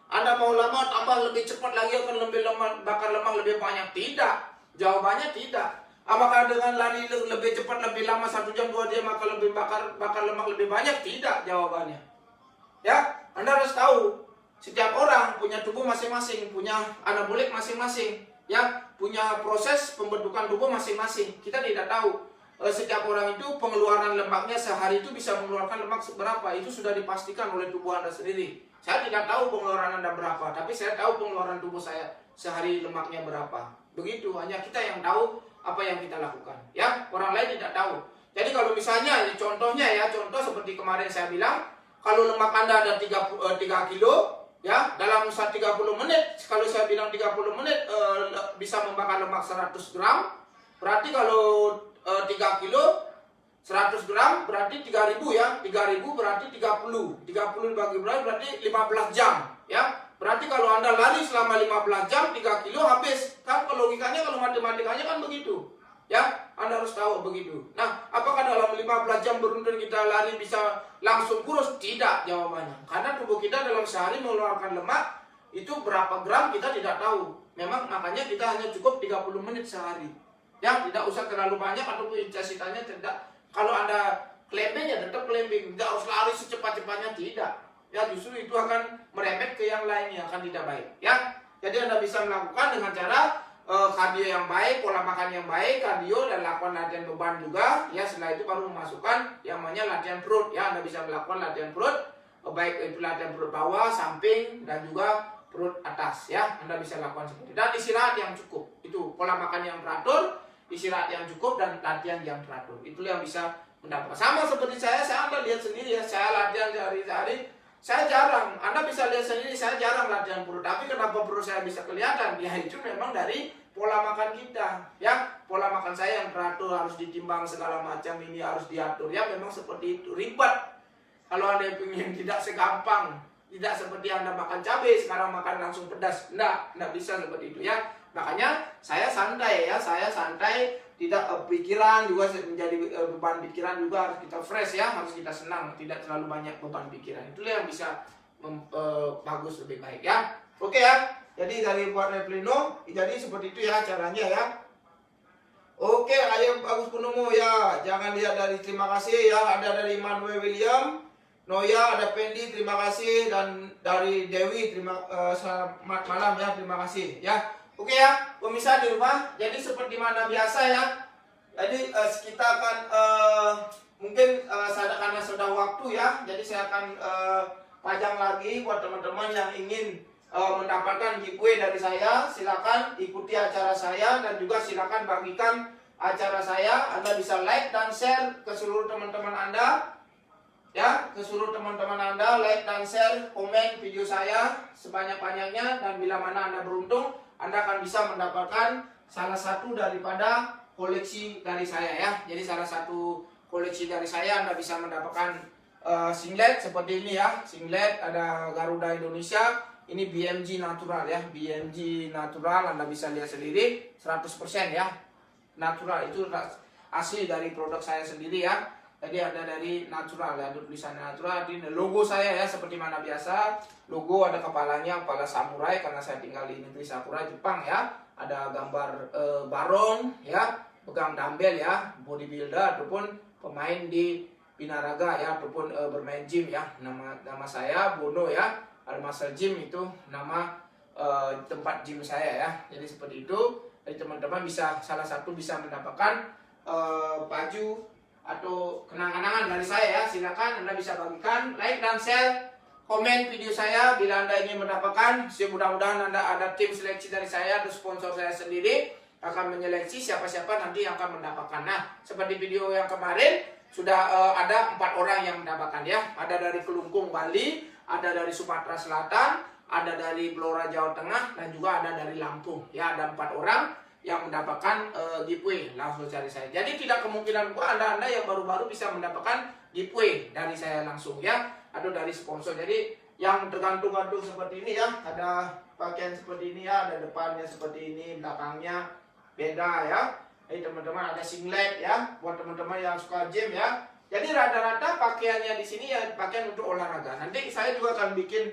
Speaker 1: Anda mau lama tambah lebih cepat lagi akan lebih bakar lemak lebih banyak, tidak. Jawabannya tidak. Apakah dengan lari lebih cepat, lebih lama, 1 jam, 2 jam maka lebih bakar lemak lebih banyak? Tidak jawabannya. Ya, Anda harus tahu setiap orang punya tubuh masing-masing, punya anabolik masing-masing, ya, punya proses pembentukan tubuh masing-masing. Kita tidak tahu setiap orang itu pengeluaran lemaknya sehari itu bisa mengeluarkan lemak seberapa. Itu sudah dipastikan oleh tubuh Anda sendiri. Saya tidak tahu pengeluaran Anda berapa, tapi saya tahu pengeluaran tubuh saya sehari lemaknya berapa. Begitu, hanya kita yang tahu apa yang kita lakukan, ya. Orang lain tidak tahu. Jadi kalau misalnya contohnya, ya, contoh seperti kemarin saya bilang, kalau lemak Anda ada 3 kilo, ya, dalam 30 menit, kalau saya bilang 30 menit bisa membakar lemak 100 gram, berarti kalau 3 kilo 100 gram berarti 3.000, ya. 3.000 berarti 30 dibagi berarti 15 jam, ya. Berarti kalau Anda lari selama 15 jam 3 kilo habis. Kan logikanya, kalau matematikanya kan begitu, ya. Anda harus tahu begitu. Nah, apakah dalam 15 jam beruntun kita lari bisa langsung kurus? Tidak jawabannya. Karena tubuh kita dalam sehari mengeluarkan lemak itu berapa gram kita tidak tahu. Memang makanya kita hanya cukup 30 menit sehari, ya. Tidak usah terlalu banyak ataupun intensitasnya tidak. Kalau Anda climbing, ya tetap climbing. Tidak harus lari secepat-cepatnya, tidak. Ya, justru itu akan merembet ke yang lainnya, akan tidak baik, ya. Jadi Anda bisa melakukan dengan cara kardio yang baik, pola makan yang baik, kardio, dan lakukan latihan beban juga, ya. Setelah itu baru memasukkan yang namanya latihan perut, ya. Anda bisa melakukan latihan perut, baik itu latihan perut bawah, samping, dan juga perut atas, ya. Anda bisa lakukan seperti itu. Dan istirahat yang cukup, itu pola makan yang teratur, istirahat yang cukup, dan latihan yang teratur. Itulah yang bisa mendapatkan. Sama seperti saya Anda lihat sendiri, ya. Saya latihan sehari-hari. Saya jarang, Anda bisa lihat lihat sendiri, saya jarang latihan perut. Tapi kenapa perut saya bisa kelihatan? Ya itu memang dari pola makan kita. Ya, pola makan saya yang teratur, harus ditimbang segala macam, ini harus diatur. Ya memang seperti itu. Ribet. Kalau Anda ingin tidak segampang, tidak seperti Anda makan cabai, sekarang makan langsung pedas. Enggak bisa seperti itu ya. Makanya saya santai ya, saya santai, tidak pikiran juga menjadi beban pikiran juga, harus kita fresh ya, harus kita senang, tidak terlalu banyak beban pikiran. Itulah yang bisa bagus, lebih baik ya. Oke ya. Jadi dari buat Replino, jadi seperti itu ya caranya ya. Oke, ayo Agus Purnomo ya. Jangan lihat dari terima kasih ya, ada dari Manuel William, Noya, ada Pendi, terima kasih, dan dari Dewi, selamat malam ya, terima kasih ya. Oke ya, pemirsa di rumah, jadi seperti mana biasa ya. Jadi kita akan mungkin karena sudah waktu ya, jadi saya akan pajang lagi buat teman-teman yang ingin mendapatkan giveaway dari saya. Silakan ikuti acara saya dan juga silakan bagikan acara saya. Anda bisa like dan share ke seluruh teman-teman Anda. Ya, ke seluruh teman-teman Anda, like dan share, komen video saya sebanyak-banyaknya, dan bila mana Anda beruntung, Anda akan bisa mendapatkan salah satu daripada koleksi dari saya ya. Jadi salah satu koleksi dari saya Anda bisa mendapatkan singlet seperti ini ya. Singlet ada Garuda Indonesia, ini BMG natural ya. BMG natural, Anda bisa lihat sendiri 100% ya. Natural, itu asli dari produk saya sendiri ya. Jadi ada dari natural ya, ada tulisan natural. Ini logo saya ya, seperti mana biasa. Logo ada kepalanya, kepala samurai, karena saya tinggal di negeri Sakura, Jepang ya. Ada gambar barong ya, pegang dumbbell ya, bodybuilder ataupun pemain di binaraga ya, ataupun bermain gym ya. Nama saya Bono ya. Ada Muscle Gym, itu nama tempat gym saya ya. Jadi seperti itu. Jadi teman-teman bisa, salah satu bisa mendapatkan baju atau kenang-kenangan dari saya ya. Silakan Anda bisa bagikan, like dan share, komen video saya bila Anda ingin mendapatkan. Mudah-mudahan Anda ada tim seleksi dari saya atau sponsor saya sendiri akan menyeleksi siapa-siapa nanti yang akan mendapatkan. Nah, seperti video yang kemarin sudah ada 4 orang yang mendapatkan ya. Ada dari Kelungkung Bali, ada dari Sumatera Selatan, ada dari Blora Jawa Tengah, dan juga ada dari Lampung ya. Ada 4 orang yang mendapatkan giveaway langsung dari saya. Jadi tidak kemungkinan Anda yang baru-baru bisa mendapatkan giveaway dari saya langsung ya, atau dari sponsor. Jadi yang tergantung-gantung seperti ini ya, ada pakaian seperti ini ya, ada depannya seperti ini, belakangnya beda ya. Jadi teman-teman ada singlet ya, buat teman-teman yang suka gym ya. Jadi rata-rata pakaiannya di sini ya pakaian untuk olahraga. Nanti saya juga akan bikin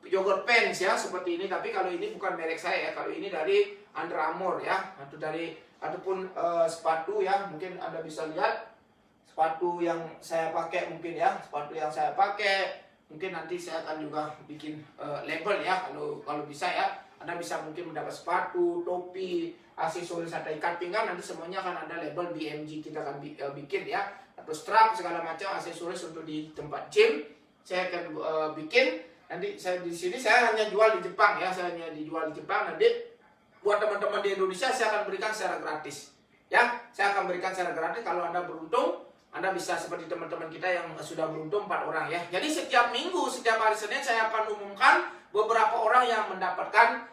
Speaker 1: jogger pants ya seperti ini, tapi kalau ini bukan merek saya ya, kalau ini dari Under Armour ya, ataupun sepatu ya, mungkin Anda bisa lihat sepatu yang saya pakai mungkin ya, sepatu yang saya pakai mungkin nanti saya akan juga bikin label ya, kalau bisa ya. Anda bisa mungkin mendapat sepatu, topi, aksesoris, ada ikat pinggang, nanti semuanya akan ada label BMG, kita akan bikin ya, atau strap segala macam aksesoris untuk di tempat gym saya akan bikin. Nanti saya di sini saya hanya jual di Jepang ya, saya hanya dijual di Jepang. Nanti buat teman-teman di Indonesia saya akan berikan secara gratis ya. Saya akan berikan secara gratis. Kalau Anda beruntung, Anda bisa seperti teman-teman kita yang sudah beruntung 4 orang ya. Jadi setiap minggu, setiap hari Senin saya akan umumkan beberapa orang yang mendapatkan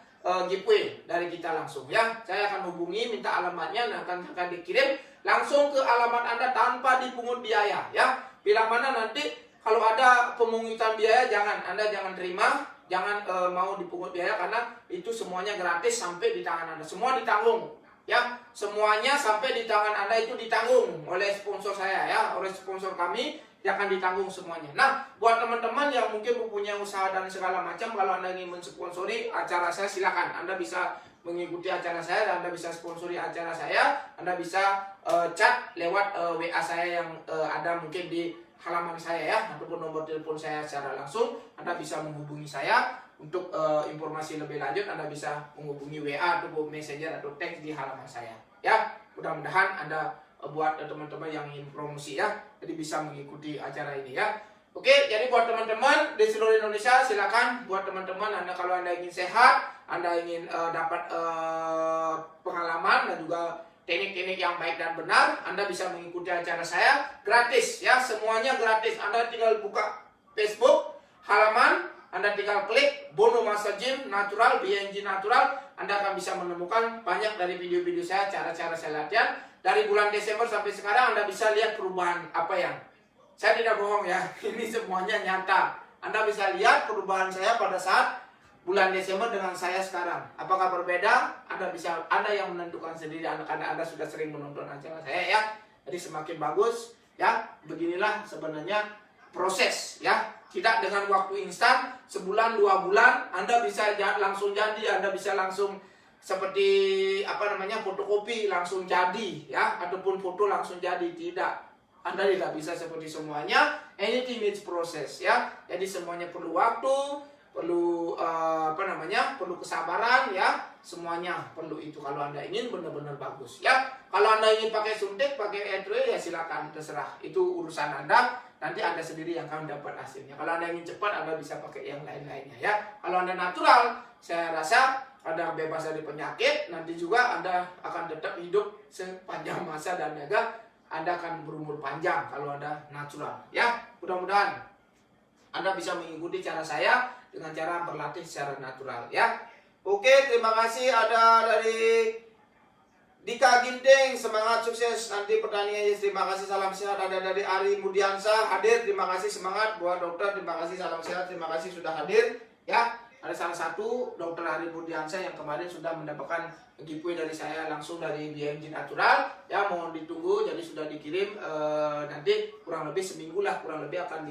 Speaker 1: giveaway dari kita langsung ya. Saya akan hubungi, minta alamatnya, dan akan dikirim langsung ke alamat Anda tanpa dipungut biaya ya. Bila mana nanti kalau ada pemungutan biaya, Anda jangan terima, jangan mau dipungut biaya, karena itu semuanya gratis sampai di tangan Anda. Semua ditanggung ya, semuanya sampai di tangan Anda itu ditanggung oleh sponsor saya ya, oleh sponsor kami yang akan ditanggung semuanya. Nah, buat teman-teman yang mungkin mempunyai usaha dan segala macam, kalau Anda ingin mensponsori acara saya, silakan. Anda bisa mengikuti acara saya, dan Anda bisa sponsori acara saya. Anda bisa chat lewat WA saya yang ada mungkin di halaman saya ya, ataupun nomor telepon saya secara langsung. Anda bisa menghubungi saya untuk informasi lebih lanjut. Anda bisa menghubungi WA ataupun messenger atau teks di halaman saya ya. Mudah-mudahan Anda buat teman-teman yang ingin promosi ya, jadi bisa mengikuti acara ini ya. Oke, jadi buat teman-teman di seluruh Indonesia, silakan. Buat teman-teman Anda, kalau Anda ingin sehat, Anda ingin dapat pengalaman dan juga teknik-teknik yang baik dan benar, Anda bisa mengikuti acara saya gratis ya, semuanya gratis. Anda tinggal buka Facebook, halaman Anda tinggal klik Bono Massage Gym Natural, BNG Natural. Anda akan bisa menemukan banyak dari video-video saya, cara-cara saya latihan. Dari bulan Desember sampai sekarang Anda bisa lihat perubahan apa yang saya tidak bohong ya. Ini semuanya nyata. Anda bisa lihat perubahan saya pada saat bulan Desember dengan saya sekarang. Apakah berbeda? Anda yang menentukan sendiri karena Anda sudah sering menonton acara saya ya. Jadi semakin bagus ya. Beginilah sebenarnya proses ya. Tidak dengan waktu instan, sebulan 2 bulan Anda bisa langsung jadi, Anda bisa langsung seperti fotokopi langsung jadi ya, ataupun foto langsung jadi. Tidak. Anda tidak bisa seperti semuanya. Anything needs process ya. Jadi semuanya perlu waktu, perlu perlu kesabaran ya. Semuanya perlu itu kalau Anda ingin benar-benar bagus ya. Kalau Anda ingin pakai suntik, pakai etre ya silakan, terserah. Itu urusan Anda. Nanti Anda sendiri yang akan dapat hasilnya. Kalau Anda ingin cepat, Anda bisa pakai yang lain-lainnya ya. Kalau Anda natural, saya rasa Anda bebas dari penyakit. Nanti juga Anda akan tetap hidup sepanjang masa dan juga Anda akan berumur panjang kalau Anda natural ya. Mudah-mudahan Anda bisa mengikuti cara saya dengan cara berlatih secara natural ya. Oke, terima kasih. Ada dari Dika Ginting, semangat sukses nanti pertandingannya. Terima kasih, salam sehat. Ada dari Ari Mudiansa hadir, terima kasih, semangat. Buat dokter, terima kasih, salam sehat, terima kasih sudah hadir ya. Ada salah satu dokter Ari Mudiansa yang kemarin sudah mendapatkan giveaway dari saya langsung dari BMG Natural ya. Mohon ditunggu, jadi sudah dikirim nanti kurang lebih seminggu lah, kurang lebih akan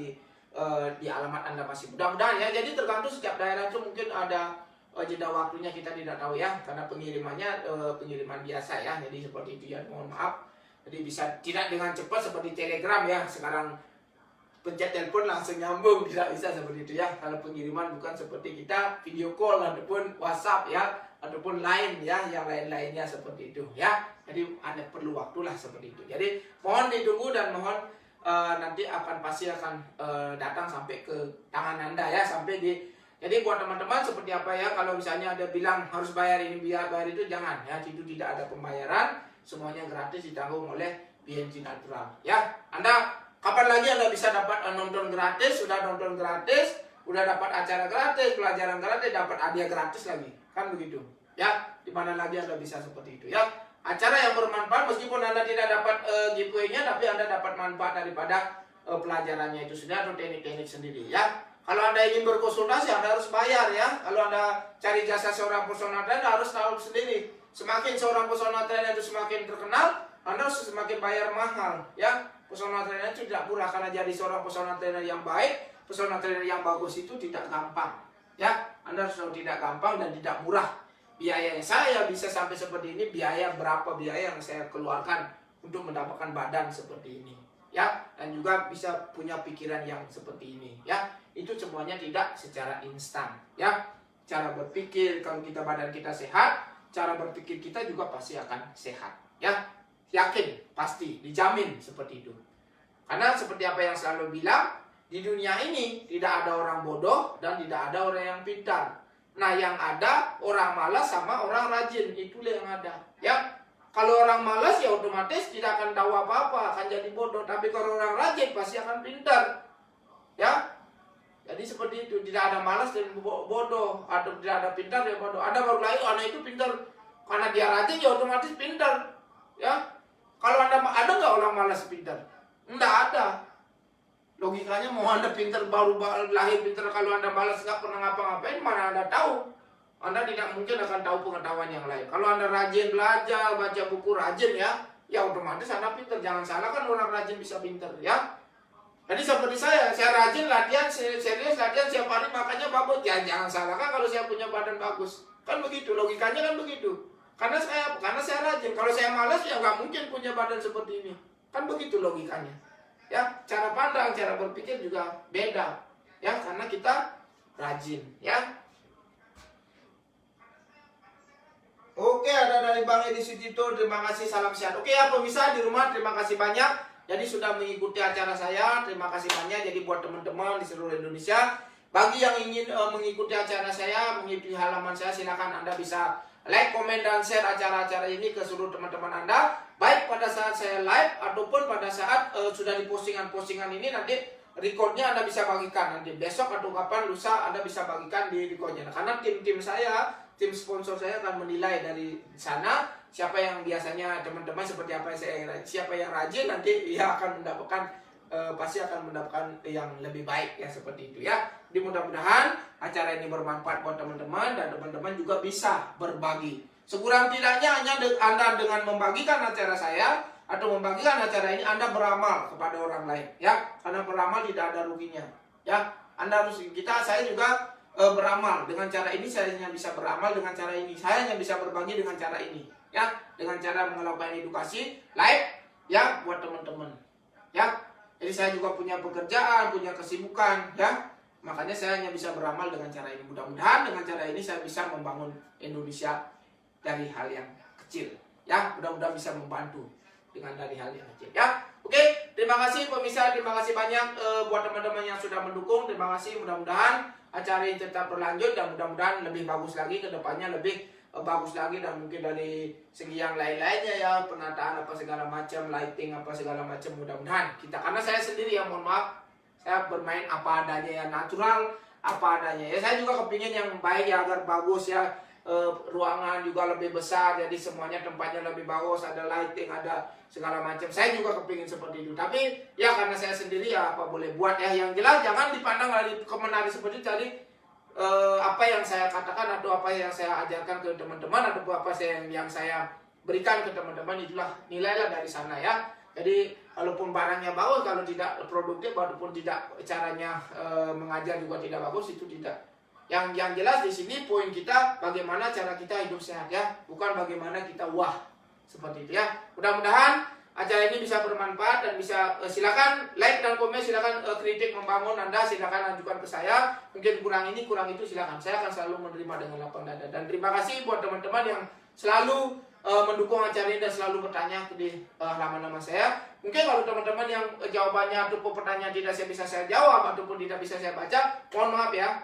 Speaker 1: di alamat Anda masih. Mudah-mudahan ya. Jadi tergantung setiap daerah itu mungkin ada jeda waktunya, kita tidak tahu ya, karena pengirimannya pengiriman biasa ya. Jadi seperti itu ya, mohon maaf. Jadi bisa tidak dengan cepat seperti Telegram ya. Sekarang pencet telepon langsung nyambung, tidak bisa seperti itu ya. Kalau pengiriman bukan seperti kita video call ataupun WhatsApp ya, ataupun lain ya, yang lain-lainnya seperti itu ya. Jadi Anda perlu waktu lah seperti itu. Jadi mohon ditunggu dan mohon nanti pasti akan datang sampai ke tangan Anda ya, sampai di. Jadi buat teman-teman seperti apa ya, kalau misalnya ada bilang harus bayar ini, bayar itu, jangan ya. Itu tidak ada pembayaran, semuanya gratis, ditanggung oleh BNG Natural ya. Anda kapan lagi Anda bisa dapat nonton gratis, sudah nonton gratis, udah dapat acara gratis, pelajaran gratis, dapat hadiah gratis lagi, kan begitu ya. Dimana lagi Anda bisa seperti itu ya. Acara yang bermanfaat, meskipun Anda tidak dapat giveaway-nya, tapi Anda dapat manfaat daripada pelajarannya itu sudah, atau teknik-teknik sendiri ya. Kalau Anda ingin berkonsultasi, Anda harus bayar ya. Kalau Anda cari jasa seorang personal trainer, Anda harus tahu sendiri. Semakin seorang personal trainer itu semakin terkenal, Anda harus semakin bayar mahal ya. Personal trainer itu tidak murah, karena jadi seorang personal trainer yang baik, personal trainer yang bagus itu tidak gampang ya. Anda harus tahu tidak gampang dan tidak murah. Biaya yang saya bisa sampai seperti ini, berapa biaya yang saya keluarkan untuk mendapatkan badan seperti ini ya, dan juga bisa punya pikiran yang seperti ini ya. Itu semuanya tidak secara instan ya. Cara berpikir, kalau badan kita sehat, cara berpikir kita juga pasti akan sehat ya. Yakin, pasti, dijamin seperti itu. Karena seperti apa yang selalu bilang, di dunia ini tidak ada orang bodoh dan tidak ada orang yang pintar. Nah, yang ada orang malas sama orang rajin, itulah yang ada ya. Kalau orang malas ya otomatis tidak akan tahu apa-apa, akan jadi bodoh. Tapi kalau orang rajin pasti akan pintar ya. Jadi seperti itu, tidak ada malas dan bodoh, atau tidak ada pintar dan bodoh. Ada baru lahir, anak itu pintar karena dia rajin ya otomatis pintar ya. Kalau ada nggak orang malas pintar? Enggak ada. Logikanya mau Anda pintar baru lahir pintar, kalau Anda malas nggak pernah ngapa-ngapain, mana Anda tahu? Anda tidak mungkin akan tahu pengetahuan yang lain. Kalau Anda rajin belajar, baca buku rajin ya otomatis Anda pintar. Jangan salah, kan orang rajin bisa pintar ya. Jadi seperti saya rajin latihan, serius latihan setiap hari, makanya bagus. Ya jangan salah kan kalau saya punya badan bagus. Kan begitu, logikanya kan begitu. Karena saya rajin. Kalau saya malas ya nggak mungkin punya badan seperti ini. Kan begitu logikanya. Ya, cara pandang, cara berpikir juga beda. Ya, karena kita rajin, ya. Oke, ada dari Bang Edi Sujito, terima kasih, salam sehat. Oke ya pemirsa di rumah, terima kasih banyak. Jadi sudah mengikuti acara saya, terima kasih banyak. Jadi buat teman-teman di seluruh Indonesia, bagi yang ingin mengikuti acara saya, mengikuti halaman saya, silakan Anda bisa like, komen, dan share acara-acara ini ke seluruh teman-teman Anda. Baik pada saat saya live ataupun pada saat sudah di postingan-postingan ini nanti recordnya Anda bisa bagikan nanti besok atau kapan lusa Anda bisa bagikan di recordnya. Nah, karena tim saya, tim sponsor saya akan menilai dari sana siapa yang biasanya teman-teman seperti apa yang saya, siapa yang rajin nanti ya akan mendapatkan pasti akan mendapatkan yang lebih baik ya, seperti itu ya. Jadi mudah-mudahan acara ini bermanfaat buat teman-teman dan teman-teman juga bisa berbagi. Sekurang tidaknya hanya Anda dengan membagikan acara saya atau membagikan acara ini Anda beramal kepada orang lain ya. Karena beramal tidak ada ruginya ya. Anda harus saya juga beramal dengan cara ini, saya hanya bisa beramal dengan cara ini, saya hanya bisa berbagi dengan cara ini ya, dengan cara melakukan edukasi live ya buat teman-teman ya. Jadi saya juga punya pekerjaan, punya kesibukan ya. Makanya saya hanya bisa beramal dengan cara ini. Mudah-mudahan dengan cara ini saya bisa membangun Indonesia dari hal yang kecil ya. Mudah-mudahan bisa membantu dengan dari hal yang kecil ya. Oke, terima kasih pemirsa, terima kasih banyak buat teman-teman yang sudah mendukung. Terima kasih, mudah-mudahan acara ini tetap berlanjut dan mudah-mudahan lebih bagus lagi ke depannya, lebih bagus lagi, dan mungkin dari segi yang lain-lainnya ya, penataan apa segala macam, lighting apa segala macam, mudah-mudahan kita, karena saya sendiri ya mohon maaf, saya bermain apa adanya ya, natural apa adanya ya. Saya juga kepingin yang baik ya, agar bagus ya, ruangan juga lebih besar, jadi semuanya tempatnya lebih bagus, ada lighting, ada segala macam. Saya juga kepingin seperti itu, tapi ya karena saya sendiri ya apa boleh buat ya. Yang jelas jangan dipandang dari kemenarik seperti tadi, apa yang saya katakan atau apa yang saya ajarkan ke teman-teman atau apa yang saya berikan ke teman-teman, itulah nilailah dari sana ya. Jadi walaupun barangnya bagus, kalau tidak produktif, walaupun tidak caranya mengajar juga tidak bagus, itu tidak. Yang jelas di sini poin kita bagaimana cara kita hidup sehat ya, bukan bagaimana kita wah seperti itu ya. Mudah-mudahan acara ini bisa bermanfaat dan bisa silakan like dan komen, silakan kritik membangun Anda, silakan ajukan ke saya. Mungkin kurang ini kurang itu, silakan, saya akan selalu menerima dengan lapang dada. Dan terima kasih buat teman-teman yang selalu mendukung acara ini dan selalu bertanya di halaman nama saya. Mungkin kalau teman-teman yang jawabannya ataupun pertanyaan tidak bisa saya jawab ataupun tidak bisa saya baca, mohon maaf ya.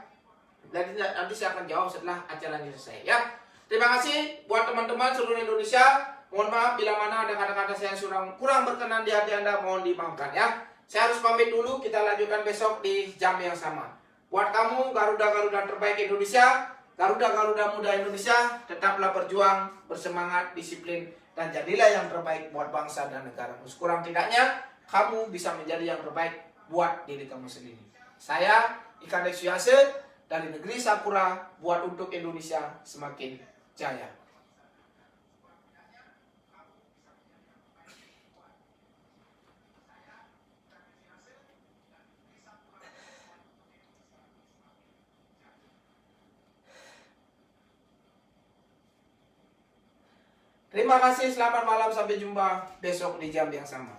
Speaker 1: Nanti saya akan jawab setelah acaranya selesai ya. Terima kasih buat teman-teman seluruh Indonesia. Mohon maaf bila mana ada kata-kata saya kurang berkenan di hati Anda, mohon dimaafkan ya. Saya harus pamit dulu, kita lanjutkan besok di jam yang sama. Buat kamu Garuda-Garuda terbaik Indonesia, Garuda-Garuda muda Indonesia, tetaplah berjuang, bersemangat, disiplin, dan jadilah yang terbaik buat bangsa dan negara. Kurang tidaknya kamu bisa menjadi yang terbaik buat diri kamu sendiri. Saya Ikan Deksuyase dari negeri Sakura, buat untuk Indonesia semakin jaya. Terima kasih, selamat malam, sampai jumpa besok di jam yang sama.